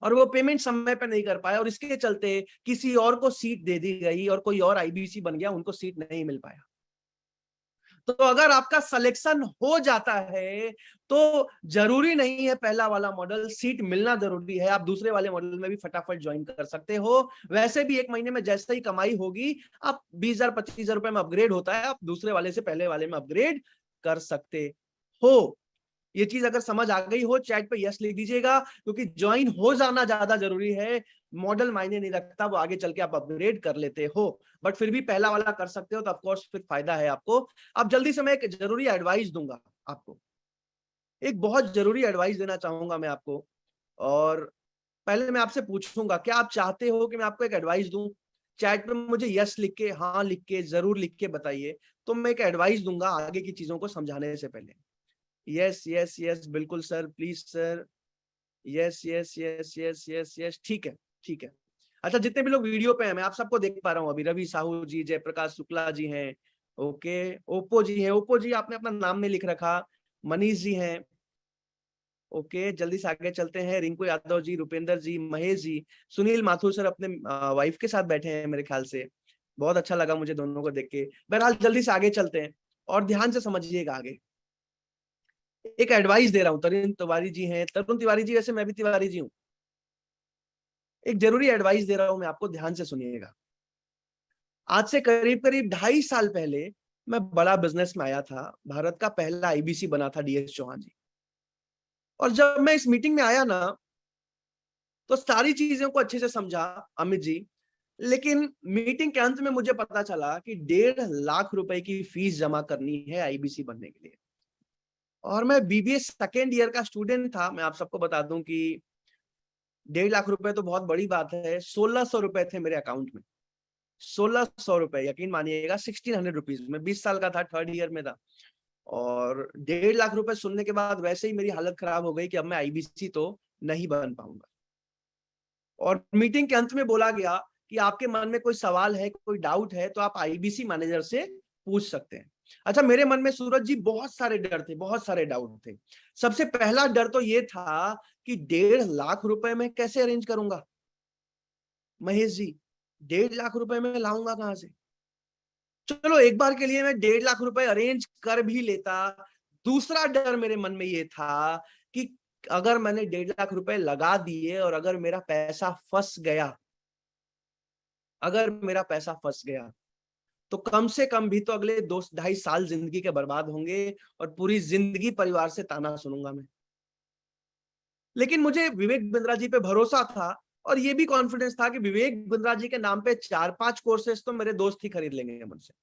और वो पेमेंट समय पे नहीं कर पाया, और इसके चलते किसी और को सीट दे दी गई और कोई और आईबीसी बन गया, उनको सीट नहीं मिल पाया। तो अगर आपका सिलेक्शन हो जाता है तो जरूरी नहीं है पहला वाला मॉडल, सीट मिलना जरूरी है। आप दूसरे वाले मॉडल में भी फटाफट ज्वाइन कर सकते हो। वैसे भी एक महीने में जैसे ही कमाई होगी, आप 20,000 25,000 रुपए में अपग्रेड होता है, आप दूसरे वाले से पहले वाले में अपग्रेड कर सकते हो। ये चीज अगर समझ आ गई हो, चैट पे यस लिख दीजिएगा, क्योंकि ज्वाइन हो जाना ज्यादा जरूरी है। मॉडल मायने नहीं रखता, वो आगे चल के आप अपग्रेड कर लेते हो, बट फिर भी पहला वाला कर सकते हो तो ऑफकोर्स फिर फायदा है आपको। अब जल्दी से मैं एक जरूरी एडवाइस दूंगा आपको, एक बहुत जरूरी एडवाइस देना चाहूंगा मैं आपको। और पहले मैं आपसे पूछूंगा, क्या आप चाहते हो कि मैं आपको एक एडवाइस दूं? चैट पे मुझे यस लिख के, हाँ लिख के, जरूर लिख के बताइए, तो मैं एक एडवाइस दूंगा आगे की चीजों को समझाने से पहले। यस यस यस, बिल्कुल sir, please sir, yes yes yes yes yes yes, ठीक है ठीक है। अच्छा, जितने भी लोग वीडियो पे हैं, मैं आप सबको देख पा रहा हूँ अभी। रवि साहू जी, जयप्रकाश शुक्ला जी हैं, ओके, ओप्पो जी हैं, ओप्पो जी आपने अपना नाम नहीं लिख रखा, मनीष जी हैं, ओके, जल्दी से आगे चलते हैं। रिंकू यादव जी, रुपेंद्र जी, महेश जी, सुनील माथुर सर अपने वाइफ के साथ बैठे हैं मेरे ख्याल से, बहुत अच्छा लगा मुझे दोनों को देख के। बहरहाल जल्दी से आगे चलते हैं और ध्यान से समझिएगा आगे। एक एडवाइस दे रहा हूं, तरुण तिवारी जी हैं, तरुण तिवारी जी, वैसे मैं भी तिवारी जी हूं। एक जरूरी एडवाइस दे रहा हूं मैं आपको, ध्यान से सुनिएगा। आज से करीब करीब 2.5 साल पहले मैं बड़ा बिजनेस में आया था, भारत का पहला आईबीसी बना था डीएस चौहान जी। और जब मैं इस मीटिंग में आया ना, तो सारी चीजों को अच्छे से समझा अमित जी, लेकिन मीटिंग के अंत में मुझे पता चला कि 1.5 लाख रुपए की फीस जमा करनी है आईबीसी बनने के लिए। और मैं बीबीए सेकेंड ईयर का स्टूडेंट था। मैं आप सबको बता दूं कि 1.5 लाख रुपए तो बहुत बड़ी बात है। 1,600 रुपए थे मेरे अकाउंट में, 1,600 रुपए, यकीन मानिएगा, 1,600 रुपीज में। 20 साल का था, थर्ड ईयर में था। और 1.5 लाख रुपए सुनने के बाद वैसे ही मेरी हालत खराब हो गई कि अब मैं आईबीसी तो नहीं बन पाऊंगा। और मीटिंग के अंत में बोला गया कि आपके मन में कोई सवाल है, कोई डाउट है, तो आप आईबीसी मैनेजर से पूछ सकते हैं। अच्छा, मेरे मन में सूरज जी बहुत सारे डर थे, बहुत सारे डाउट थे। सबसे पहला डर तो ये था कि 1.5 लाख रुपए में कैसे अरेंज करूंगा महेश जी, 1.5 लाख रुपए में लाऊंगा कहां से? चलो एक बार के लिए मैं 1.5 लाख रुपए अरेंज कर भी लेता। दूसरा डर मेरे मन में ये था कि अगर मैंने 1.5 लाख रुपए लगा दिए और अगर मेरा पैसा फंस गया, अगर मेरा पैसा फंस गया, तो कम से कम भी तो अगले 2-2.5 साल जिंदगी के बर्बाद होंगे और पूरी जिंदगी परिवार से ताना सुनूंगा मैं। लेकिन मुझे विवेक बिंद्रा जी पे भरोसा था, और ये भी कॉन्फिडेंस था कि विवेक बिंद्रा जी के नाम पे 4-5 कोर्सेज तो मेरे दोस्त ही खरीद लेंगे मुझसे,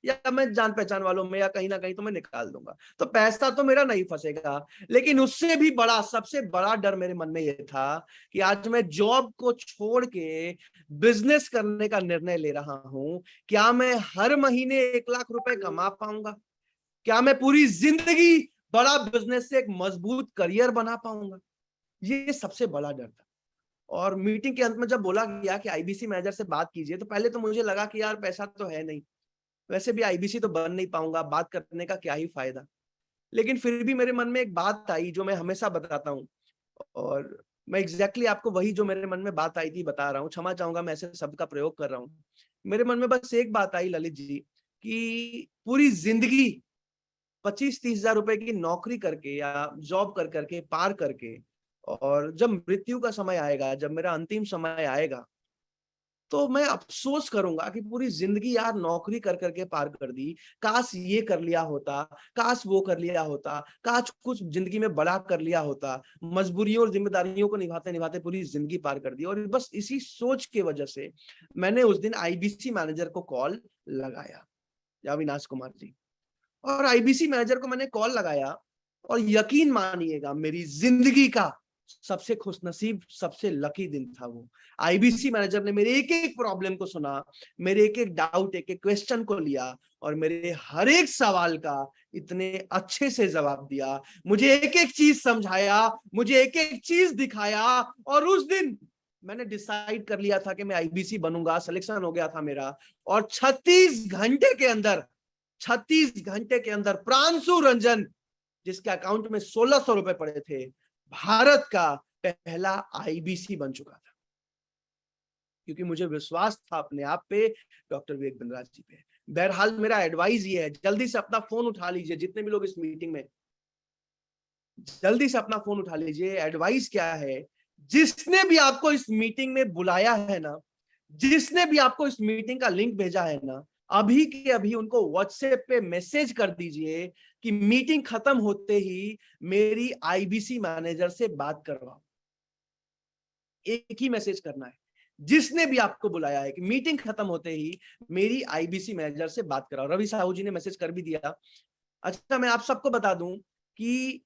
या मैं जान पहचान वालों में, या कहीं ना कहीं तो मैं निकाल दूंगा, तो पैसा तो मेरा नहीं फंसेगा। लेकिन उससे भी बड़ा, सबसे बड़ा डर मेरे मन में ये था कि आज मैं जॉब को छोड़ के बिजनेस करने का निर्णय ले रहा हूं, क्या मैं हर महीने 1 लाख रुपए कमा पाऊंगा? क्या मैं पूरी जिंदगी बड़ा बिजनेस से एक मजबूत करियर बना पाऊंगा? ये सबसे बड़ा डर था। और मीटिंग के अंत में जब बोला गया कि आईबीसी मैनेजर से बात कीजिए, तो पहले तो मुझे लगा कि यार पैसा तो है नहीं, वैसे भी आईबीसी तो बन नहीं पाऊंगा, बात करने का क्या ही फायदा। लेकिन फिर भी मेरे मन में एक बात आई जो मैं हमेशा बताता हूँ, और मैं एग्जैक्टली आपको वही जो मेरे मन में बात आई थी बता रहा हूँ। क्षमा चाहूंगा मैं ऐसे शब्द का प्रयोग कर रहा हूँ। मेरे मन में बस एक बात आई ललित जी, कि पूरी जिंदगी 25-30 हजार रुपए की नौकरी करके या जॉब कर करके पार करके, और जब मृत्यु का समय आएगा, जब मेरा अंतिम समय आएगा, तो मैं अफसोस करूंगा कि पूरी जिंदगी यार नौकरी कर करके पार कर दी, काश ये कर लिया होता, काश वो कर लिया होता, काश कुछ जिंदगी में बड़ा कर लिया होता। मजबूरियों और जिम्मेदारियों को निभाते निभाते पूरी जिंदगी पार कर दी। और बस इसी सोच की वजह से मैंने उस दिन आईबीसी मैनेजर को कॉल लगाया, अविनाश कुमार जी। और आईबीसी मैनेजर को मैंने कॉल लगाया, और यकीन मानिएगा मेरी जिंदगी का सबसे खुशनसीब, सबसे लकी दिन था वो। आईबीसी मैनेजर ने मेरे एक एक प्रॉब्लम को सुना, मेरे एक एक डाउट, एक एक क्वेश्चन को लिया और मेरे हर एक सवाल का इतने अच्छे से जवाब दिया, मुझे एक एक चीज समझाया, मुझे एक एक चीज दिखाया। और उस दिन मैंने डिसाइड कर लिया था कि मैं आईबीसी बनूंगा, सिलेक्शन हो गया था मेरा। और 36 घंटे के अंदर प्रांशु रंजन, जिसके अकाउंट में 1600 रुपए पड़े थे, भारत का पहला आईबीसी बन चुका था। क्योंकि मुझे विश्वास था अपने आप पे, डॉक्टर विवेक बिंद्रा जी पे। बहरहाल मेरा एडवाइस ये है, जल्दी से अपना फोन उठा लीजिए, जितने भी लोग इस मीटिंग में, जल्दी से अपना फोन उठा लीजिए। एडवाइस क्या है, जिसने भी आपको इस मीटिंग में बुलाया है ना, जिसने भी आपको इस मीटिंग का लिंक भेजा है ना, अभी के अभी उनको व्हाट्सएप पे मैसेज कर दीजिए कि मीटिंग खत्म होते ही मेरी आईबीसी मैनेजर से बात करवाओ। एक ही मैसेज करना है, जिसने भी आपको बुलाया है कि मीटिंग खत्म होते ही मेरी आईबीसी मैनेजर से बात कराओ। रवि साहू जी ने मैसेज कर भी दिया। अच्छा, मैं आप सबको बता दूं कि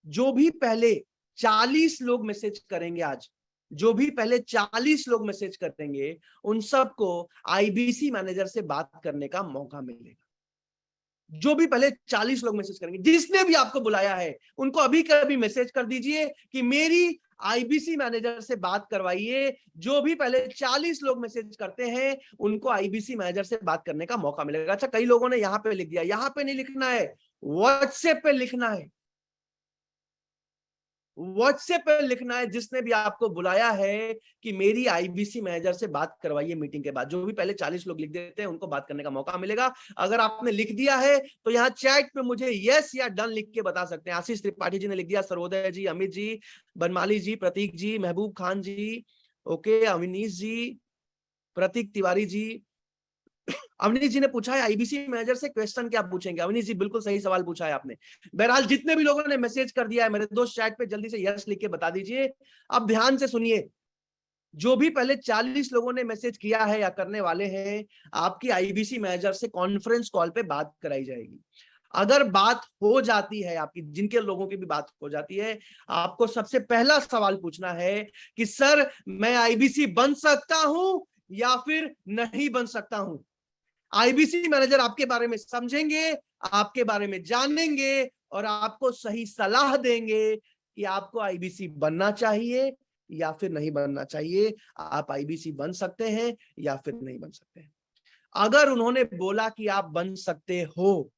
जो भी पहले 40 लोग मैसेज करेंगे आज, जो भी पहले 40 लोग मैसेज करेंगे, उन सबको आईबीसी मैनेजर से बात करने का मौका मिलेगा। जो भी पहले 40 लोग मैसेज करेंगे, जिसने भी आपको बुलाया है, उनको अभी कभी मैसेज कर दीजिए कि मेरी आईबीसी मैनेजर से बात करवाइए। जो भी पहले 40 लोग मैसेज करते हैं, उनको आईबीसी मैनेजर से बात करने का मौका मिलेगा। अच्छा, कई लोगों ने यहां पे लिख दिया, यहां पे नहीं लिखना है, व्हाट्सएप पे लिखना है। व्हाट्सएप पे लिखना है, जिसने भी आपको बुलाया है कि मेरी आईबीसी मैनेजर से बात करवाइए मीटिंग के बाद। जो भी पहले 40 लोग लिख देते हैं, उनको बात करने का मौका मिलेगा। अगर आपने लिख दिया है तो यहाँ चैट पे मुझे यस या डन लिख के बता सकते हैं। आशीष त्रिपाठी जी ने लिख दिया, सर्वोदय जी, अमित जी, बनमाली जी, प्रतीक जी, महबूब खान जी, ओके, अविनीश जी, प्रतीक तिवारी जी। अवनीश जी ने पूछा है आईबीसी मैनेजर से क्वेश्चन क्या पूछेंगे। अवनीश जी, बिल्कुल सही सवाल पूछा है आपने। बहरहाल जितने भी लोगों ने मैसेज कर दिया है, मेरे दोस्त चैट पे जल्दी से यस लिख के बता दीजिए। अब ध्यान से सुनिए, जो भी पहले 40 लोगों ने मैसेज किया है या करने वाले हैं, आपकी आईबीसी मैनेजर से कॉन्फ्रेंस कॉल पे बात कराई जाएगी। अगर बात हो जाती है आपकी, जिनके लोगों की भी बात हो जाती है, आपको सबसे पहला सवाल पूछना है कि सर, मैं आईबीसी बन सकता हूं या फिर नहीं बन सकता हूं। आईबीसी मैनेजर आपके बारे में समझेंगे, आपके बारे में जानेंगे और आपको सही सलाह देंगे कि आपको आईबीसी बनना चाहिए या फिर नहीं बनना चाहिए, आप आईबीसी बन सकते हैं या फिर नहीं बन सकते हैं। अगर उन्होंने बोला कि आप बन सकते हो,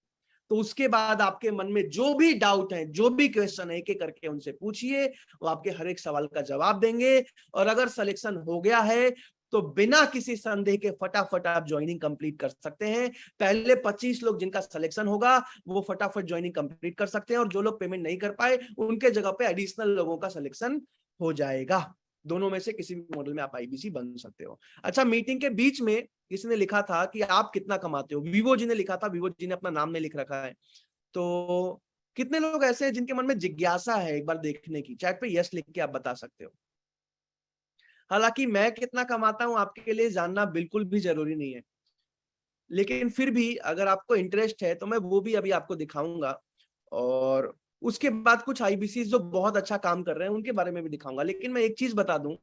तो उसके बाद आपके मन में जो भी डाउट है, जो भी क्वेश्चन है, एक एक करके उनसे पूछिए, वो आपके हर एक सवाल का जवाब देंगे। और अगर सिलेक्शन हो गया है तो बिना किसी संदेह के फटाफट आप ज्वाइनिंग कंप्लीट कर सकते हैं। पहले 25 लोग जिनका सिलेक्शन होगा, वो फटाफट ज्वाइनिंग कंप्लीट कर सकते हैं, और जो लोग पेमेंट नहीं कर पाए, उनके जगह पे एडिशनल लोगों का सिलेक्शन हो जाएगा। दोनों में से किसी भी मॉडल में आप आईबीसी बन सकते हो। अच्छा, मीटिंग के बीच में किसी ने लिखा था कि आप कितना कमाते हो, विवो जी ने लिखा था, विवो जी ने अपना नाम नहीं लिख रखा है। तो कितने लोग ऐसे हैं जिनके मन में जिज्ञासा है एक बार देखने की? चैट पे यस लिख के आप बता सकते हो। हालांकि मैं कितना कमाता हूं आपके लिए जानना बिल्कुल भी जरूरी नहीं है, लेकिन फिर भी अगर आपको इंटरेस्ट है तो मैं वो भी अभी आपको दिखाऊंगा। और उसके बाद कुछ आईबीसी जो बहुत अच्छा काम कर रहे हैं उनके बारे में भी दिखाऊंगा। लेकिन मैं एक चीज बता दूं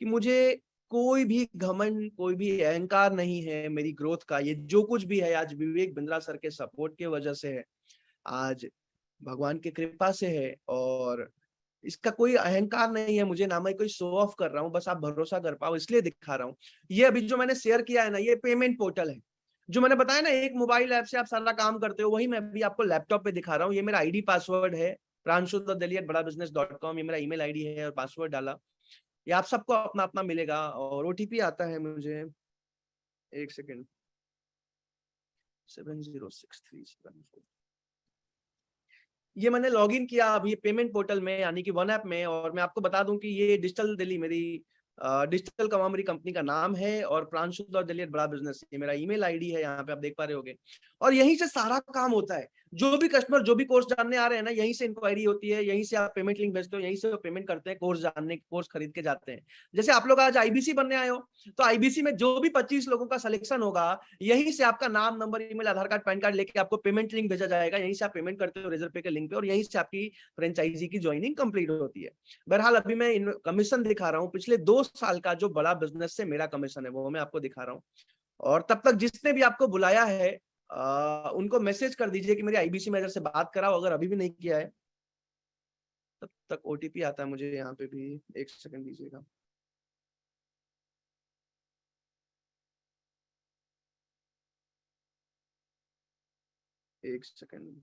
कि मुझे कोई भी घमंड, कोई भी अहंकार नहीं है मेरी ग्रोथ का। ये जो कुछ भी है आज विवेक बिंद्रा सर के सपोर्ट की वजह से है, आज भगवान की कृपा से है, और इसका कोई अहंकार नहीं है मुझे, ना मैं कोई शो ऑफ कर रहा हूँ। बस आप भरोसा कर पाओ इसलिए दिखा रहा हूँ। ये अभी जो मैंने शेयर किया है ना, ये पेमेंट पोर्टल है। जो मैंने बताया ना, एक मोबाइल ऐप से आप सारा काम करते हो, वही मैं अभी आपको लैपटॉप पे दिखा रहा हूँ। ये मेरा आईडी पासवर्ड है, pranshu.delhi@badabusiness.com। ये मेरा ईमेल आईडी है और पासवर्ड डाला। ये आप सबको अपना अपना मिलेगा। और ओटीपी आता है मुझे, एक सेकेंड, 706374। ये मैंने लॉगिन किया अभी पेमेंट पोर्टल में, यानी कि वन ऐप में। और मैं आपको बता दूं कि ये डिजिटल दिल्ली, मेरी डिजिटल कमा मेरी कंपनी का नाम है, और प्रांशु.delhi@badabusiness ये मेरा ईमेल आईडी है, यहाँ पे आप देख पा रहे होगे। और यहीं से सारा काम होता है। जो भी कस्टमर जो भी कोर्स जानने आ रहे हैं ना, यहीं से इंक्वायरी होती है, यहीं से आप पेमेंट लिंक भेजते हो, यहीं से पेमेंट करते हैं, कोर्स खरीद के जाते हैं। जैसे आप लोग आज आईबीसी बनने आए हो, तो आईबीसी में जो भी 25 लोगों का सिलेक्शन होगा, यहीं से आपका नाम, नंबर, ईमेल, आधार कार्ड, पैन कार्ड लेके आपको पेमेंट लिंक भेजा जाएगा, यहीं से आप पेमेंट करते हो रेजर पे के लिंक पे, और यहीं से आपकी फ्रेंचाइजी की ज्वाइनिंग कंप्लीट होती है। बहरहाल अभी मैं कमीशन दिखा रहा हूँ, पिछले 2 साल का जो बड़ा बिजनेस से मेरा कमीशन है वो मैं आपको दिखा रहा हूँ। और तब तक जिसने भी आपको बुलाया है उनको मैसेज कर दीजिए कि मेरे आईबीसी मैनेजर से बात कराओ, अगर अभी भी नहीं किया है। तब तक ओटीपी आता है मुझे यहाँ पे भी, 1 सेकंड दीजिएगा। एक सेकंड,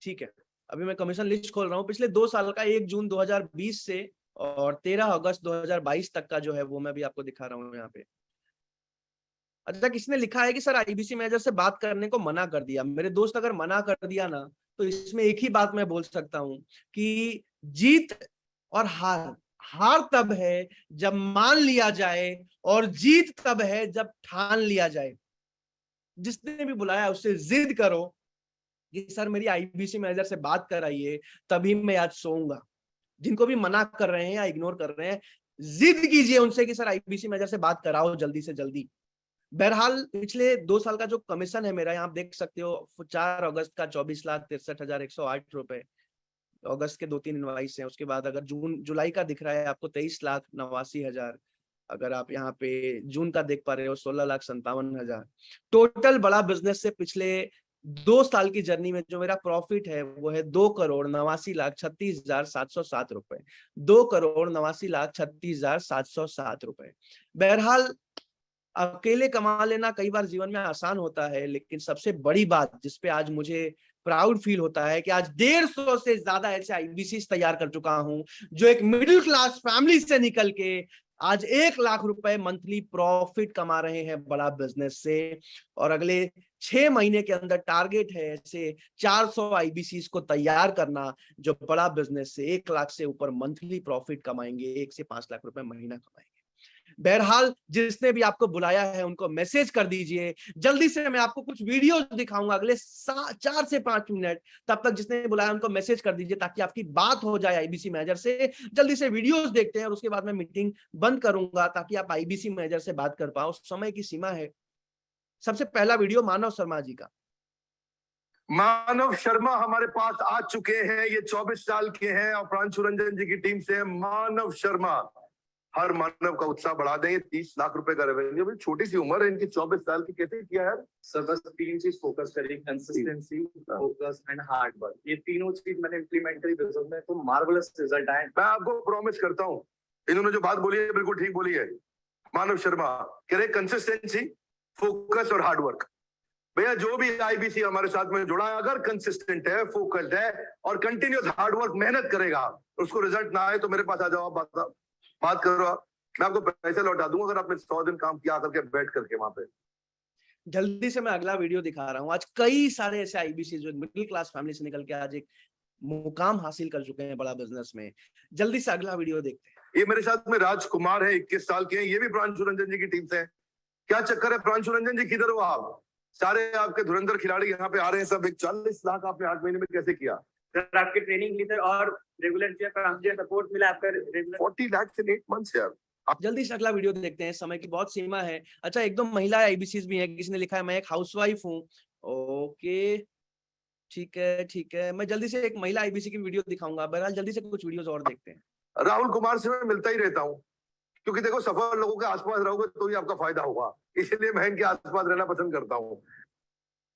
ठीक है। अभी मैं कमीशन लिस्ट खोल रहा हूँ, पिछले 2 साल का 1 जून 2020 से और 13 अगस्त 2022 तक का जो है वो मैं भी आपको दिखा रहा हूँ यहाँ पे। अच्छा, किसने लिखा है कि सर आईबीसी मैनेजर से बात करने को मना कर दिया। मेरे दोस्त अगर मना कर दिया ना, तो इसमें एक ही बात मैं बोल सकता हूँ कि जीत और हार तब है जब मान लिया जाए, और जीत तब है जब ठान लिया जाए। जिसने भी बुलाया उससे जिद करो कि सर मेरी आईबीसी मैनेजर से बात कराइए, तभी मैं आज सोऊंगा। जिनको भी मना कर रहे हैं या इग्नोर कर रहे हैं, जिद कीजिए उनसे कि सर आईबीसी मैनेजर से बात कराओ जल्दी से जल्दी। बहरहाल पिछले 2 साल का जो कमीशन है मेरा, यहाँ आप देख सकते हो, 4 अगस्त का 24,63,108 रुपए, अगस्त के 2-3 इनवाइस हैं। उसके बाद अगर जुलाई का दिख रहा है आपको 23,89,000, अगर आप यहाँ पे जून का देख पा रहे हो 16,57,000। टोटल बड़ा बिजनेस से पिछले 2 साल की जर्नी में जो मेरा प्रॉफिट है वो है 2,89,36,707 रुपए, 2,89,36,707 रुपए। बहरहाल अकेले कमा लेना कई बार जीवन में आसान होता है, लेकिन सबसे बड़ी बात जिसपे आज मुझे प्राउड फील होता है कि आज 150 से ज्यादा ऐसे आईबीसी तैयार कर चुका हूं जो एक मिडिल क्लास फैमिली से निकल के आज 1 लाख रुपए मंथली प्रॉफिट कमा रहे हैं बड़ा बिजनेस से। और अगले 6 महीने के अंदर टारगेट है ऐसे 400 आईबीसी को तैयार करना जो बड़ा बिजनेस से 1 लाख से ऊपर मंथली प्रॉफिट कमाएंगे, 1 से 5 लाख रुपए महीना कमाएंगे। बहरहाल जिसने भी आपको बुलाया है उनको मैसेज कर दीजिए। जल्दी से मैं आपको कुछ वीडियोस दिखाऊंगा अगले 4 से 5 मिनट। तब तक जिसने बुलाया उनको मैसेज कर दीजिए ताकि आपकी बात हो जाए आईबीसी मैनेजर से। जल्दी से वीडियोस देखते हैं और उसके बाद मैं मीटिंग बंद करूंगा ताकि आप आईबीसी मैनेजर से बात कर पाओ। समय की सीमा है। सबसे पहला वीडियो मानव शर्मा जी का। मानव शर्मा हमारे पास आ चुके हैं। ये 24 साल के हैं और प्रांशु रंजन जी की टीम से मानव शर्मा। हर मानव का उत्साह बढ़ा दें। 30 लाख रुपए का रेवेन्यू, बड़ी छोटी सी उम्र है इनकी, 24 साल की, कैसे किया यार? सर बस 3 चीज फोकस करी, consistency, focus and hard work. ये तीनों चीज मैंने इम्प्लीमेंट करी बिजनेस में, तो मार्वलस रिजल्ट आए। मैं आपको प्रॉमिस करता हूँ, इन्होंने जो बात बोली है बिल्कुल ठीक बोली है। मानव शर्मा कह रहे कंसिस्टेंसी, फोकस और हार्ड वर्क। भैया जो भी आईबीसी हमारे साथ में जुड़ा है, अगर कंसिस्टेंट है, फोकस्ड है और कंटिन्यूस हार्ड वर्क मेहनत करेगा, उसको रिजल्ट ना आए तो मेरे पास आ जाओ, बात करो, मैं आपको पैसे लौटा दूंगा अगर आपने 100 दिन काम किया करके बैठ करके वहां पे। जल्दी से मैं अगला वीडियो दिखा रहा हूँ। आज कई सारे ऐसे आईबीसी जो मिडिल क्लास फैमिली से निकल के आज एक मुकाम हासिल कर चुके हैं बड़ा बिजनेस में। जल्दी से अगला वीडियो देखते हैं। ये मेरे साथ में राजकुमार है, 21 साल के हैं, ये भी प्रांशु रंजन जी की टीम से है। क्या चक्कर है प्रांशु रंजन जी, किधर हो आप? सारे आपके धुरंधर खिलाड़ी यहाँ पे आ रहे हैं सब। 40 लाख आपने 8 महीने में कैसे किया? सर आपके ट्रेनिंग ली सर और रेगुलर सपोर्ट मिला आपका रेगुलर। 40 लाख in 8 months यार। जल्दी से अगला वीडियो देखते हैं, समय की बहुत सीमा है। अच्छा, 1-2 महिला आईबीसी भी हैं। किसी ने लिखा है मैं एक हाउसवाइफ हूँ। ओके ठीक है, मैं जल्दी से एक महिला आईबीसी की वीडियो दिखाऊंगा। बहरहाल जल्दी से कुछ वीडियोस और देखते हैं। राहुल कुमार से मैं मिलता ही रहता हूँ, क्योंकि देखो सफल लोगों के आसपास रहोगे तो ही आपका फायदा होगा, इसलिए मैं इनके आसपास रहना पसंद करता हूँ।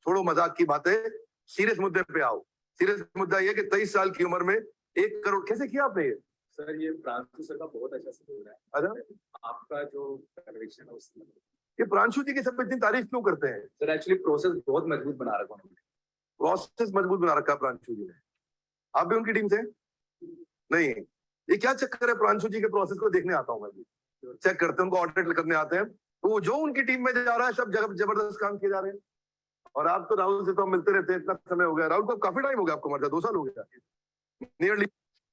छोड़ो मजाक की बातें, सीरियस मुद्दे पे आओ। सीरियस मुद्दा ये कि 23 साल की उम्र में 1 करोड़ कैसे किया आपने? ये सर ये प्रांशु सर का बहुत अच्छा से हो रहा है। अरे आपका जो कन्विक्शन है उसमें ये प्रांशु जी की सब इतनी तारीफ क्यों करते हैं? सर एक्चुअली प्रोसेस बहुत मजबूत बना रखा उन्होंने। प्रोसेस मजबूत बना रखा प्रांशु जी ने। आप भी उनकी टीम से? नहीं, ये क्या चक्कर है? प्रांशु जी के प्रोसेस को देखने आता हूँ मैं भी, चेक करते हैं, उनको ऑडिट करने आते हैं। तो जो उनकी टीम में जा रहा है सब जगह जबरदस्त काम किए जा रहे हैं। और आप तो राहुल से तो मिलते रहते हैं, इतना समय हो गया। राहुल को काफी टाइम हो गया आपको, मतलब 2 साल हो गया नियरली।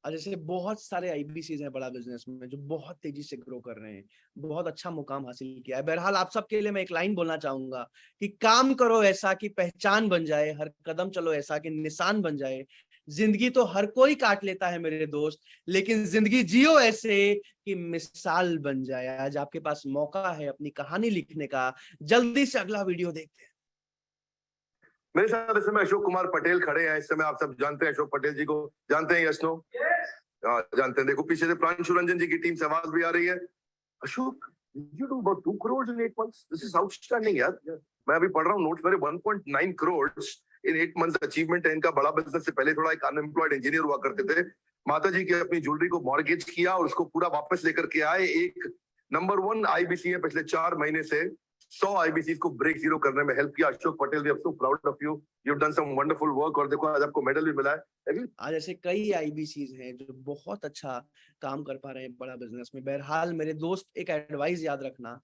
और जैसे बहुत सारे आईबीसीज हैं बड़ा बिजनेस में जो बहुत तेजी से ग्रो कर रहे हैं, बहुत अच्छा मुकाम हासिल किया है। बहरहाल आप सबके लिए मैं एक लाइन बोलना चाहूंगा कि काम करो ऐसा कि पहचान बन जाए, हर कदम चलो ऐसा कि निशान बन जाए। जिंदगी तो हर कोई काट लेता है मेरे दोस्त, लेकिन जिंदगी जियो ऐसे कि मिसाल बन जाए। आज आपके पास मौका है अपनी कहानी लिखने का। जल्दी से अगला वीडियो देखते हैं। मेरे साथ इस समय अशोक कुमार पटेल खड़े हैं। इस समय आप सब जानते हैं अशोक पटेल जी को, जानते हैं? Yes no? जानते हैं। देखो पीछे से प्रांशु रंजन जी की टीम से आवाज भी आ रही है। Ashok, you do about 2 crores in 8 months. This is outstanding यार। मैं अभी पढ़ रहा हूँ नोट्स मेरे, 1.9 crores in 8 months अचीवमेंट है इनका। बड़ा बिजनेस से पहले थोड़ा एक अनएम्प्लॉयड इंजीनियर हुआ करते थे। माता जी की अपनी ज्वेलरी को मॉर्गेज किया और उसको पूरा वापस लेकर के आए। एक नंबर 1 आईबीसी है, पिछले 4 महीने से 100 आईबीसी को ब्रेक जीरो करने में हेल्प किया। Ashok Patel, we are so proud of you, you have done some wonderful work. और देखो आज आपको मेडल भी मिला है। आज ऐसे कई आईबीसीज हैं जो बहुत अच्छा काम कर पा रहे हैं बड़ा बिजनेस में। बहरहाल मेरे दोस्त, एक एडवाइस याद रखना,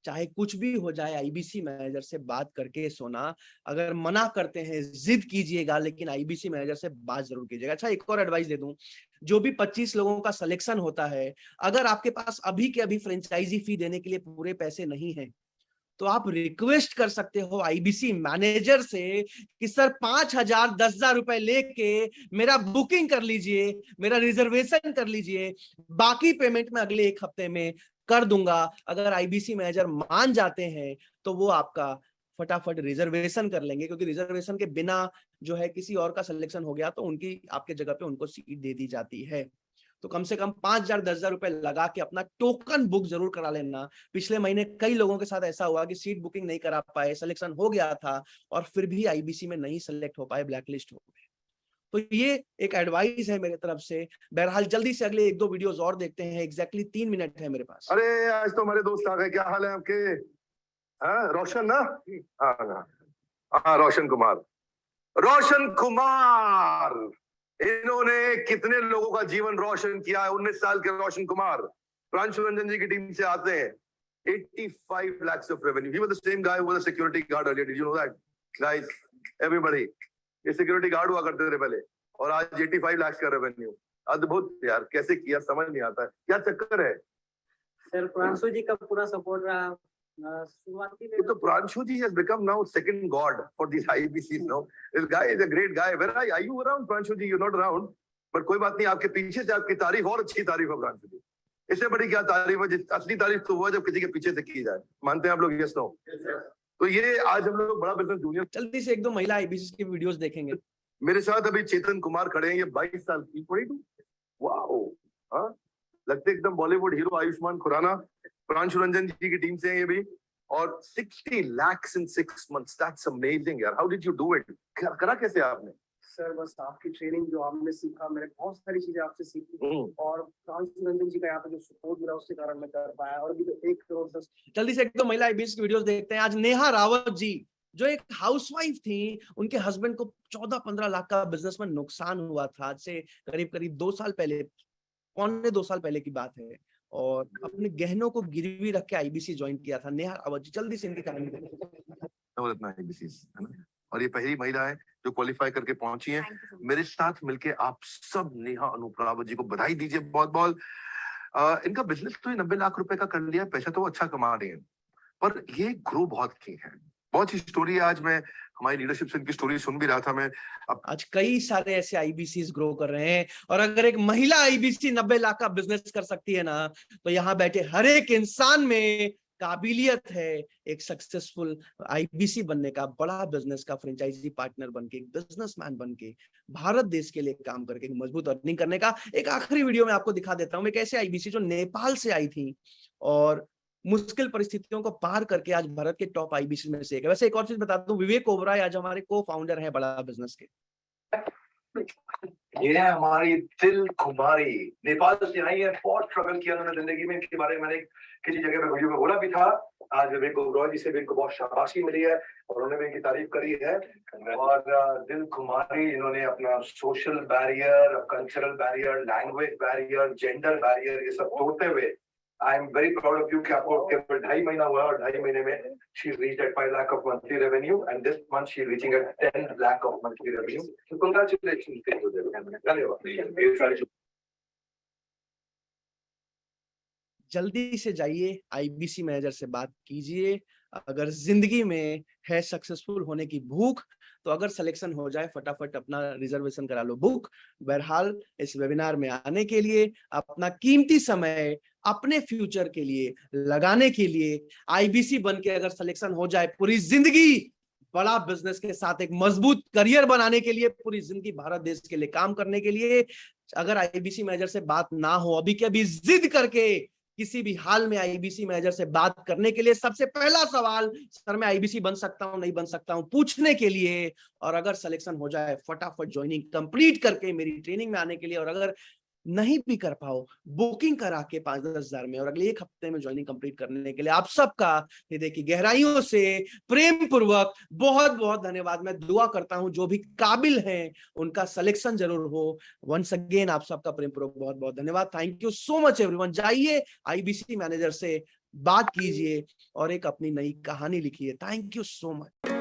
चाहे कुछ भी हो जाए आईबीसी मैनेजर से बात करके सोना। अगर मना करते हैं जिद कीजिएगा, लेकिन आईबीसी मैनेजर से बात जरूर कीजिएगा। अच्छा, एक और एडवाइस दे दूं, जो भी 25 लोगों का सिलेक्शन होता है, अगर आपके पास अभी के अभी फ्रेंचाइजी फी देने के लिए पूरे पैसे नहीं है तो आप रिक्वेस्ट कर सकते हो आईबीसी मैनेजर से कि सर 5,000 10,000 रुपए लेके मेरा बुकिंग कर लीजिए, मेरा रिजर्वेशन कर लीजिए, बाकी पेमेंट मैं अगले 1 हफ्ते में कर दूंगा। अगर आईबीसी मैनेजर मान जाते हैं तो वो आपका फटाफट रिजर्वेशन कर लेंगे, क्योंकि रिजर्वेशन के बिना जो है किसी और का सिलेक्शन हो गया तो उनकी आपके जगह पे उनको सीट दे दी जाती है। तो कम से कम 5,000 10,000 रुपए लगा के अपना टोकन बुक जरूर करा लेना। पिछले महीने कई लोगों के साथ ऐसा हुआ कि सीट बुकिंग नहीं करा पाए, सिलेक्शन हो गया था और फिर भी आईबीसी में नहीं सिलेक्ट हो पाए, ब्लैकलिस्ट हो गए। तो ये एक एडवाइस है मेरे तरफ से। बहरहाल जल्दी से अगले 1-2 वीडियोस और देखते हैं। एग्जैक्टली 3 मिनट है मेरे पास। अरे आज तो हमारे दोस्त आ गए। क्या हाल है आपके? हाँ रोशन ना? हाँ रोशन कुमार, रोशन कुमार, इन्होंने कितने लोगों का जीवन रोशन किया है। 19 साल के रोशन कुमार प्रांशु रंजन जी की टीम से आते हैं। 85 lakhs of revenue. He was the same guy who was a security guard earlier. Did you know that? Guys, everybody. ये सिक्योरिटी गार्ड हुआ करते थे पहले और आज 85 लाख का रेवेन्यू। अद्भुत यार, कैसे किया समझ नहीं आता है, क्या चक्कर है? सर प्रांशु जी का पूरा सपोर्ट रहा। शुरुआती में तो प्रांशु जी has become now second god for these IBCs now. This guy is a great guy. Where are you around, Pranshu ji? You're not around. But कोई बात नहीं, आपके पीछे से आपकी तारीफ और अच्छी तारीफ है प्रांशु जी। इससे बड़ी क्या तारीफ है? असली तारीफ तो हुआ जब किसी के पीछे से की जाए। मानते हैं आप लोग? Yes no? तो ये आज हम लोग बड़ा बिजनेस जूनियर। जल्दी से 1-2 महिला आईबीसी के वीडियोस देखेंगे। मेरे साथ अभी चेतन कुमार खड़े हैं। ये 22 साल की, 22। वाओ, हाँ लगते एकदम बॉलीवुड हीरो आयुष्मान खुराना। प्रांशु रंजन जी की टीम से हैं ये भी। और 60 lakhs in 6 months. That's amazing यार। How did you do it? करा कैसे आपने? सर बस आपकी ट्रेनिंग जो आपने सीखा, मैंने बहुत सारी चीजें आपसे सीखी और प्रांशु रंजन जी का यहाँ पे जो सपोर्ट मिला उसके कारण मैं कर पाया। और अभी तो 1 करोड़ 10। जल्दी से 1-2 महिला आईबीसी की वीडियोस देखते हैं। आज नेहा रावत जी जो एक हाउसवाइफ थी, उनके हस्बैंड को 14-15 लाख का बिजनेस में नुकसान हुआ था। आज से करीब 2 साल पहले, पौने 2 साल पहले की बात है, और अपने गहनों को गिरवी रख के आईबीसी ज्वाइन किया था। नेहा रावत जी, जल्दी से इनकी कहानी देखिए। और ये पहली महिला है जो क्वालिफाई करके पहुंची है। मेरे साथ मिलके आप सब नेहा अनुप्रावत जी को बधाई दीजिए बहुत बहुत। इनका बिजनेस तो 90 लाख रुपए का कर लिया, पैसा तो अच्छा कमा रहे हैं, पर ये ग्रो बहुत की है। बहुत ही स्टोरी है। आज मैं हमारी लीडरशिप से इनकी स्टोरी सुन भी रहा था मैं। आज कई सारे ऐसे आईबीसीज ग्रो कर रहे हैं, और अगर एक महिला आईबीसी 90 लाख का बिजनेस कर सकती है ना, तो यहाँ बैठे हर एक इंसान में काबिलियत है एक सक्सेसफुल आईबीसी बनने का, बड़ा बिजनेस का फ्रेंचाइजी पार्टनर बनके, बिजनेसमैन बनके, भारत देश के लिए काम करके मजबूत अर्निंग करने का। एक आखिरी वीडियो में आपको दिखा देता हूं एक ऐसे आईबीसी जो नेपाल से आई थी और मुश्किल परिस्थितियों को पार करके आज भारत के टॉप आईबीसी में से एक है। वैसे एक और चीज बता दूं, विवेक ओबराय आज हमारे को फाउंडर है बड़ा बिजनेस के। ये है हमारी दिल कुमारी, नेपाल से आई है। बहुत स्ट्रगल किया उन्होंने जिंदगी में। इनके बारे में मैंने किसी जगह पे वीडियो में बोला भी था। आज विवेक ओबराय जी से भी इनको बहुत शाबाशी मिली है और उन्होंने भी इनकी तारीफ करी है। और दिल कुमारी, इन्होंने अपना social barrier, cultural barrier, language barrier, gender barrier, ये सब तोड़ते हुए I am very proud of you कि आपको केवल 2.5 महीना हुआ और 2.5 महीने में she reached at 5 lakh of monthly revenue and this month she reaching at 10 lakh of monthly revenue. So congratulations to you. धन्यवाद। जल्दी से जाइए, आईबीसी मैनेजर से बात कीजिए। अगर जिंदगी में है सक्सेसफुल होने की भूख, तो अगर सिलेक्शन हो जाए फटाफट अपना रिजर्वेशन करा लो बुक। बहरहाल इस वेबिनार में आने के लिए, अपना कीमती समय अपने फ्यूचर के लिए लगाने के लिए, आईबीसी बन के अगर सिलेक्शन हो जाए, पूरी जिंदगी बड़ा बिजनेस के साथ एक मजबूत करियर बनाने के लिए, पूरी जिंदगी भारत देश के लिए काम करने के लिए, अगर आईबीसी मैनेजर से बात ना हो, अभी के अभी जिद करके किसी भी हाल में आईबीसी मैनेजर से बात करने के लिए, सबसे पहला सवाल, सर मैं आईबीसी बन सकता हूं नहीं बन सकता हूं, पूछने के लिए। और अगर सिलेक्शन हो जाए फटाफट ज्वाइनिंग कंप्लीट करके मेरी ट्रेनिंग में आने के लिए। और अगर नहीं भी कर पाओ, बुकिंग करा के 5-10 हजार में और अगले 1 हफ्ते में ज्वाइनिंग कंप्लीट करने के लिए आप सबका हृदय की गहराइयों से प्रेम पूर्वक बहुत बहुत धन्यवाद। मैं दुआ करता हूं जो भी काबिल हैं उनका सिलेक्शन जरूर हो। वंस अगेन आप सबका प्रेम पूर्वक बहुत बहुत धन्यवाद। Thank you so much everyone. जाइए आईबीसी मैनेजर से बात कीजिए और एक अपनी नई कहानी लिखिए। Thank you so much.